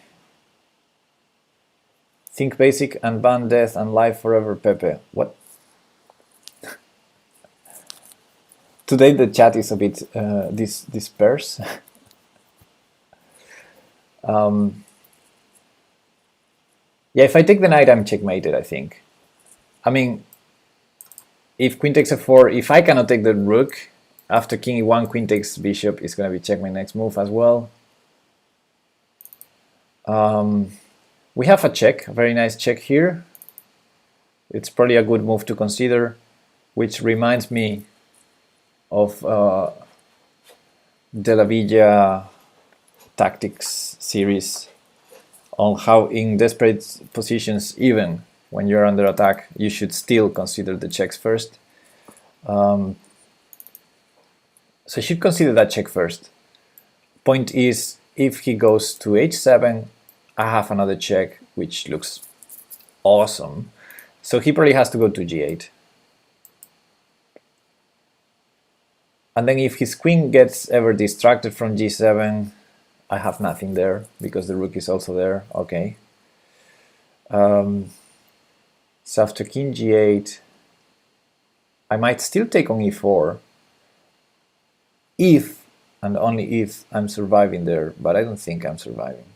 Think basic and ban death and life forever, Pepe. What? Today the chat is a bit dispersed. Yeah, if I take the knight, I'm checkmated, I think. I mean, if queen takes f4, if I cannot take the rook, after king e1, queen takes bishop is going to be check my next move as well. We have a check, a very nice check here. It's probably a good move to consider, which reminds me of De La Villa tactics series on how in desperate positions, even when you're under attack, you should still consider the checks first. So you should consider that check first. Point is, if he goes to h7, I have another check, which looks awesome. So he probably has to go to g8. And then if his queen gets ever distracted from g7, I have nothing there because the rook is also there. Okay. So after king g8, I might still take on e4 if and only if I'm surviving there, but I don't think I'm surviving.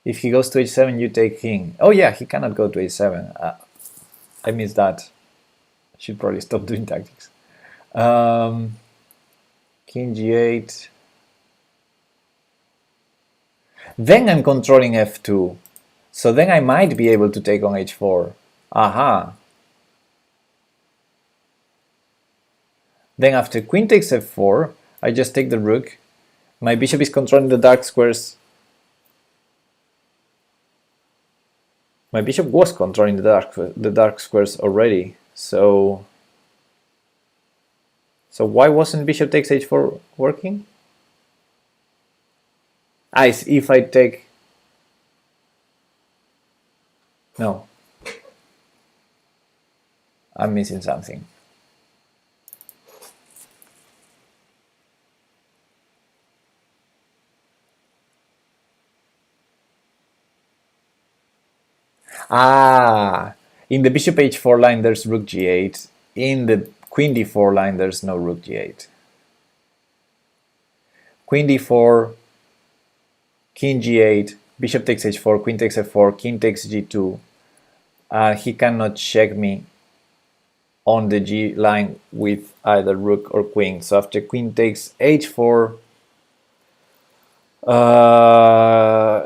If he goes to h7, you take king. Oh yeah, he cannot go to h7. I missed that. I should probably stop doing tactics. King g8. Then I'm controlling f2. So then I might be able to take on h4. Aha. Then after queen takes f4, I just take the rook. My bishop is controlling the dark squares. My bishop was controlling the dark squares already. So why wasn't bishop takes h4 working? If I take... No. I'm missing something. In the bishop h4 line there's rook g8. In the queen d4 line there's no rook g8. Queen d4, king g8, bishop takes h4, queen takes f4, king takes g2. He cannot check me on the g line with either rook or queen. So after queen takes h4,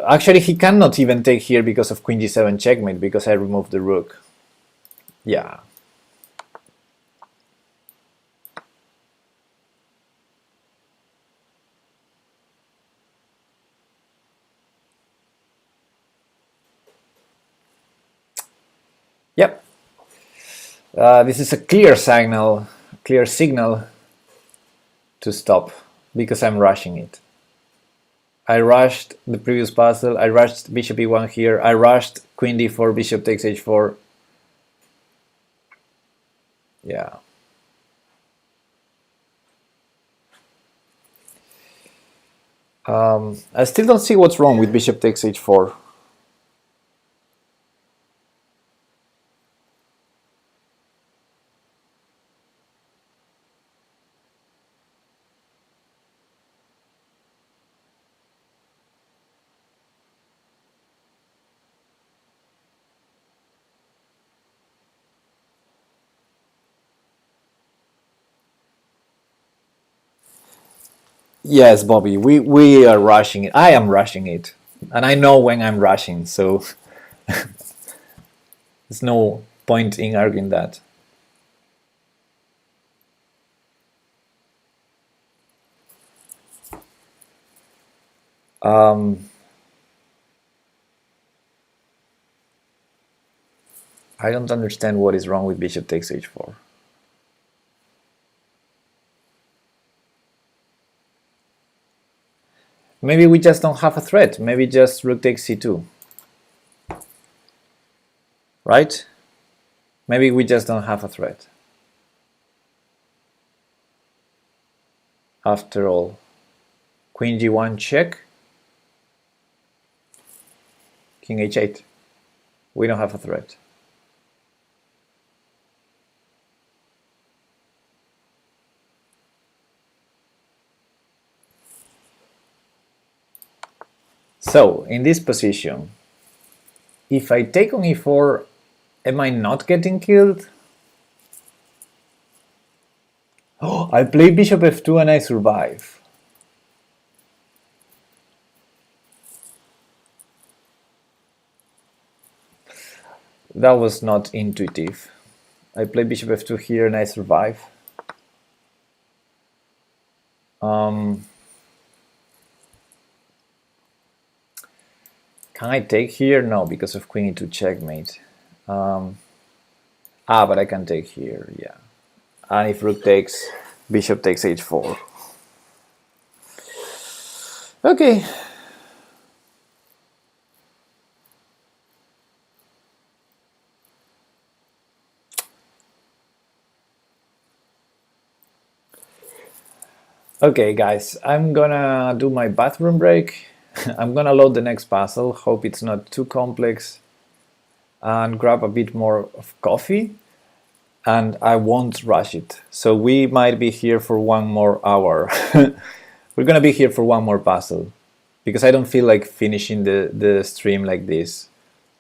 actually he cannot even take here because of queen g7 checkmate, because I removed the rook. Yeah. Yep. This is a clear signal to stop, because I'm rushing it. I rushed the previous puzzle, I rushed bishop e1 here, I rushed queen d4, bishop takes h4. Yeah. I still don't see what's wrong with bishop takes h4. Yes, Bobby, we are rushing it. I am rushing it. And I know when I'm rushing, so there's no point in arguing that. I don't understand what is wrong with bishop takes h4. Maybe we just don't have a threat. Maybe just rook takes c2. Right? Maybe we just don't have a threat. After all, queen g1 check, king h8. We don't have a threat. So in this position, if I take on e4, am I not getting killed? Oh, I play bishop f2 and I survive. That was not intuitive. I play bishop f2 here and I survive. Can I take here? No, because of queen e2 checkmate. But I can take here, yeah. And if rook takes, bishop takes h4. Okay. Okay, guys, I'm gonna do my bathroom break. I'm gonna load the next puzzle, hope it's not too complex, and grab a bit more of coffee, and I won't rush it. So we might be here for 1 more hour. We're gonna be here for 1 more puzzle, because I don't feel like finishing the stream like this,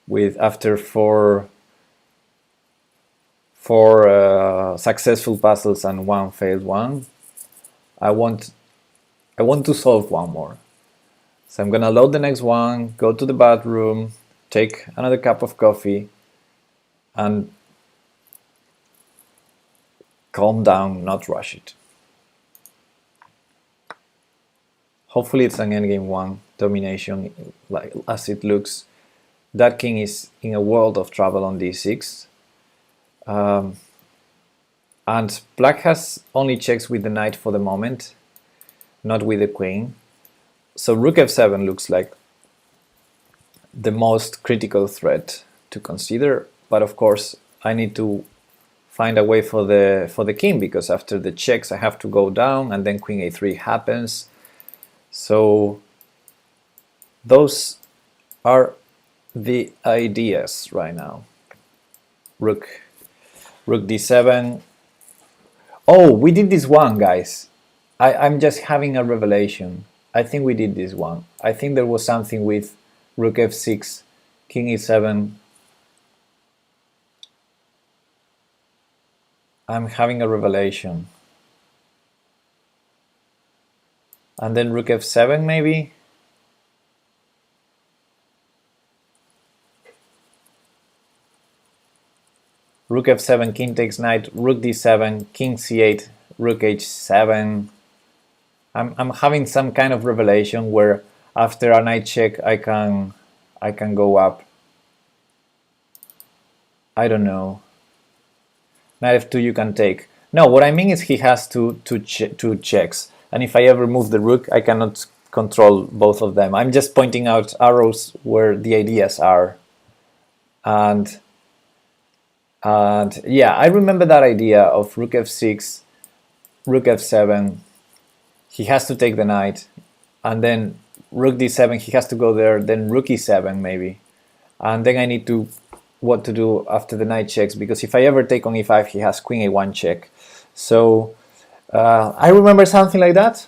with after four successful puzzles and 1 failed one. I want to solve 1 more. So I'm gonna load the next one, go to the bathroom, take another cup of coffee, and calm down, not rush it. Hopefully it's an endgame one domination, like as it looks. That king is in a world of trouble on d6. And black has only checks with the knight for the moment, not with the queen. So rook f7 looks like the most critical threat to consider, but of course I need to find a way for the king, because after the checks I have to go down and then queen a3 happens. So those are the ideas right now. Rook d7. Oh, we did this one, guys. I'm just having a revelation. I think we did this one. I think there was something with rook f6, king e7. I'm having a revelation. And then rook f7 maybe? Rook f7, king takes knight, rook d7, king c8, rook h7. I'm having some kind of revelation where after a knight check I can go up. I don't know. Knight f2 you can take. No, what I mean is he has two checks, and if I ever move the rook I cannot control both of them. I'm just pointing out arrows where the ideas are. And yeah, I remember that idea of rook f6, rook f7, he has to take the knight, and then rook d7, he has to go there, then rook e7 maybe, and then I need to what to do after the knight checks, because if I ever take on e5 he has queen a1 check. So I remember something like that.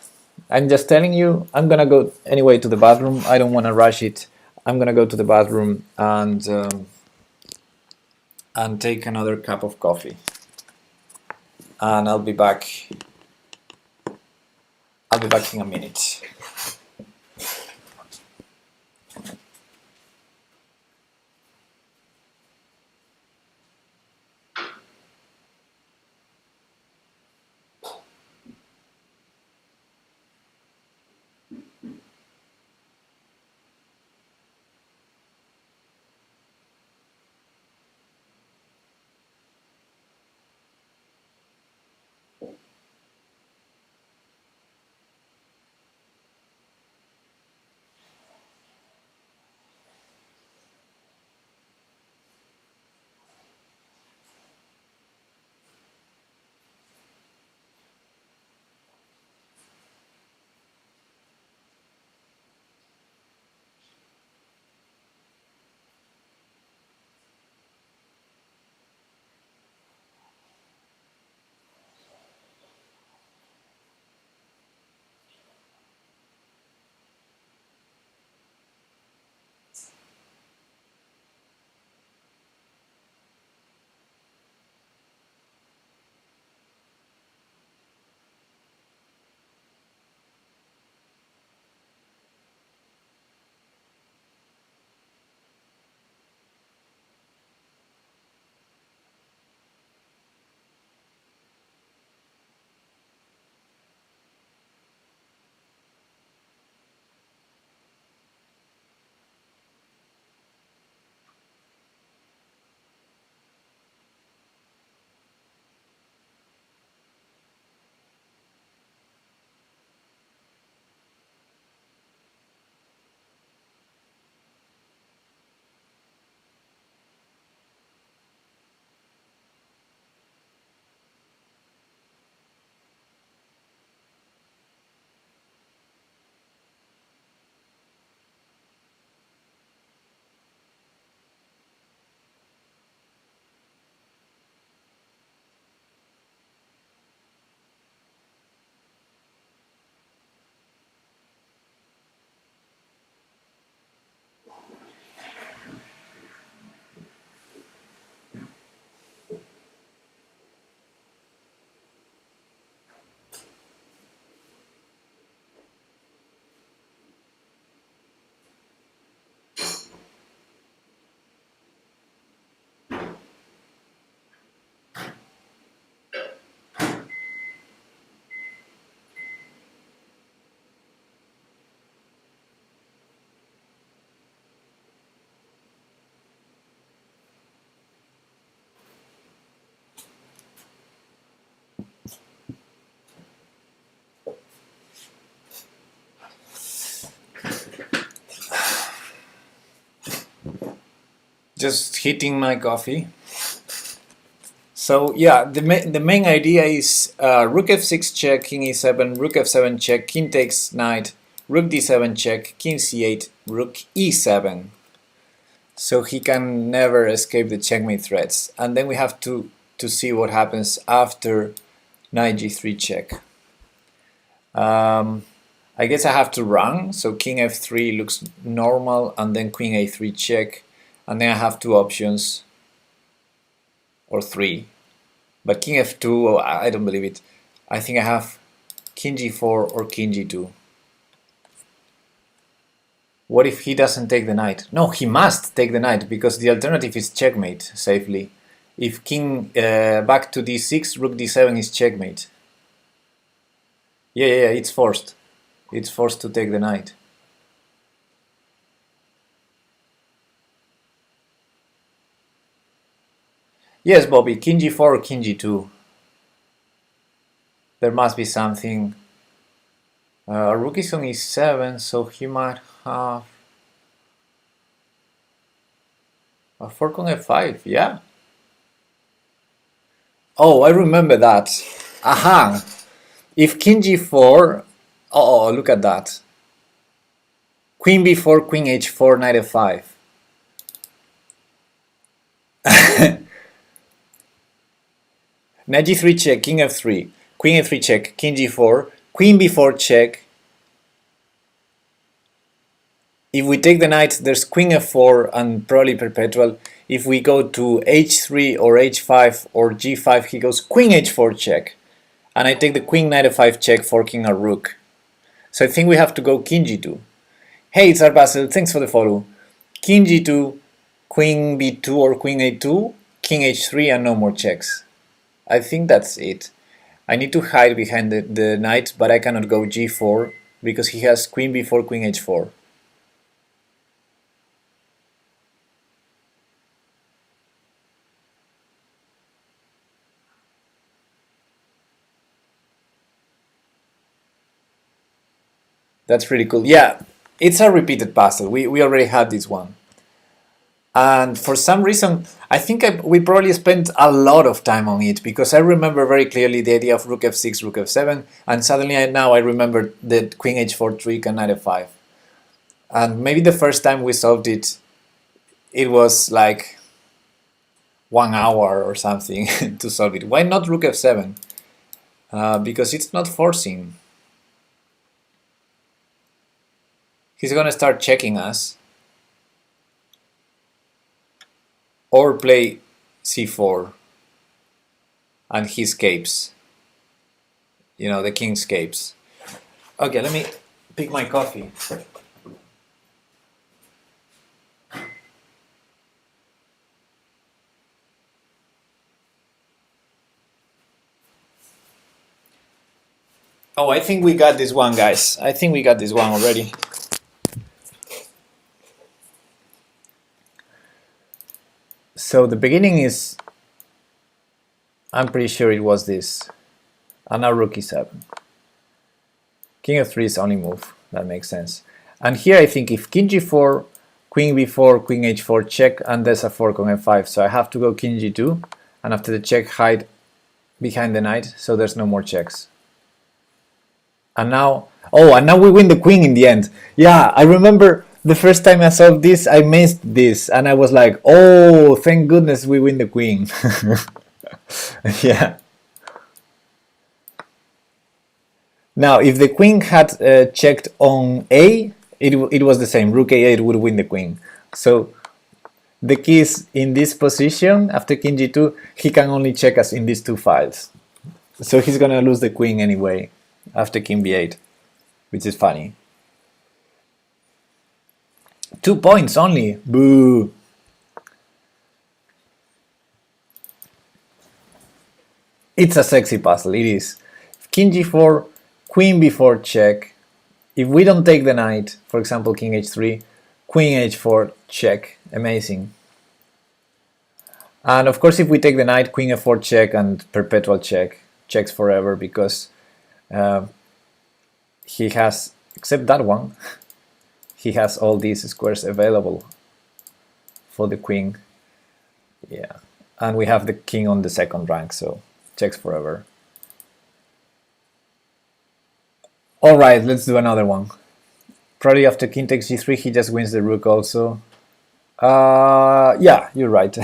I'm just telling you. I'm gonna go anyway to the bathroom. I don't want to rush it. I'm gonna go to the bathroom and take another cup of coffee, and I'll be back in a minute. Just heating my coffee. So yeah, the main idea is rook f6 check, king e7, rook f7 check, king takes knight, rook d7 check, king c8, rook e7. So he can never escape the checkmate threats. And then we have to see what happens after knight g3 check. I guess I have to run, so king f3 looks normal, and then queen a3 check, and then I have two options, or three. But king f2, oh, I don't believe it. I think I have king g4 or king g2. What if he doesn't take the knight? No, he must take the knight, because the alternative is checkmate safely. If king back to d6, rook d7 is checkmate. Yeah, it's forced. It's forced to take the knight. Yes, Bobby, king g4 or king g2. There must be something. Rook is on e7, so he might have a fork on f5, yeah? Oh, I remember that. Aha! If king g4, oh, look at that. Queen b4, queen h4, knight f5. Knight g3 check, king f3, queen f3 check, king g4, queen b4 check. If we take the knight, there's queen f4 and probably perpetual. If we go to h3 or h5 or g5, he goes queen h4 check. And I take the queen knight f5 check, forking a rook. So I think we have to go king g2. Hey, it's Arbasel, thanks for the follow. King g2, queen b2 or queen a2, king h3, and no more checks. I think that's it. I need to hide behind the knight, but I cannot go g4 because he has queen b4, queen h4. That's pretty cool. Yeah, it's a repeated puzzle. We already had this one. And for some reason, I think we probably spent a lot of time on it, because I remember very clearly the idea of rook f6, rook f7, and suddenly now I remember the queen h4 trick and knight f5. And maybe the first time we solved it, it was like 1 hour or something to solve it. Why not rook f7? Because it's not forcing. He's gonna start checking us. Or play c4 and he escapes. You know, the king escapes. Okay, let me pick my coffee. Oh, I think we got this one, guys. I think we got this one already. So the beginning is, I'm pretty sure it was this. And now rook e7. King f3 is only move. That makes sense. And here I think if king g4, queen b4, queen h4 check, and there's a fork on f5. So I have to go king g2, and after the check hide behind the knight, so there's no more checks. And now, oh, and now we win the queen in the end. Yeah, I remember the first time I solved this, I missed this, and I was like, oh, thank goodness we win the queen. Yeah. Now, if the queen had checked on A, it was the same. Rook A8 would win the queen. So the key is in this position, after king g2, he can only check us in these two files. So he's gonna lose the queen anyway, after king b8, which is funny. 2 points only. Boo. It's a sexy puzzle, it is. King g4, queen b4 check. If we don't take the knight, for example king h3, queen h4 check. Amazing. And of course if we take the knight, queen f4 check and perpetual check. Checks forever because he has, except that one, he has all these squares available for the queen Yeah, and we have the king on the second rank, so checks forever. All right, let's do another one. Probably after king takes g3, he just wins the rook also. Yeah, you're right.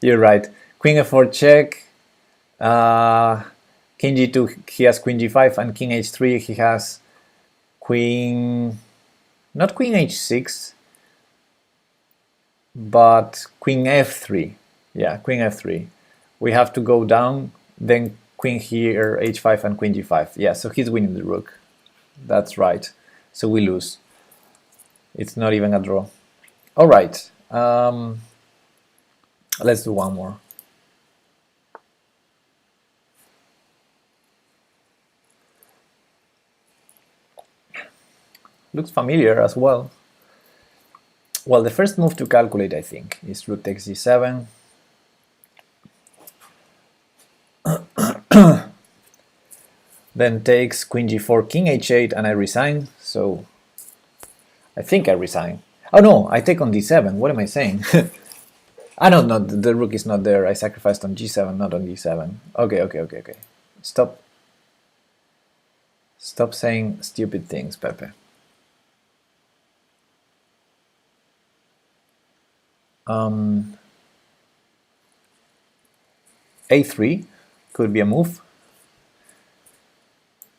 You're right. Queen f4 check. King g2, he has queen g5, and king h3, he has queen, not queen h6, but queen f3. Yeah, queen f3. We have to go down, then queen here, h5, and queen g5. Yeah, so he's winning the rook. That's right. So we lose. It's not even a draw. All right. Let's do one more. Looks familiar as well. Well, the first move to calculate, I think, is rook takes g7. Then takes queen g4, king h8, and I resign. So I think I resign. Oh no, I take on d7. What am I saying? Ah no, the rook is not there. I sacrificed on g7, not on d7. Okay. Stop saying stupid things, Pepe. A3 could be a move.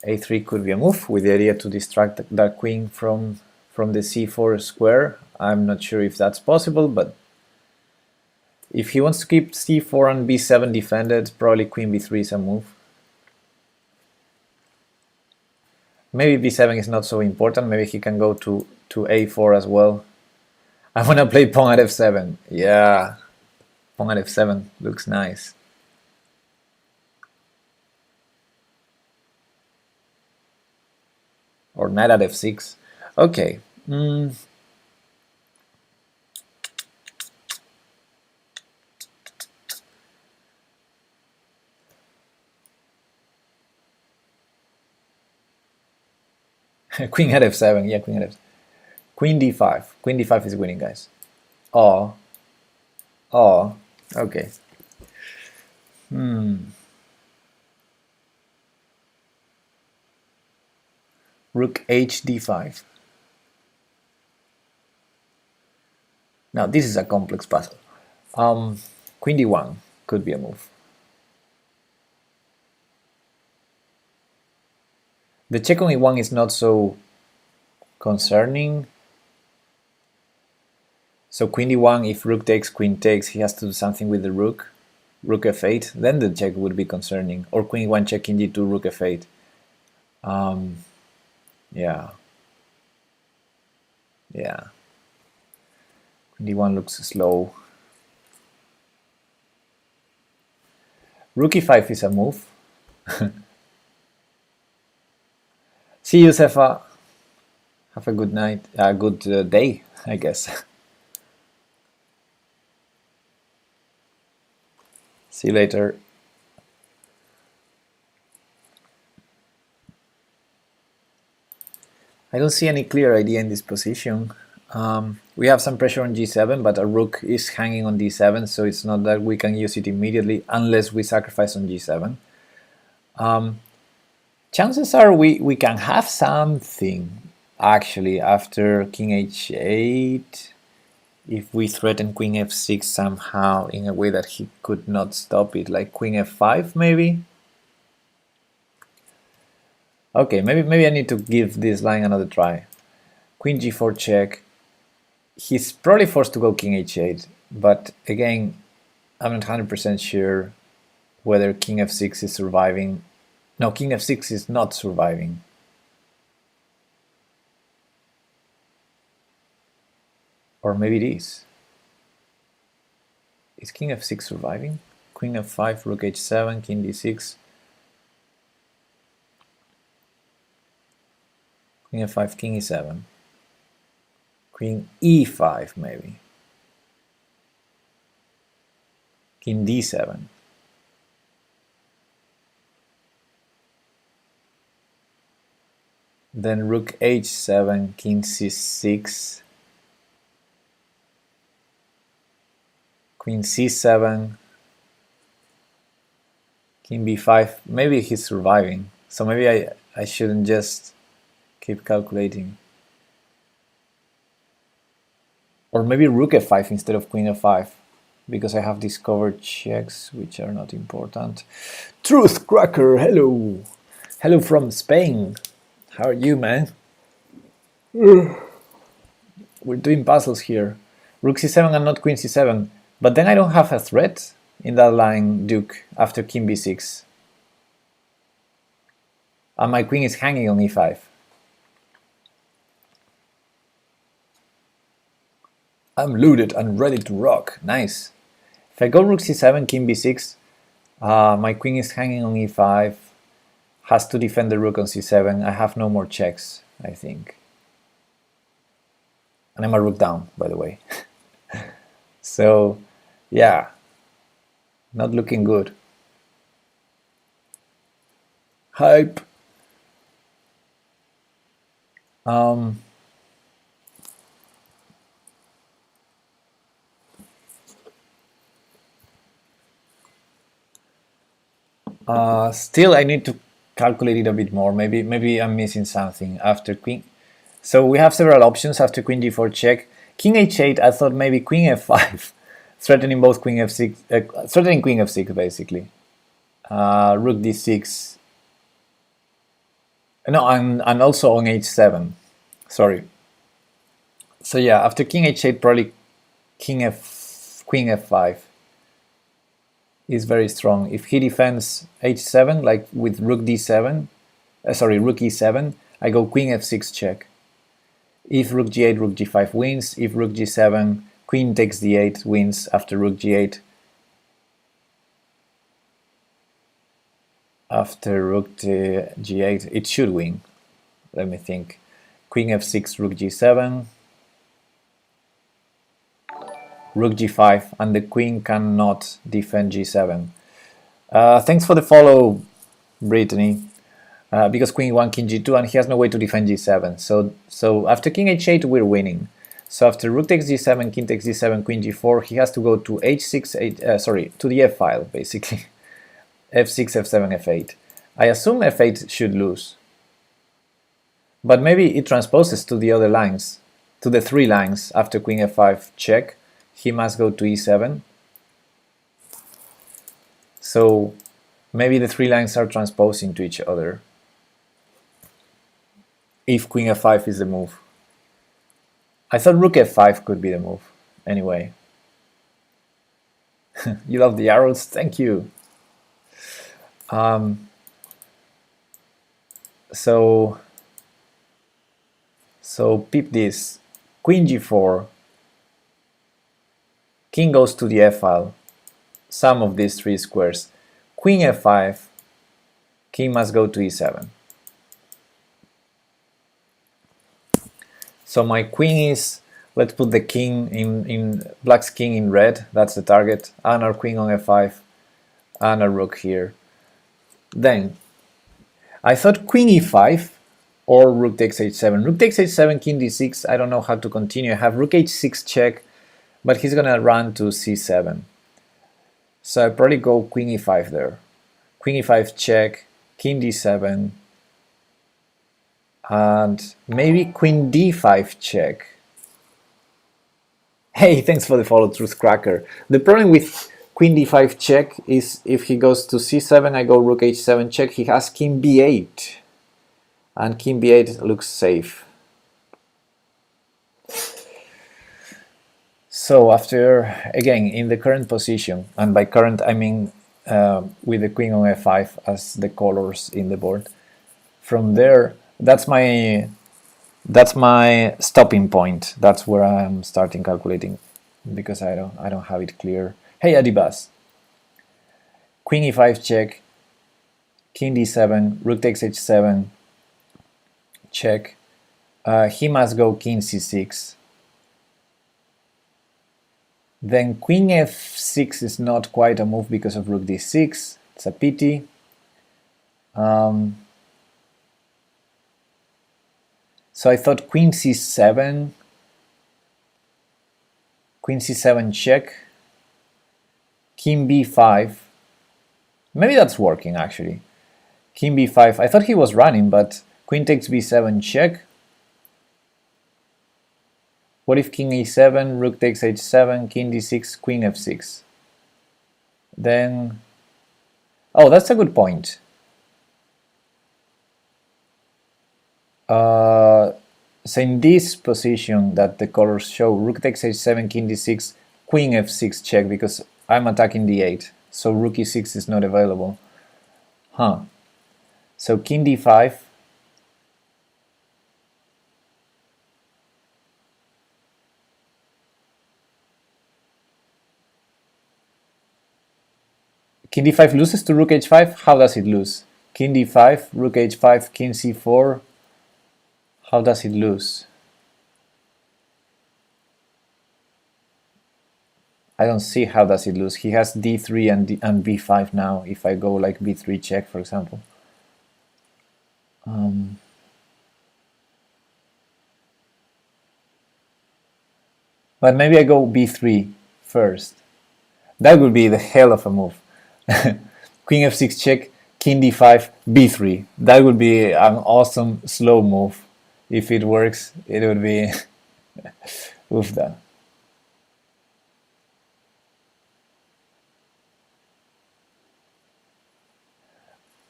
A3 could be a move with the idea to distract that queen from the c4 square. I'm not sure if that's possible, but if he wants to keep c4 and b7 defended, probably queen b3 is a move. Maybe b7 is not so important. Maybe he can go to a4 as well. I want to play pawn at f7. Yeah, pawn at f7 looks nice. Or knight at f6. Okay. Queen at f7. Yeah, queen at f7. Queen d5. Queen d5 is winning, guys. Oh. Okay. Rook h d5. Now this is a complex puzzle. Queen d1 could be a move. The check on e1 is not so concerning. So queen d1, if rook takes, queen takes, he has to do something with the rook. Rook f8, then the check would be concerning. Or queen e1 check king g2, rook f8. Yeah. Queen d1 looks slow. Rook e5 is a move. See you, Sefa. Have a good night, a good day, I guess. See you later. I don't see any clear idea in this position. We have some pressure on g7, but a rook is hanging on d7, so it's not that we can use it immediately unless we sacrifice on g7. Chances are we can have something actually after king h8 if we threaten queen f6 somehow in a way that he could not stop it, like queen f5 maybe. Okay, maybe I need to give this line another try. Queen g4 check. He's probably forced to go king h8, but again, I'm not 100% sure whether king f6 is surviving. No, king f6 is not surviving. Or maybe it is. Is king f6 surviving? Queen f5, rook h7, king d6. Queen f5, king e7. Queen e5 maybe. King d7. Then rook h7, king c6. queen c7, king b5. Maybe he's surviving, so maybe I shouldn't just keep calculating. Or maybe rook f5 instead of queen f5, because I have discovered checks which are not important. Truth Cracker, hello! Hello from Spain. How are you, man? We're doing puzzles here. Rook c7 and not queen c7. But then I don't have a threat in that line, Duke, after king b6. And my queen is hanging on e5. I'm looted and ready to rock. Nice. If I go rook c7, king b6, my queen is hanging on e5, has to defend the rook on c7. I have no more checks, I think. And I'm a rook down, by the way. So, yeah, not looking good. Hype. Still, I need to calculate it a bit more. Maybe I'm missing something after queen. So we have several options after queen d4 check. King h8, I thought maybe queen f5, threatening both queen f6, threatening queen f6 basically. Rook d6. No, and also on h7. Sorry. So yeah, after king h8, probably queen f5 is very strong. If he defends h7, like with rook d7, rook e7, I go queen f6 check. If rook g8, rook g5 wins. If rook g7, queen takes d8 wins after rook g8. After rook g8, it should win. Let me think. Queen f6, rook g7, rook g5, and the queen cannot defend g7. Thanks for the follow, Brittany. Because queen 1, king g2, and he has no way to defend g7. So after king h8, we're winning. So after rook takes g7, king takes g7, queen g4, he has to go to h6, to the f file, basically. f6, f7, f8. I assume f8 should lose. But maybe it transposes to the other lines, to the 3 lines after queen f5 check. He must go to e7. So maybe the 3 lines are transposing to each other. If queen f5 is the move. I thought rook f5 could be the move. Anyway. You love the arrows? Thank you. So peep this. Queen g4. King goes to the f file. Sum of these 3 squares. Queen f5. King must go to e7. So my queen is, let's put the king in black's king in red, that's the target, and our queen on f5, and a rook here. Then, I thought queen e5 or rook takes h7. Rook takes h7, king d6, I don't know how to continue. I have rook h6 check, but he's gonna run to c7. So I probably go queen e5 there. Queen e5 check, king d7, and maybe queen d5 check. Hey, thanks for the follow, Truth Cracker. The problem with queen d5 check is if he goes to c7, I go rook h7 check, he has king b8. And king b8 looks safe. So after, again, in the current position, and by current I mean with the queen on f5 as the colors in the board, from there, that's my stopping point. That's where I'm starting calculating, because I don't have it clear. Hey Adibas, queen e5 check, king d7, rook takes h7 check. He must go king c6. Then queen f6 is not quite a move because of rook d6. It's a pity. So I thought queen c7 check, king b5. Maybe that's working actually. King b5. I thought he was running, but queen takes b7 check. What if king e7, rook takes h7, king d6, queen f6? Then, oh, that's a good point. So in this position that the colors show, rook takes h7, king d6, queen f6 check, because I'm attacking d8, so rook e6 is not available. Huh. So king d5. King d5 loses to rook h5. How does it lose? King d5, rook h5, king c4. How does it lose? I don't see how does it lose. He has d3 and b5 now. If I go like b3 check, for example. But maybe I go b3 first. That would be the hell of a move. Queen f6 check, king d5, b3. That would be an awesome slow move. If it works, it would be oofda.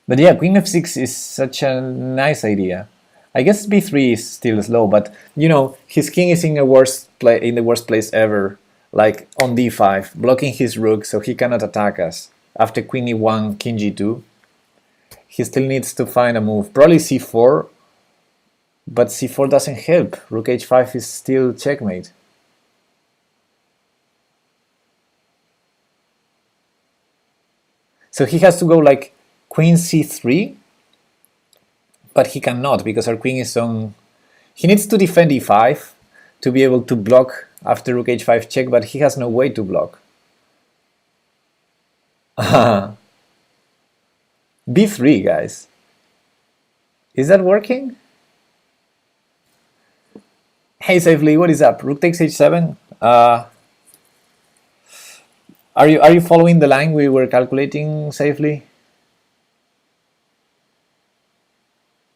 But yeah, queen f6 is such a nice idea. I guess b3 is still slow, but you know, his king is in the worst place ever, like on d5, blocking his rook so he cannot attack us. After queen e1, king g2, he still needs to find a move. Probably c4, but c4 doesn't help. Rook h5 is still checkmate. So he has to go like queen c3, but he cannot because our queen is on... He needs to defend e5 to be able to block after rook h5 check, but he has no way to block. b3, guys. Is that working? Hey Safely, what is up? Rook takes h7. Are you following the line we were calculating safely?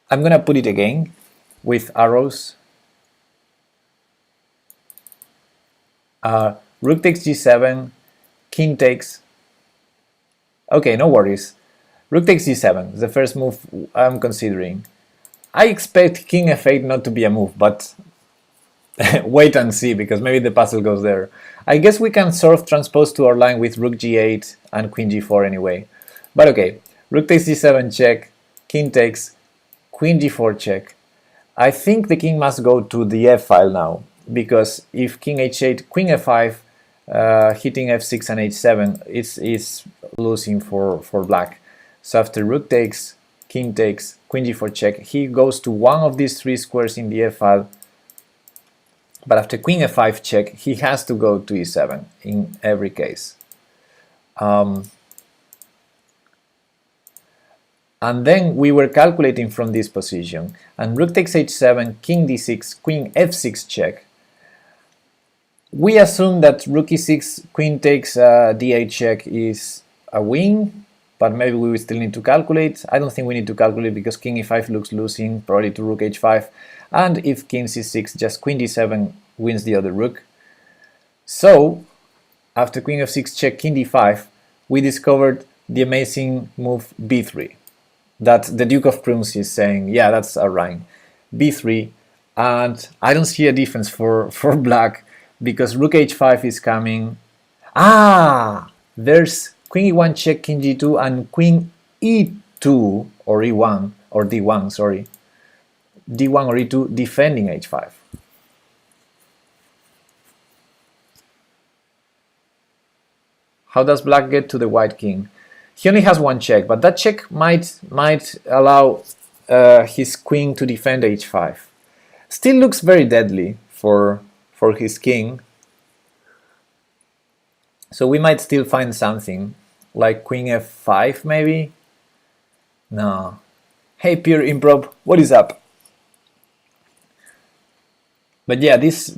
I'm gonna put it again with arrows. Rook takes g7, king takes. Okay, no worries. Rook takes g7, the first move I'm considering. I expect king f8 not to be a move, but wait and see, because maybe the puzzle goes there. I guess we can sort of transpose to our line with rook g8 and queen g4 anyway. But okay, rook takes g7 check, king takes, queen g4 check. I think the king must go to the f file now, because if king h8, queen f5, hitting f6 and h7, it's losing for black. So after rook takes, king takes, queen g4 check, he goes to one of these three squares in the f file. But after queen f5 check, he has to go to e7 in every case. And then we were calculating from this position. And rook takes h7, king d6, queen f6 check. We assume that rook e6, queen takes d8 check is a win, but maybe we will still need to calculate. I don't think we need to calculate because king e5 looks losing, probably to rook h5. And if king c6, just queen d7 wins the other rook. So, after queen f6 check, king d5, we discovered the amazing move b3. That the Duke of Prunes is saying, yeah, that's a rhyme. b3, and I don't see a difference for black, because rook h5 is coming. Ah! There's queen e1 check, king g2, and queen e2, or e1, or d1, sorry. d1 or e2 defending h5. How does black get to the white king? He only has one check, but that check might allow his queen to defend h5. Still looks very deadly for his king. So we might still find something, like queen f5 maybe? No. Hey Pure Improv, what is up? But yeah, this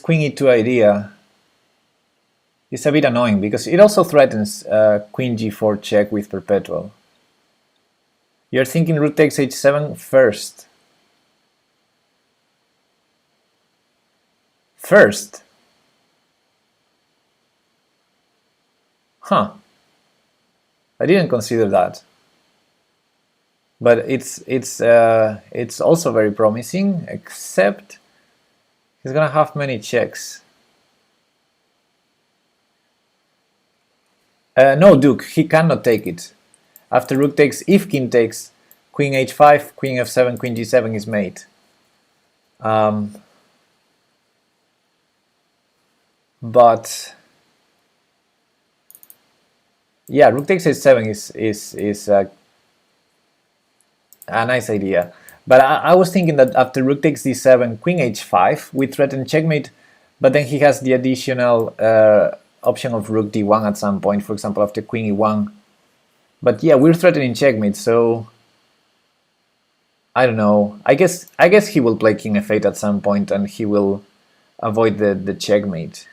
queen e2 idea It's a bit annoying because it also threatens queen g4 check with perpetual. You're thinking rook takes h7 first. First? Huh. I didn't consider that. But it's also very promising, except he's gonna have many checks. No, Duke, he cannot take it. After rook takes, if king takes, queen h5, queen f7, queen g7 is mate. But yeah, rook takes h7 is a nice idea. But I was thinking that after rook takes d7, queen h5, we threaten checkmate, but then he has the additional option of rook d1 at some point, for example, after queen e1. But yeah, we're threatening checkmate, so I don't know. I guess he will play king f8 at some point, and he will avoid the checkmate.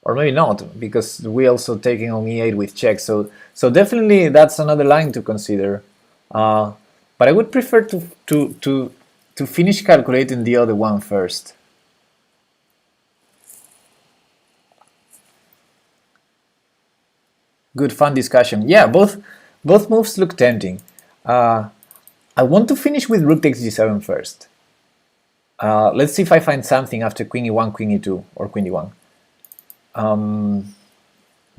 Or maybe not, because we're also taking on e8 with check. So definitely that's another line to consider. But I would prefer to finish calculating the other one first. Good, fun discussion. Yeah, both moves look tempting. I want to finish with rook takes g7 first. Let's see if I find something after queen e1, queen e2, or queen d1.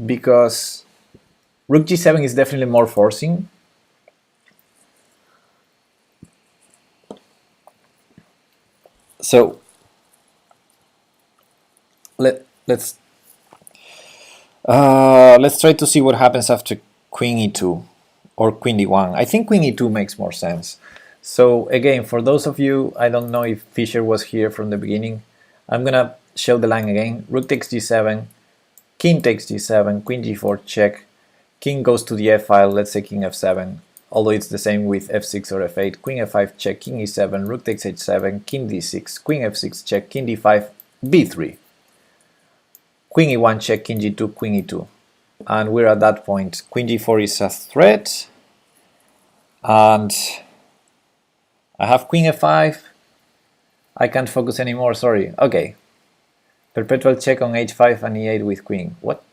Because rook g7 is definitely more forcing. So let's try to see what happens after queen e2 or queen d1. I think queen e2 makes more sense. So again, for those of you, I don't know if Fischer was here from the beginning, I'm gonna show the line again. Rook takes g7, king takes g7, queen g4 check, king goes to the f file, let's say king f7, although it's the same with f6 or f8, queen f5 check, king e7, rook takes h7, king d6, queen f6 check, king d5, b3. Queen e1 check, king g2, queen e2. And we're at that point. Queen g4 is a threat. And I have queen f5. I can't focus anymore, sorry. Okay. Perpetual check on h5 and e8 with queen. What?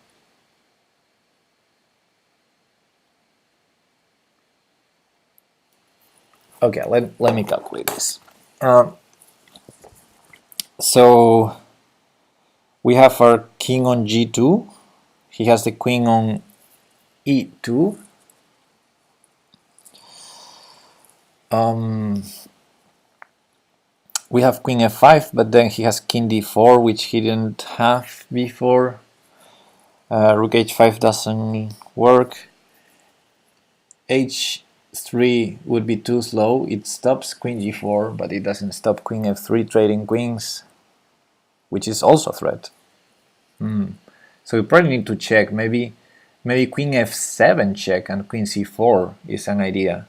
Okay, let me calculate this. So we have our king on g2. He has the queen on e2. We have queen f5, but then he has king d4, which he didn't have before. Rook h5 doesn't work. h3 would be too slow. It stops queen g4, but it doesn't stop queen f3 trading queens, which is also a threat. So we probably need to check. Maybe queen f7 check and queen c4 is an idea.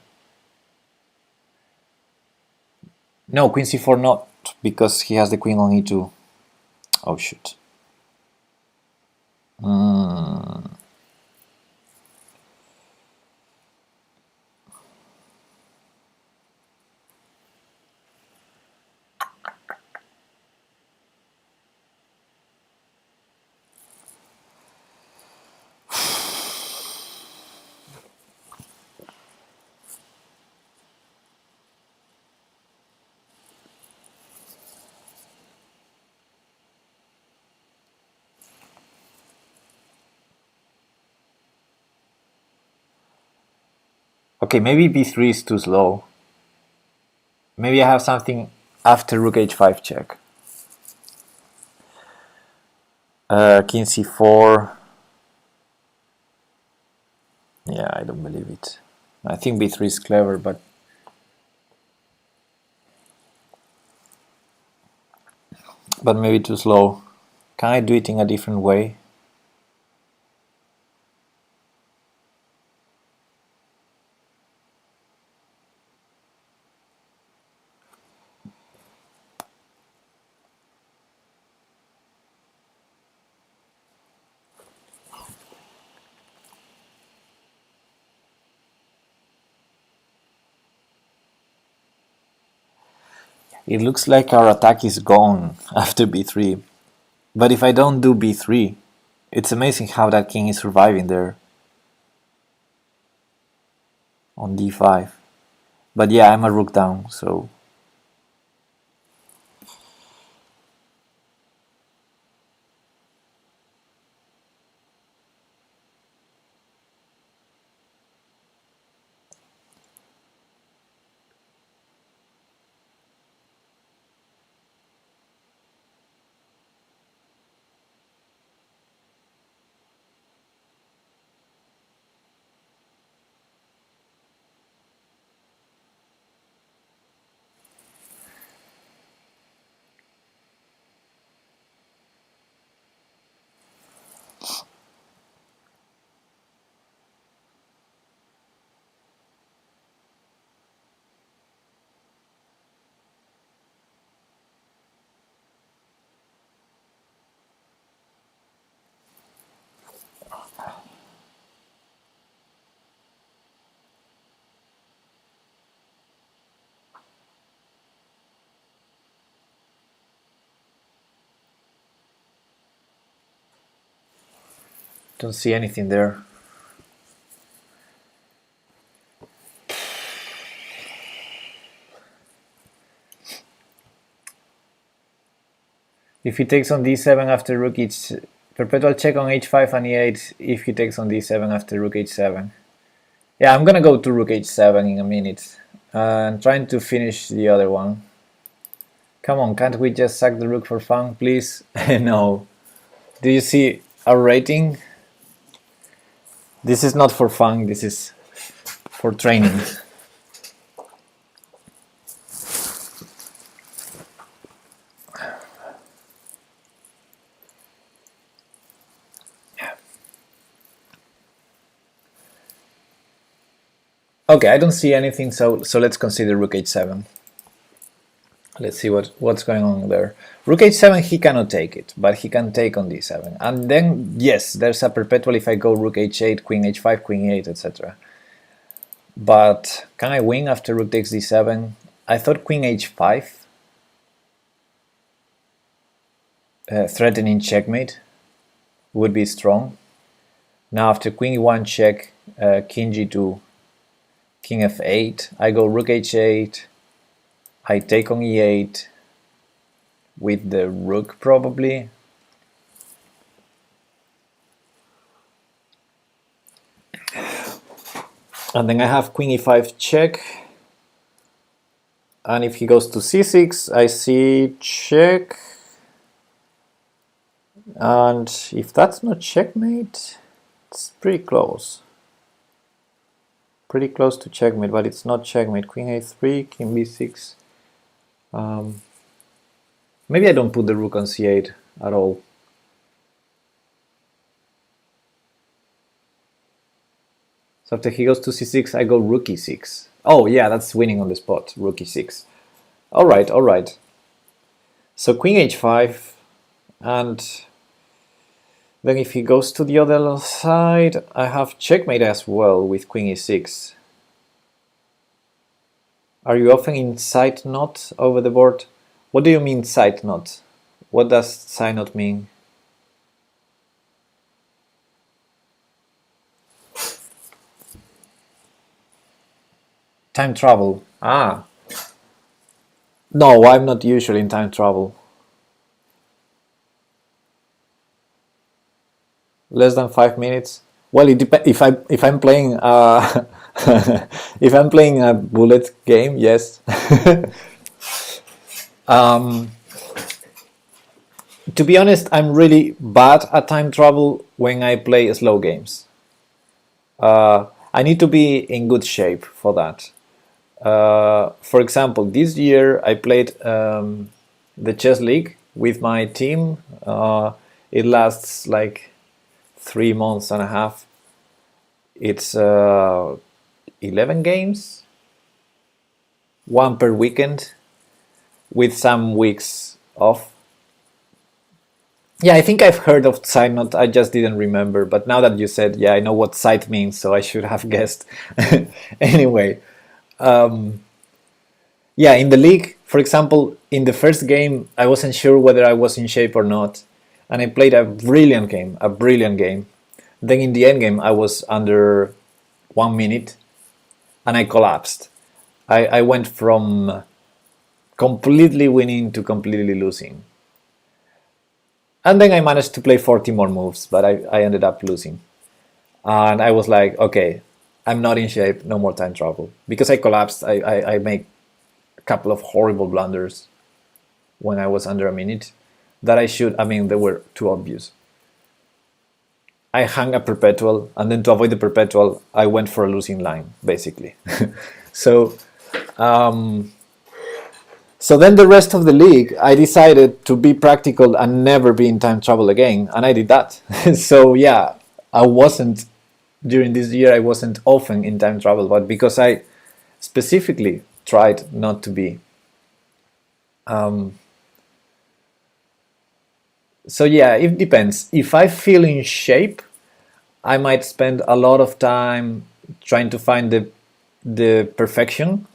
No, queen c4 not, because he has the queen on e2. Oh, shoot. Okay, maybe b3 is too slow. Maybe I have something after rook h5 check. King c4. Yeah, I don't believe it. I think b3 is clever, but maybe too slow. Can I do it in a different way? It looks like our attack is gone after b3. But if I don't do b3, it's amazing how that king is surviving there on d5. But yeah, I'm a rook down, so... Don't see anything there. If he takes on d7 after rook h... Perpetual check on h5 and e8 if he takes on d7 after rook h7. Yeah, I'm gonna go to rook h7 in a minute. I'm trying to finish the other one. Come on, can't we just sack the rook for fun, please? No. Do you see our rating? This is not for fun, this is for training. Okay, I don't see anything, so let's consider rook h7. Let's see what's going on there. Rook h7, he cannot take it, but he can take on d7. And then, yes, there's a perpetual if I go rook h8, queen h5, queen e8, etc. But can I win after rook takes d7? I thought queen h5, threatening checkmate, would be strong. Now after queen e1 check, king g2, king f8, I go rook h8, I take on e8 with the rook probably. And then I have queen e5 check. And if he goes to c6, I see check. And if that's not checkmate, it's pretty close. Pretty close to checkmate, but it's not checkmate. Queen a3, king b6. Maybe I don't put the rook on c8 at all. So after he goes to c6, I go rook e6. Oh yeah, that's winning on the spot, rook e6. Alright, alright. So queen h5, and then if he goes to the other side, I have checkmate as well with queen e6. Are you often in side knot over the board? What do you mean side knot? What does side knot mean? Time travel. Ah. No, I'm not usually in time travel. Less than 5 minutes. Well, it depends. If I'm playing if I'm playing a bullet game, yes. To be honest, I'm really bad at time travel when I play slow games. I need to be in good shape for that. For example, this year I played the chess league with my team. It lasts like 3 months and a half. It's 11 games, one per weekend, with some weeks off. Yeah, I think I've heard of side knot, I just didn't remember, but now that you said, yeah, I know what side means, so I should have guessed. Anyway, yeah, in the league, For example, in the first game, I wasn't sure whether I was in shape or not, and I played a brilliant game, a brilliant game. Then in the end game, I was under 1 minute, and I collapsed. I went from completely winning to completely losing. And then I managed to play 40 more moves, but I ended up losing. And I was like, okay, I'm not in shape, no more time travel. Because I collapsed, I made a couple of horrible blunders when I was under a minute that they were too obvious. I hung a perpetual, and then to avoid the perpetual, I went for a losing line, basically. So then the rest of the league, I decided to be practical and never be in time travel again, and I did that. So yeah, during this year, I wasn't often in time travel, but because I specifically tried not to be. So yeah, it depends. If I feel in shape, I might spend a lot of time trying to find the perfection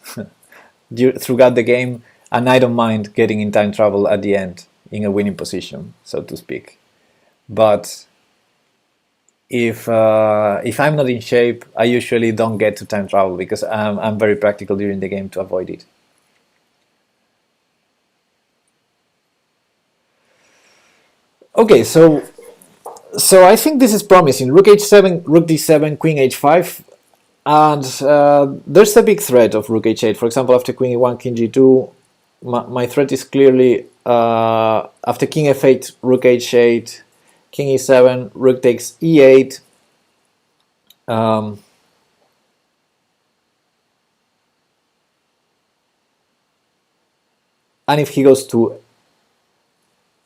throughout the game, and I don't mind getting in time travel at the end in a winning position, so to speak. But if I'm not in shape, I usually don't get to time travel because I'm very practical during the game to avoid it. Okay, so I think this is promising. Rook h7, rook d7, queen h5, and there's a big threat of rook h8. For example, after queen e1, king g2, my threat is clearly after king f8, rook h8, king e7, rook takes e8. And if he goes to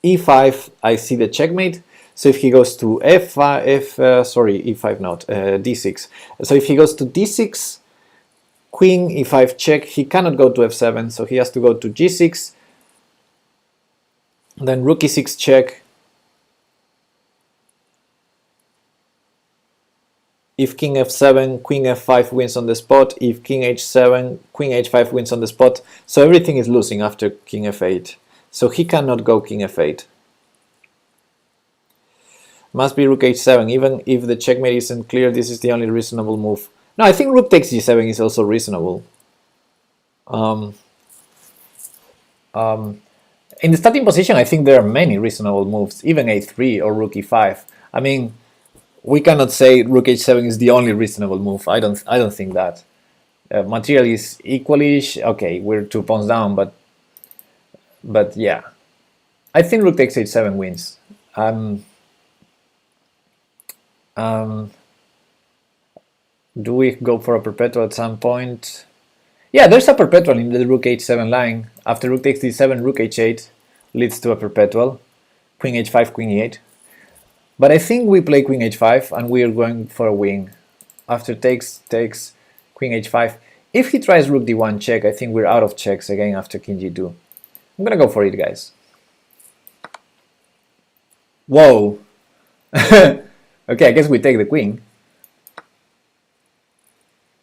e5, I see the checkmate. So if he goes to e5 not, d6. So if he goes to d6, queen e5 check, he cannot go to f7, so he has to go to g6, then rook e6 check. If king f7, queen f5 wins on the spot. If king h7, queen h5 wins on the spot. So everything is losing after king f8. So he cannot go king f8. Must be rook h7. Even if the checkmate isn't clear, this is the only reasonable move. No, I think rook takes g7 is also reasonable. In the starting position, I think there are many reasonable moves, even a3 or rook e5. I mean, we cannot say rook h7 is the only reasonable move. I don't think that. Material is equally-ish. Okay, we're 2 pawns down, but yeah, I think rook takes h7 wins. Do we go for a perpetual at some point? Yeah, there's a perpetual in the rook h7 line. After rook takes d7, rook h8 leads to a perpetual. Queen h5, queen e8. But I think we play queen h5 and we are going for a win. After takes queen h5. If he tries rook d1 check, I think we're out of checks again after king g2. I'm gonna go for it, guys. Whoa. Okay, I guess we take the queen.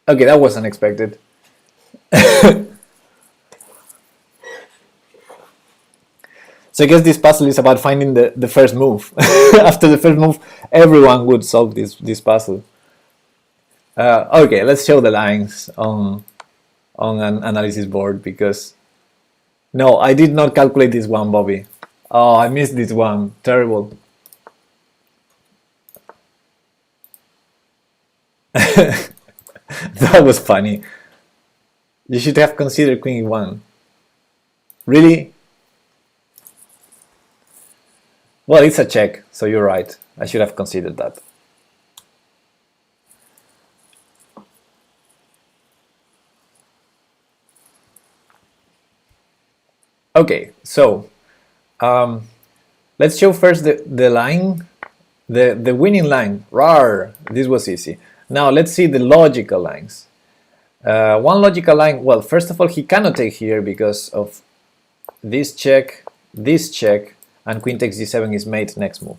Okay, that was unexpected. So I guess this puzzle is about finding the first move. After the first move, everyone would solve this puzzle. Okay, let's show the lines on an analysis board, because no, I did not calculate this one, Bobby. Oh, I missed this one. Terrible. That was funny. You should have considered queen e1. Really? Well, it's a check, so you're right. I should have considered that. Okay, so let's show first the line, the winning line. Rawr, this was easy. Now let's see the logical lines. One logical line, well, first of all, he cannot take here because of this check, and queen takes d7 is mate next move.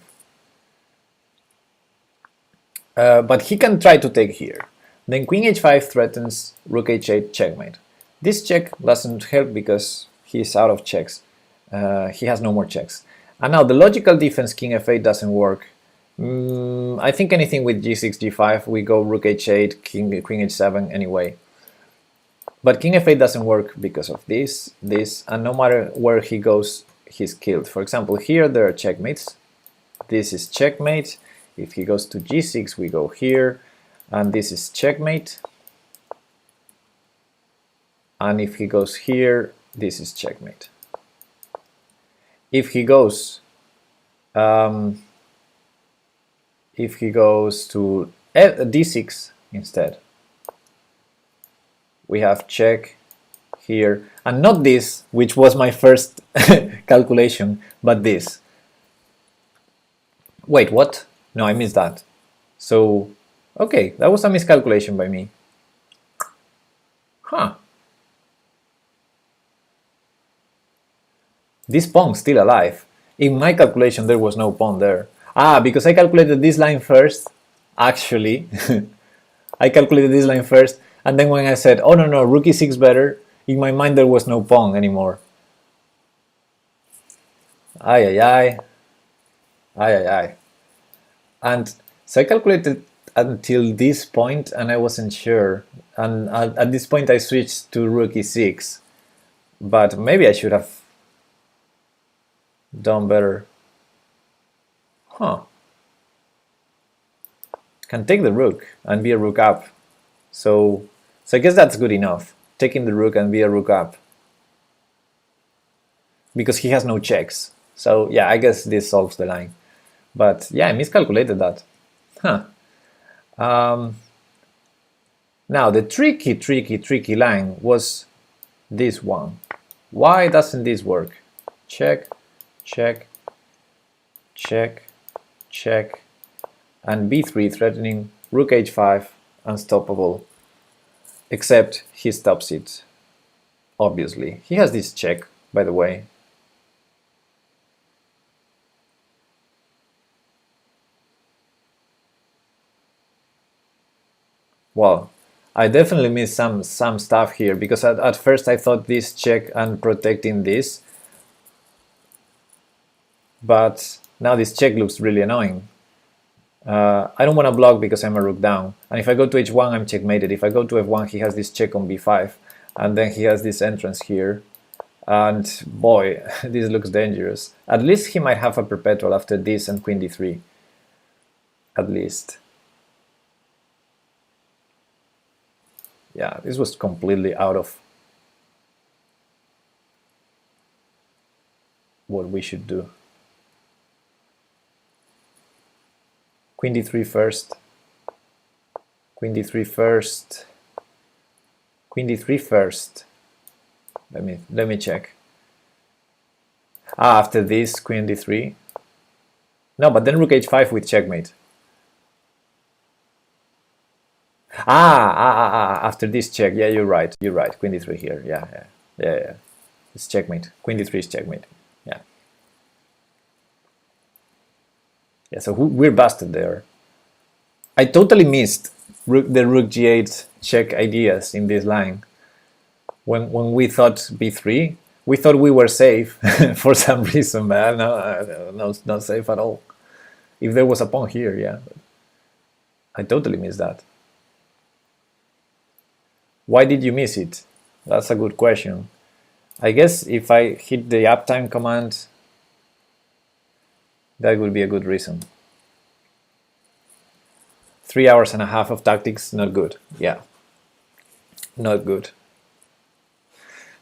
But he can try to take here. Then queen h5 threatens rook h8 checkmate. This check doesn't help because he's out of checks. He has no more checks. And now the logical defense king f8 doesn't work. I think anything with g6, g5, we go rook h8, queen h7 anyway. But king f8 doesn't work because of this, and no matter where he goes, he's killed. For example, here there are checkmates. This is checkmate. If he goes to g6, we go here, and this is checkmate. And if he goes here, this is checkmate. If he goes to d6 instead, we have check here, and not this, which was my first calculation, but this. Wait, what? No, I missed that. So, okay, that was a miscalculation by me. Huh. This pawn's still alive. In my calculation, there was no pawn there. Ah, because I calculated this line first, actually. I calculated this line first, and then when I said, oh no, rook e6 better, in my mind there was no pawn anymore. Ay, ay, ay. Ay, ay, ay. And so I calculated until this point, and I wasn't sure. And at this point I switched to rook e6. But maybe I should have done better. Huh. Can take the rook and be a rook up. So I guess that's good enough. Taking the rook and be a rook up. Because he has no checks. So yeah, I guess this solves the line. But yeah, I miscalculated that. Huh. Now the tricky line was this one. Why doesn't this work? Check, check, check, check, and b3 threatening rook h5, unstoppable. Except he stops it, obviously. He has this check, by the way. Well, I definitely missed some stuff here, because at first I thought this check and protecting this, but now this check looks really annoying. I don't want to block because I'm a rook down, and if I go to h1 I'm checkmated. If I go to f1 he has this check on b5, and then he has this entrance here, and boy, this looks dangerous. At least he might have a perpetual after this and queen d3, at least. Yeah, this was completely out of what we should do. Queen d3 first, queen d3 first, queen d3 first. Let me check. Ah, after this, queen d3. No, but then rook h5 with checkmate. After this check, yeah, you're right, queen d3 here, yeah, it's checkmate, queen d3 is checkmate, yeah, so we're busted there. I totally missed the rook g8 check ideas in this line. When we thought b3, we thought we were safe for some reason, but no, not safe at all. If there was a pawn here, yeah, I totally missed that. Why did you miss it? That's a good question. I guess if I hit the uptime command, that would be a good reason. 3 hours and a half of tactics, not good. Yeah, not good.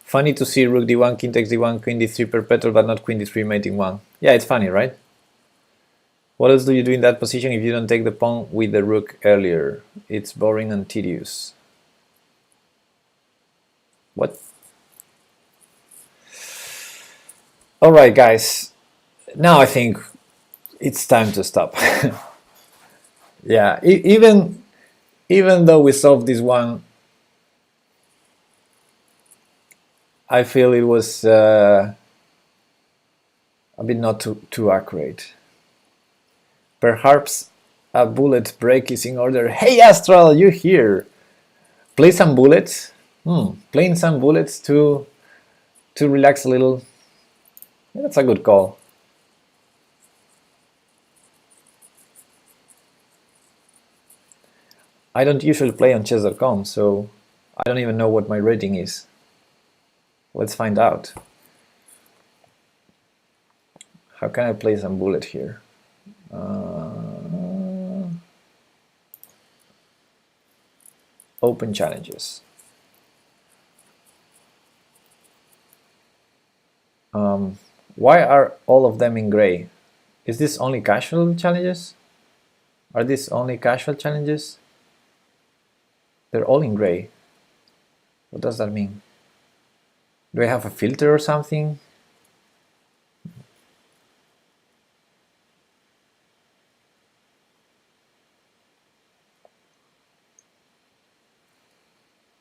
Funny to see rook d1, king takes d1, queen d3 perpetual, but not queen d3 mating 1. Yeah, it's funny, right? What else do you do in that position if you don't take the pawn with the rook earlier? It's boring and tedious. What? Alright guys, now I think it's time to stop. Yeah, even though we solved this one, I feel it was a bit not too accurate. Perhaps a bullet break is in order. Hey Astral, you here? Play some bullets. Playing some bullets to to relax a little. Yeah, that's a good call. I don't usually play on chess.com, so I don't even know what my rating is. Let's find out. How can I play some bullet here? Open challenges. Why are all of them in gray? Is this only casual challenges? Are these only casual challenges? They're all in gray. What does that mean? Do I have a filter or something?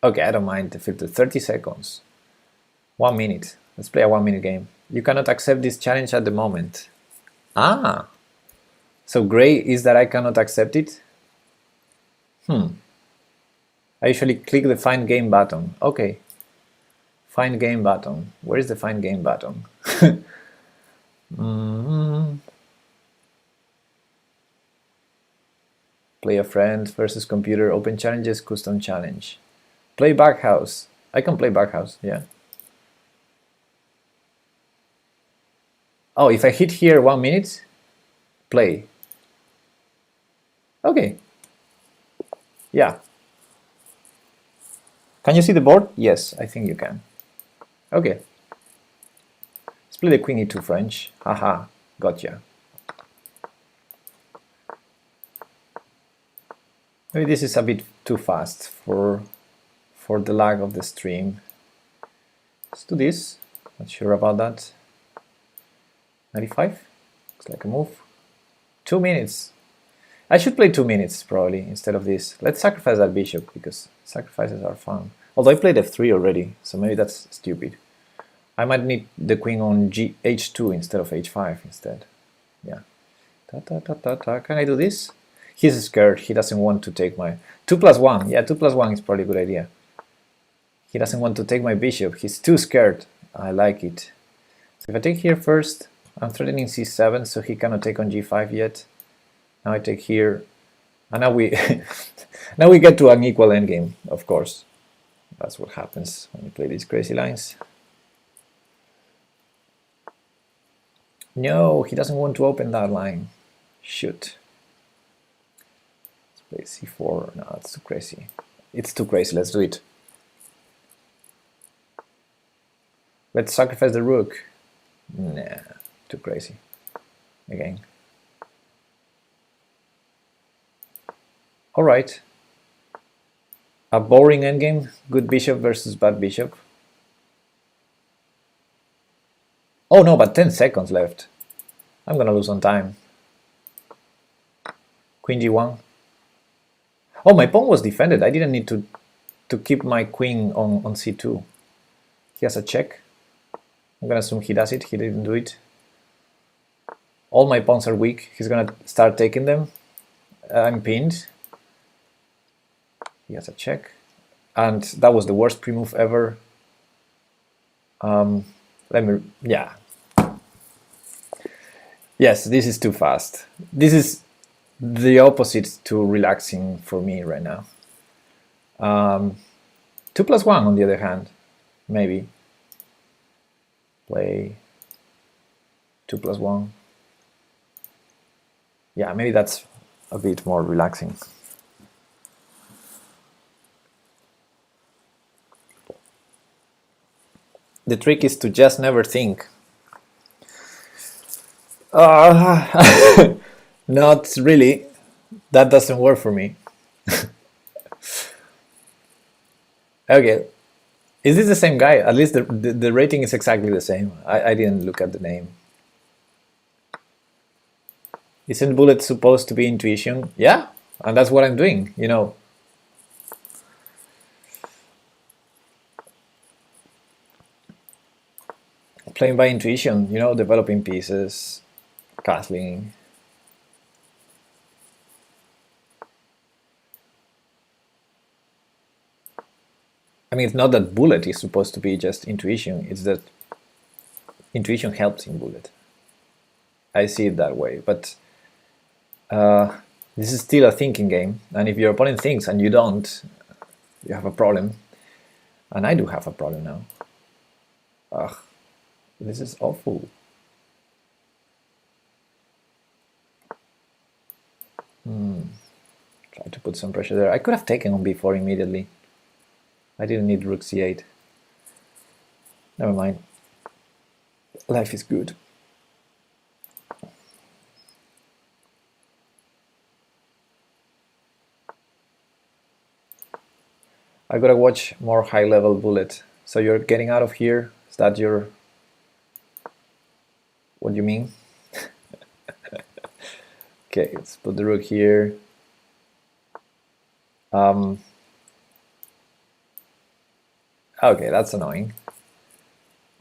Okay, I don't mind the filter. 30 seconds. 1 minute. Let's play a 1 minute game. You cannot accept this challenge at the moment. Ah! So gray is that I cannot accept it? I usually click the find game button. Okay. Find game button. Where is the find game button? Play a friend versus computer, open challenges, custom challenge. Play Backhouse. I can play Backhouse, yeah. Oh, if I hit here 1 minute, play. Okay. Yeah. Can you see the board? Yes, I think you can. Okay. Let's play the Queen E2 French. Haha, gotcha. Maybe this is a bit too fast for the lag of the stream. Let's do this. Not sure about that. 95. Looks like a move. 2 minutes. I should play 2 minutes probably instead of this. Let's sacrifice that bishop because sacrifices are fun. Although I played f3 already, so maybe that's stupid. I might need the queen on h2 instead of h5 instead. Yeah. Can I do this? He's scared. He doesn't want to take my 2+1. Yeah, 2+1 is probably a good idea. He doesn't want to take my bishop. He's too scared. I like it. So if I take here first, I'm threatening c7, so he cannot take on g5 yet. Now I take here, and now we now we get to an equal endgame. Of course, that's what happens when you play these crazy lines. No, he doesn't want to open that line. Shoot. Let's play c4. No, it's too crazy. It's too crazy. Let's do it. Let's sacrifice the rook. Nah, too crazy. Again. Alright. A boring endgame. Good bishop versus bad bishop. Oh no, but 10 seconds left. I'm gonna lose on time. Queen g1. Oh, my pawn was defended. I didn't need to keep my queen on c2. He has a check. I'm gonna assume he does it. He didn't do it. All my pawns are weak. He's gonna start taking them. I'm pinned. He has a check. And that was the worst pre-move ever. Yeah. Yes, this is too fast. This is the opposite to relaxing for me right now. 2+1 on the other hand, maybe. Play 2+1. Yeah, maybe that's a bit more relaxing. The trick is to just never think. Not really. That doesn't work for me. Okay. Is this the same guy? At least the rating is exactly the same. I didn't look at the name. Isn't bullet supposed to be intuition? Yeah, and that's what I'm doing, you know. Playing by intuition, you know, developing pieces, castling. I mean, it's not that bullet is supposed to be just intuition, it's that intuition helps in bullet. I see it that way, but this is still a thinking game, and if your opponent thinks and you don't, you have a problem. And I do have a problem now. Ugh, this is awful. Try to put some pressure there. I could have taken on b4 immediately. I didn't need rook c8. Never mind. Life is good. I gotta watch more high-level bullet. So you're getting out of here? Is that your... what you mean? Okay, let's put the rook here. Okay, that's annoying.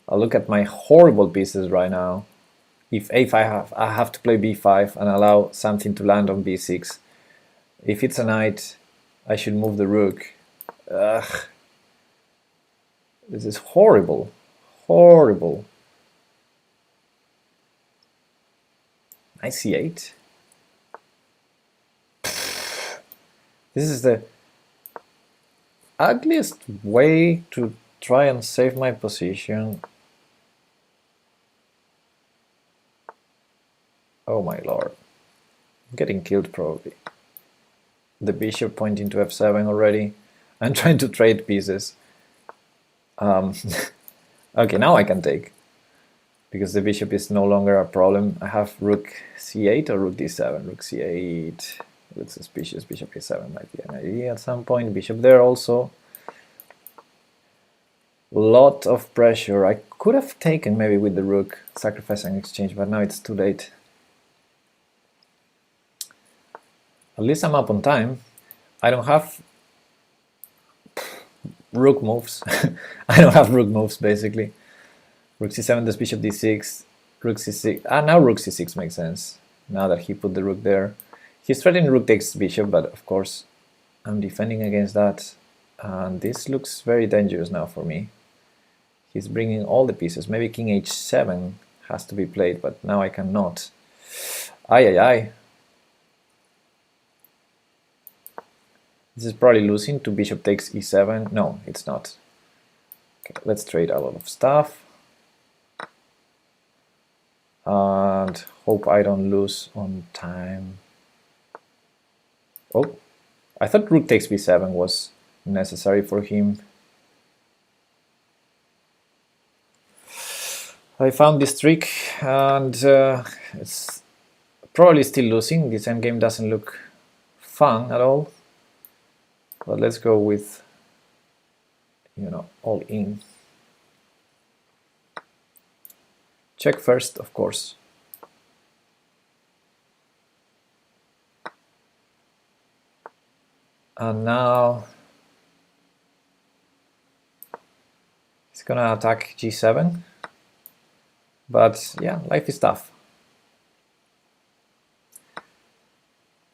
I'll look at my horrible pieces right now. If a5, I have to play b5 and allow something to land on b6. If it's a knight, I should move the rook. Ugh. This is horrible. Horrible. Knight c8. This is the ugliest way to try and save my position. Oh my lord. I'm getting killed probably. The bishop pointing to f7 already. I'm trying to trade pieces. Okay, now I can take. Because the bishop is no longer a problem. I have rook c8 or rook d7. Rook c8. Looks suspicious. Bishop a7 might be an idea at some point. Bishop there also. Lot of pressure. I could have taken maybe with the rook, sacrificing exchange, but now it's too late. At least I'm up on time. I don't have rook moves. I don't have rook moves basically. Rook c7 does bishop d6. Rook c6. Now rook c6 makes sense. Now that he put the rook there. He's threatening rook takes bishop, but of course I'm defending against that. And this looks very dangerous now for me. He's bringing all the pieces. Maybe king h7 has to be played, but now I cannot. Ay. This is probably losing to bishop takes e7. No, it's not. Okay, let's trade a lot of stuff. And hope I don't lose on time. Oh, I thought rook takes b7 was necessary for him. I found this trick and it's probably still losing. This endgame doesn't look fun at all. But let's go with, all in. Check first, of course. And now he's gonna attack g7. But yeah, life is tough.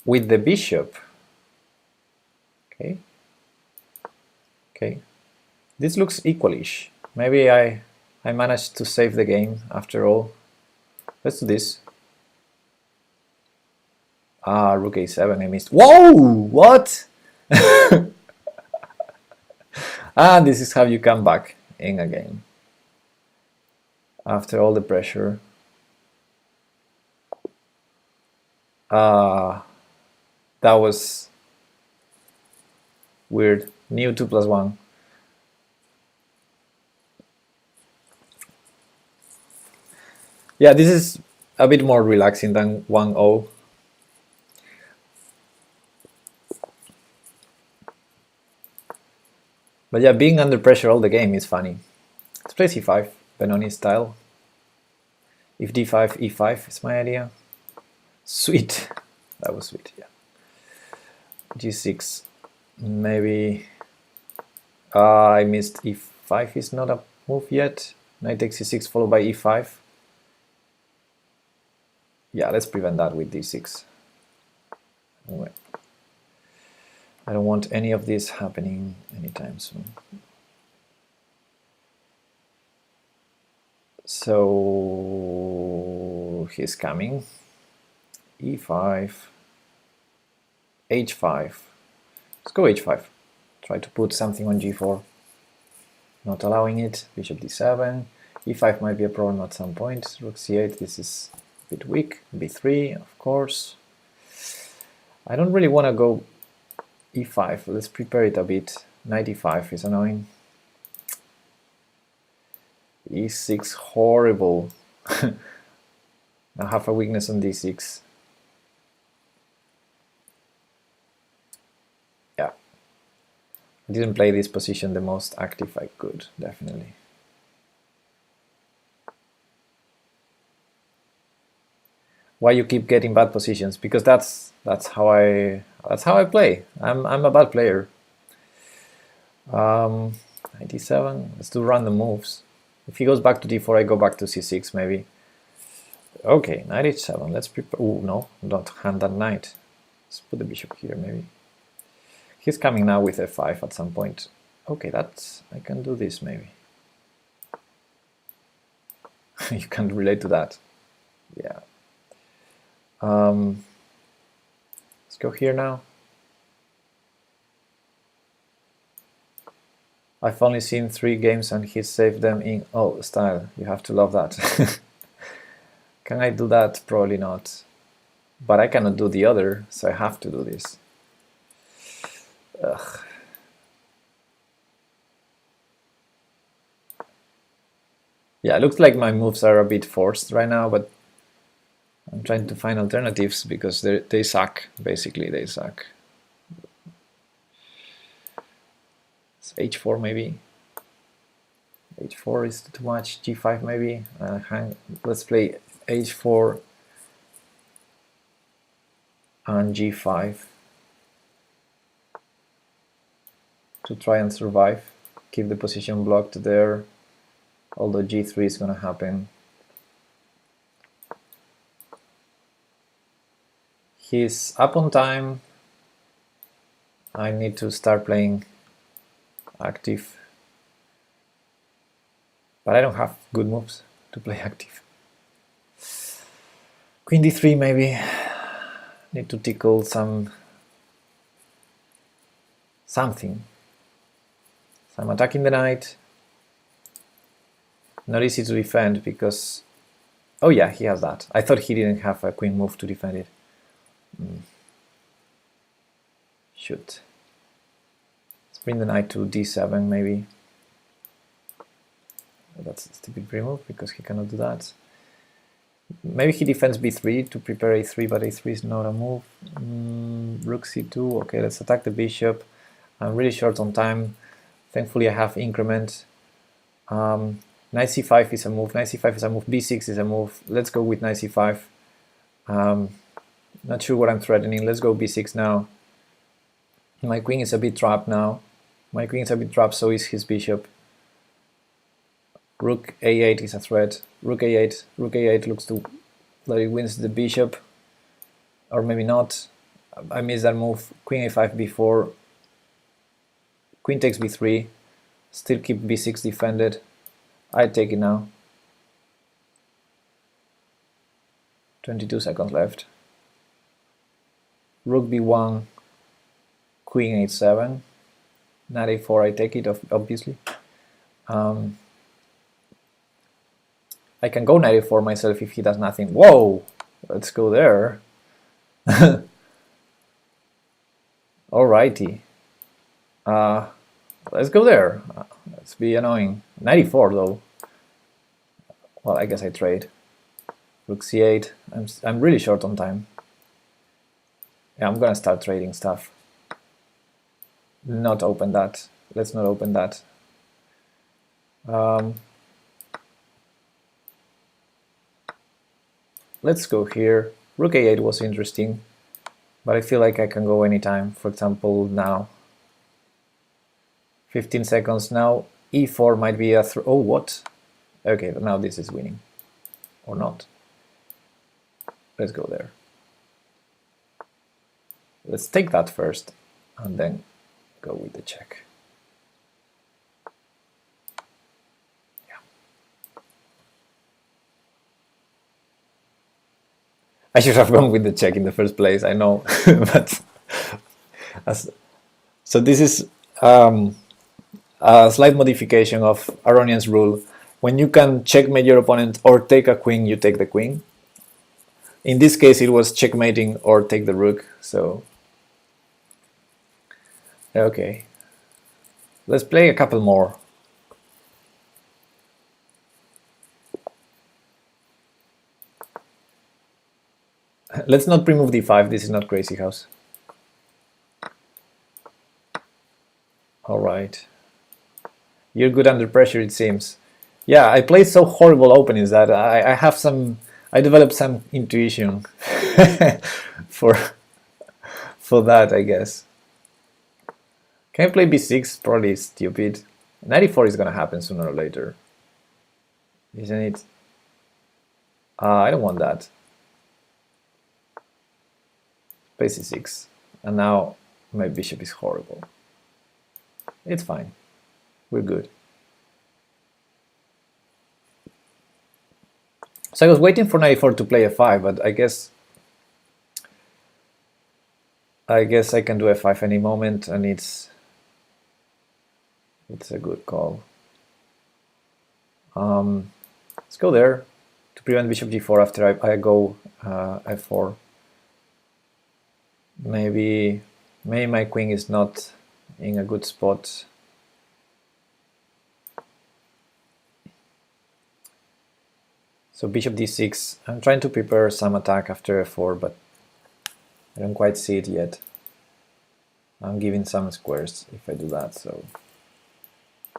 With the bishop. Okay. This looks equalish. Maybe I managed to save the game after all. Let's do this. Rook a7, I missed. Whoa! What? This is how you come back in a game. After all the pressure. That was weird. New 2+1. Yeah, this is a bit more relaxing than 1-0. But yeah, being under pressure all the game is funny. Let's play c5, Benoni style. If d5, e5 is my idea. Sweet. That was sweet, yeah. g6. Maybe I missed e5 is not a move yet. Knight takes c6 followed by e5. Yeah, let's prevent that with d6. Anyway, I don't want any of this happening anytime soon. So he's coming. E5, H5. Let's go H5. Try to put something on G4. Not allowing it. Bishop D7. E5 might be a problem at some point. Rook C8. This is a bit weak. B3, of course. I don't really want to go E5. Let's prepare it a bit. Knight E5 is annoying. E6, horrible. I have a weakness on D6. Yeah. I didn't play this position the most active I could, definitely. Why you keep getting bad positions? Because that's how I play. I'm a bad player. 97. Let's do random moves. If he goes back to D4, I go back to C6 maybe. Okay, knight H7. Let's prepare. Oh no, don't hand that knight. Let's put the bishop here maybe. He's coming now with F5 at some point. Okay, that's I can do this maybe. You can relate to that. Yeah. Let's go here now. I've only seen 3 games and he saved them in style. You have to love that. Can I do that? Probably not. But I cannot do the other, so I have to do this. Ugh. Yeah, it looks like my moves are a bit forced right now, but I'm trying to find alternatives because they suck. Basically, they suck. So H4 maybe. H4 is too much. G5 maybe. Let's play H4 and G5 to try and survive. Keep the position blocked there. Although G3 is gonna happen. He's up on time. I need to start playing active. But I don't have good moves to play active. Queen D3 maybe. Need to tickle something. So I'm attacking the knight. Not easy to defend because... Oh yeah, he has that. I thought he didn't have a queen move to defend it. Shoot. Let's bring the knight to D7 maybe. That's a stupid pre-move because he cannot do that. Maybe he defends B3 to prepare A3, but A3 is not a move. Rook C2. Okay, let's attack the bishop. I'm really short on time. Thankfully I have increment. Knight C5 is a move. Knight C5 is a move. B6 is a move. Let's go with Knight C5. Not sure what I'm threatening. Let's go B6 now. My queen is a bit trapped now. My queen is a bit trapped, so is his bishop. Rook A8 is a threat. Rook A8. Rook A8 looks to that it wins the bishop. Or maybe not. I missed that move. Queen A5 B4. Queen takes B3. Still keep B6 defended. I take it now. 22 seconds left. Rook B1. Queen H7. Knight A4. I take it, obviously. I can go Knight A4 myself if he does nothing. Whoa! Let's go there. Alrighty. Let's go there. Let's be annoying. Knight E4 though. Well, I guess I trade. Rook C8. I'm really short on time. Yeah, I'm gonna start trading stuff. Not open that. Let's not open that. Let's go here. Rook A8 was interesting, but I feel like I can go anytime. For example, now. 15 seconds now. E4 might be a oh, what? Okay, now this is winning. Or not. Let's go there. Let's take that first, and then go with the check. Yeah. I should have gone with the check in the first place, I know. But so this is a slight modification of Aronian's rule. When you can checkmate your opponent or take a queen, you take the queen. In this case, it was checkmating or take the rook. So, okay. Let's play a couple more. Let's not pre-move d5. This is not Crazy House. All right. You're good under pressure, it seems. Yeah, I played so horrible openings that I have some. I developed some intuition for that, I guess. Can I play b6? Probably stupid. 94 is gonna happen sooner or later, isn't it? I don't want that. Play c6, and now my bishop is horrible. It's fine. We're good. So I was waiting for 94 to play f5, but I guess I can do f5 any moment, and it's a good call. Let's go there to prevent bishop g4 after I go f4. Maybe my queen is not in a good spot. So bishop d6, I'm trying to prepare some attack after f4, but I don't quite see it yet. I'm giving some squares if I do that, so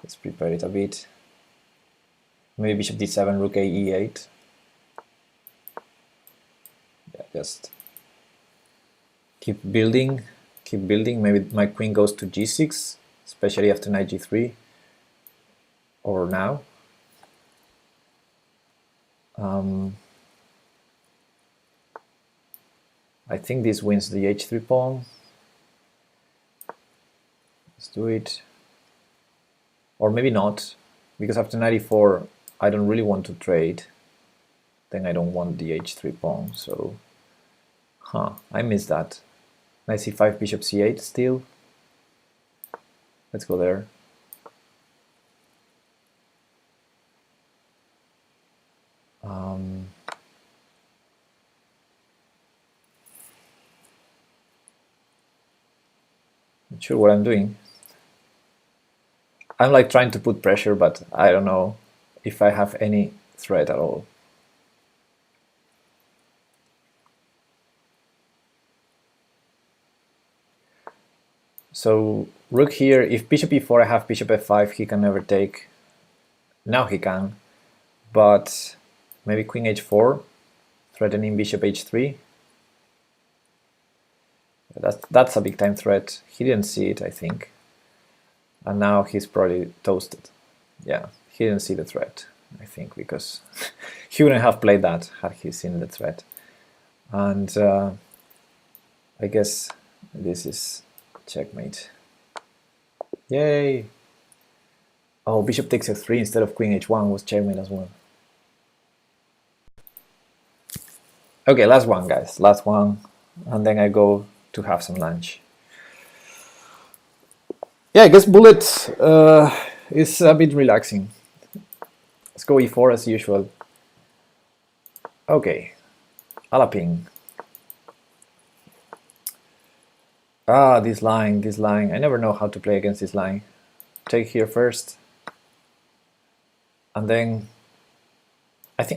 let's prepare it a bit. Maybe bishop d7, rook a e8. Yeah, just keep building. Maybe my queen goes to g6, especially after knight g3, or now. I think this wins the h3 pawn. Let's do it. Or maybe not, because after 94 I don't really want to trade. Then I don't want the h3 pawn, so... I missed that. Knight c5, bishop c8 still. Let's go there. Not sure what I'm doing. I'm like trying to put pressure, but I don't know if I have any threat at all. So rook here, if bishop e4 I have bishop f5, he can never take. Now he can, but maybe queen h4, threatening bishop h3. That's a big time threat. He didn't see it, I think. And now he's probably toasted. Yeah, he didn't see the threat, I think, because he wouldn't have played that had he seen the threat. And I guess this is checkmate. Yay! Oh, bishop takes f3 instead of queen h1 was checkmate as well. Okay, last one, guys. Last one. And then I go to have some lunch. Yeah, I guess bullet is a bit relaxing. Let's go e4 as usual. Okay, Alaping. This line. I never know how to play against this line. Take here first. And then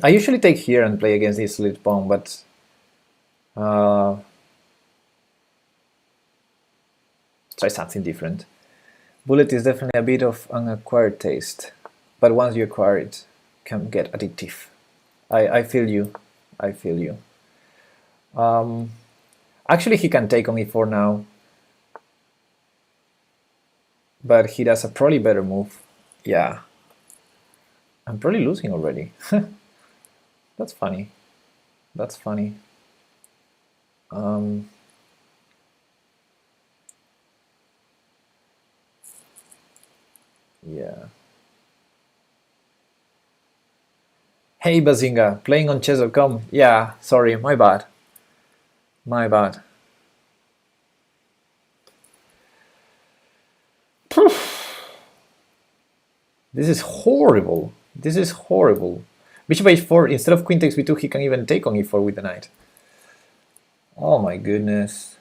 I usually take here and play against this split pawn, but try something different. Bullet is definitely a bit of an acquired taste, but once you acquire it, can get addictive. I feel you. Actually, he can take on e4 now, but he does a probably better move. Yeah, I'm probably losing already. That's funny. Yeah. Hey Bazinga, playing on chess.com. Yeah, sorry, my bad. My bad. This is horrible. This is horrible. Bishop h4, instead of queen takes b2, he can even take on e4 with the knight. Oh my goodness.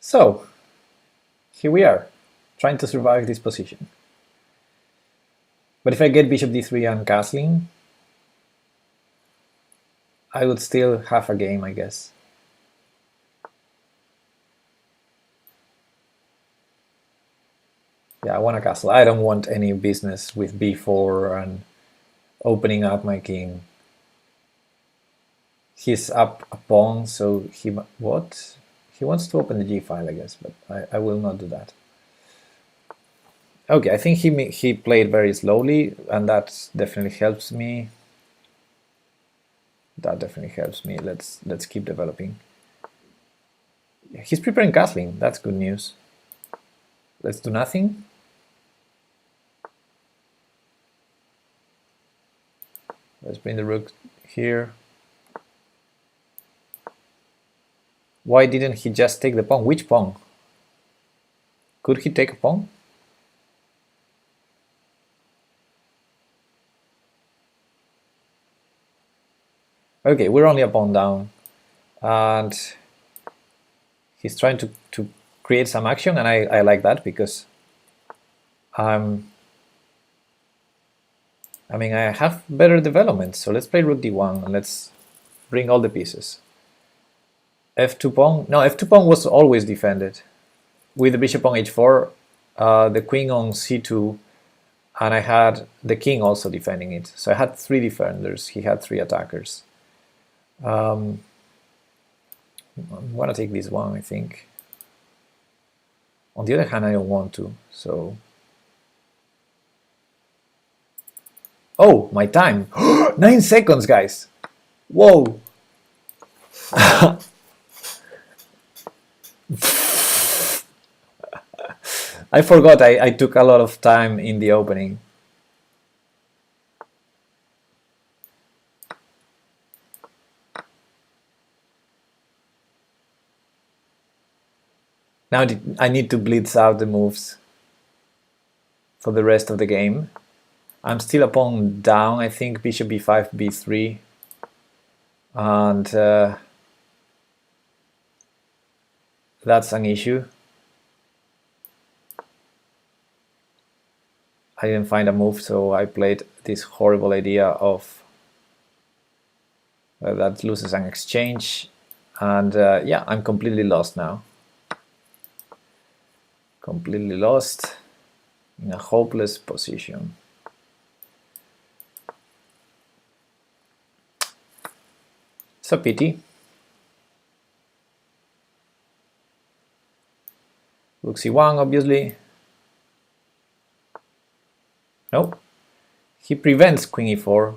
So, here we are, trying to survive this position. But if I get bishop d3 and castling, I would still have a game, I guess. Yeah, I want to castle. I don't want any business with b4 and opening up my king. He's up a pawn, so he... what? He wants to open the g file, I guess, but I will not do that. Okay, I think he played very slowly, and that definitely helps me. That definitely helps me. Let's keep developing. He's preparing castling. That's good news. Let's do nothing. Let's bring the rook here. Why didn't he just take the pawn? Which pawn? Could he take a pawn? Okay, we're only a pawn down. And he's trying to create some action, and I like that because I have better development. So let's play rook d1 and let's bring all the pieces. f2 pawn. No, f2 pawn was always defended. With the bishop on h4, the queen on c2, and I had the king also defending it. So I had 3 defenders, he had 3 attackers. I'm gonna take this one, I think. On the other hand, I don't want to, so... Oh, my time! 9 seconds, guys! Whoa! I forgot I took a lot of time in the opening. Now I need to blitz out the moves for the rest of the game. I'm still a pawn down, I think bishop b5, b3. And that's an issue. I didn't find a move, so I played this horrible idea of that loses an exchange. And yeah, I'm completely lost now. Completely lost, in a hopeless position. It's a pity. Rook c1, obviously. Nope. He prevents queen e4.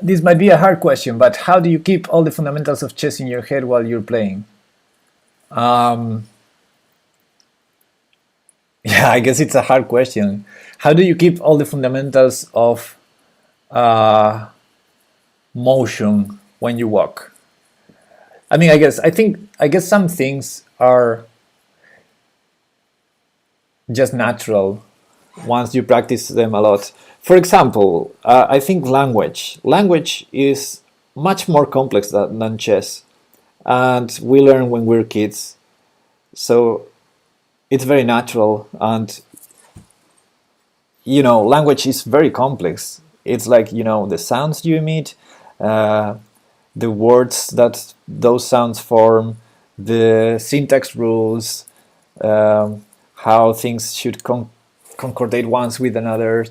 This might be a hard question, but how do you keep all the fundamentals of chess in your head while you're playing? Yeah, I guess it's a hard question. How do you keep all the fundamentals of motion when you walk? I mean, I guess some things are just natural, once you practice them a lot. For example, I think language is much more complex than chess, and we learn when we're kids, so it's very natural. And language is very complex. It's like the sounds you emit, the words that those sounds form, the syntax rules, how things should concordate ones with another,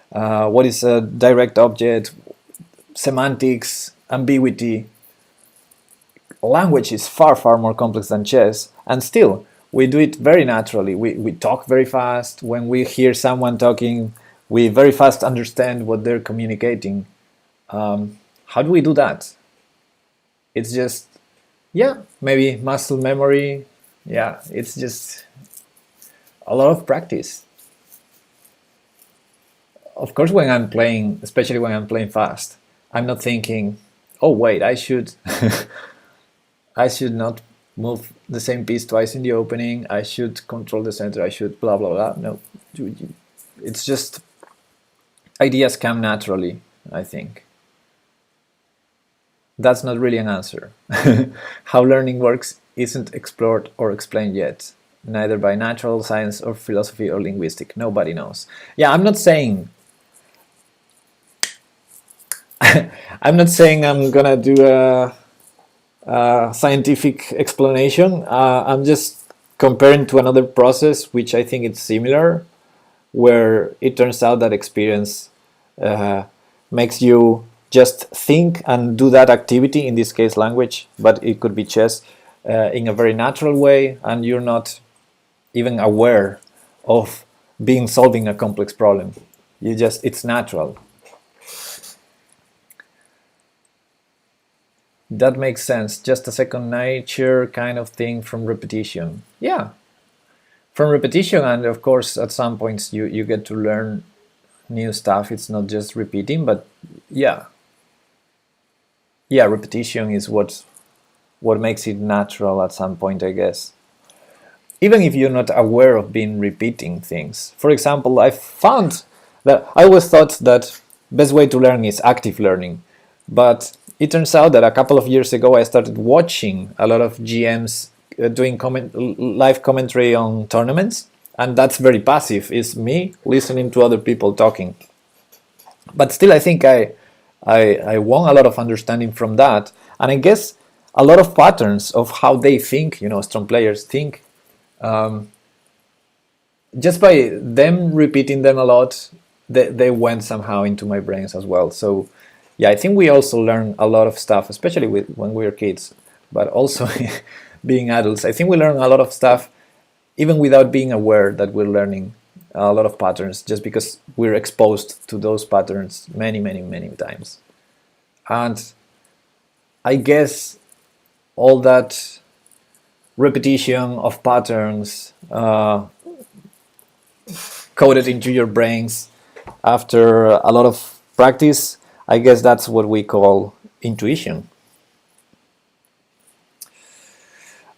what is a direct object, semantics, ambiguity. Language is far, far more complex than chess, and still we do it very naturally. We talk very fast. When we hear someone talking, we very fast understand what they're communicating. How do we do that? It's just, maybe muscle memory. Yeah, it's just a lot of practice. Of course, when I'm playing, especially when I'm playing fast, I'm not thinking, oh wait, I should I should not move the same piece twice in the opening. I should control the center. I should blah blah blah. No, it's just ideas come naturally, I think. That's not really an answer. How learning works isn't explored or explained yet, neither by natural science or philosophy or linguistic. Nobody knows. Yeah, I'm not saying I'm gonna do a scientific explanation. I'm just comparing to another process which I think it's similar, where it turns out that experience makes you just think and do that activity, in this case language, but it could be chess, in a very natural way, and you're not even aware of solving a complex problem. It's natural. That makes sense. Just a second nature kind of thing from repetition. Yeah, from repetition, and of course at some points you get to learn new stuff. It's not just repeating, but yeah, repetition is what makes it natural at some point, I guess. Even if you're not aware of being repeating things. For example, I found that I always thought that best way to learn is active learning, but it turns out that a couple of years ago I started watching a lot of GMs doing live commentary on tournaments, and that's very passive. It's me listening to other people talking. But still, I think I won a lot of understanding from that, and I guess a lot of patterns of how they think, strong players think, just by them repeating them a lot, they went somehow into my brains as well. So yeah, I think we also learn a lot of stuff, especially when we were kids, but also being adults. I think we learn a lot of stuff even without being aware that we're learning a lot of patterns, just because we're exposed to those patterns many, many, many times. And I guess all that repetition of patterns coded into your brains after a lot of practice, I guess that's what we call intuition.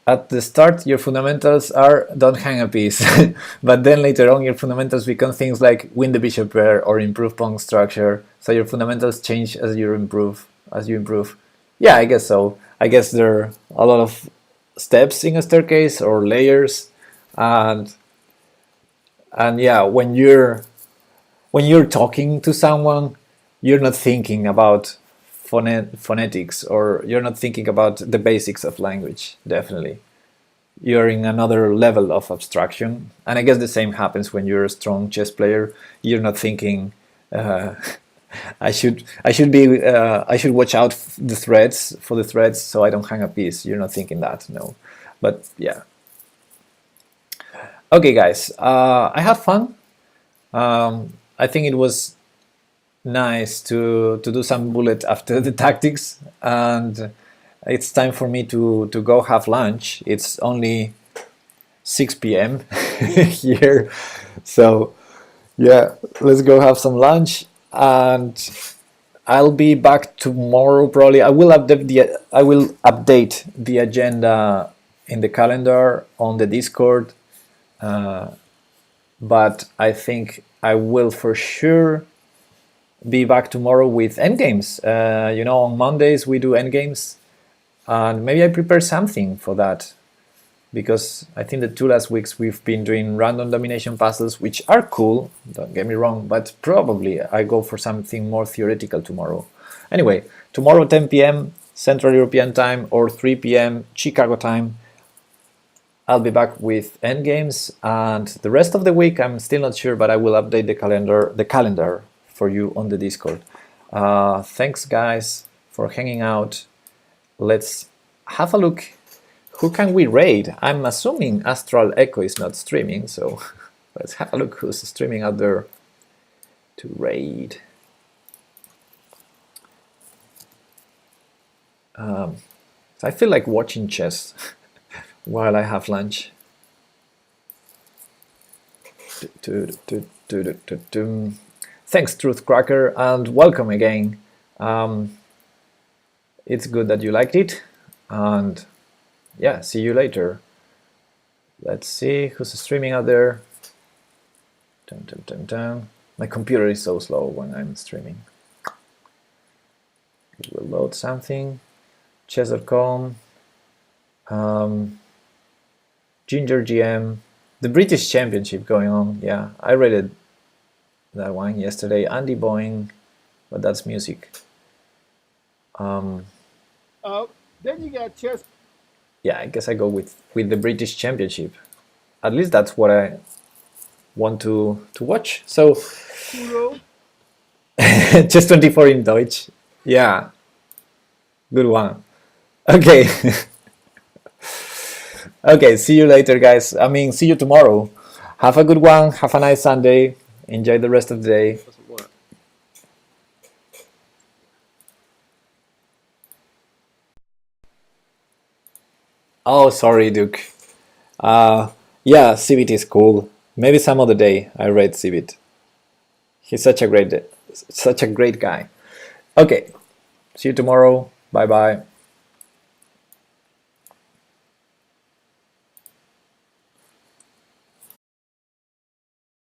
At the start, your fundamentals are don't hang a piece, but then later on, your fundamentals become things like win the bishop pair or improve pawn structure. So your fundamentals change as you improve. Yeah, I guess so. I guess there are a lot of steps in a staircase or layers, and yeah, when you're talking to someone, you're not thinking about phonetics, or you're not thinking about the basics of language. Definitely, you're in another level of abstraction, and I guess the same happens when you're a strong chess player. You're not thinking I should watch out for the threads so I don't hang a piece. You're not thinking that, no. But yeah. Okay, guys, I had fun. I think it was nice to do some bullet after the tactics, and it's time for me to go have lunch. It's only 6 p.m. here, so yeah, let's go have some lunch, and I'll be back tomorrow probably. I will update the agenda in the calendar on the Discord, but I think I will for sure be back tomorrow with endgames. You know, on Mondays we do endgames, and maybe I prepare something for that, because I think the 2 last weeks we've been doing random domination puzzles, which are cool, don't get me wrong, but probably I go for something more theoretical tomorrow. Anyway, tomorrow 10 p.m. Central European Time or 3 p.m. Chicago time, I'll be back with endgames, and the rest of the week I'm still not sure, but I will update the calendar for you on the Discord. Thanks guys for hanging out. Let's have a look. Who can we raid? I'm assuming Astral Echo is not streaming, so let's have a look who's streaming out there to raid. I feel like watching chess while I have lunch. Thanks, Truthcracker, and welcome again. It's good that you liked it, and yeah, see you later. Let's see who's streaming out there. My computer is so slow when I'm streaming. It will load something. Chess.com, Ginger GM, the British Championship going on. Yeah, I read it, that one yesterday. Andy Boeing, but that's music. Then you got chess. Yeah, I guess I go with the British Championship. At least that's what I want to watch. So, Chess 24 in Deutsch. Yeah, good one. Okay. Okay, see you later, guys. I mean, see you tomorrow. Have a good one. Have a nice Sunday. Enjoy the rest of the day. Oh, sorry, Duke. Yeah, Civit is cool. Maybe some other day I read Civit. He's such a great guy. Okay, see you tomorrow. Bye bye.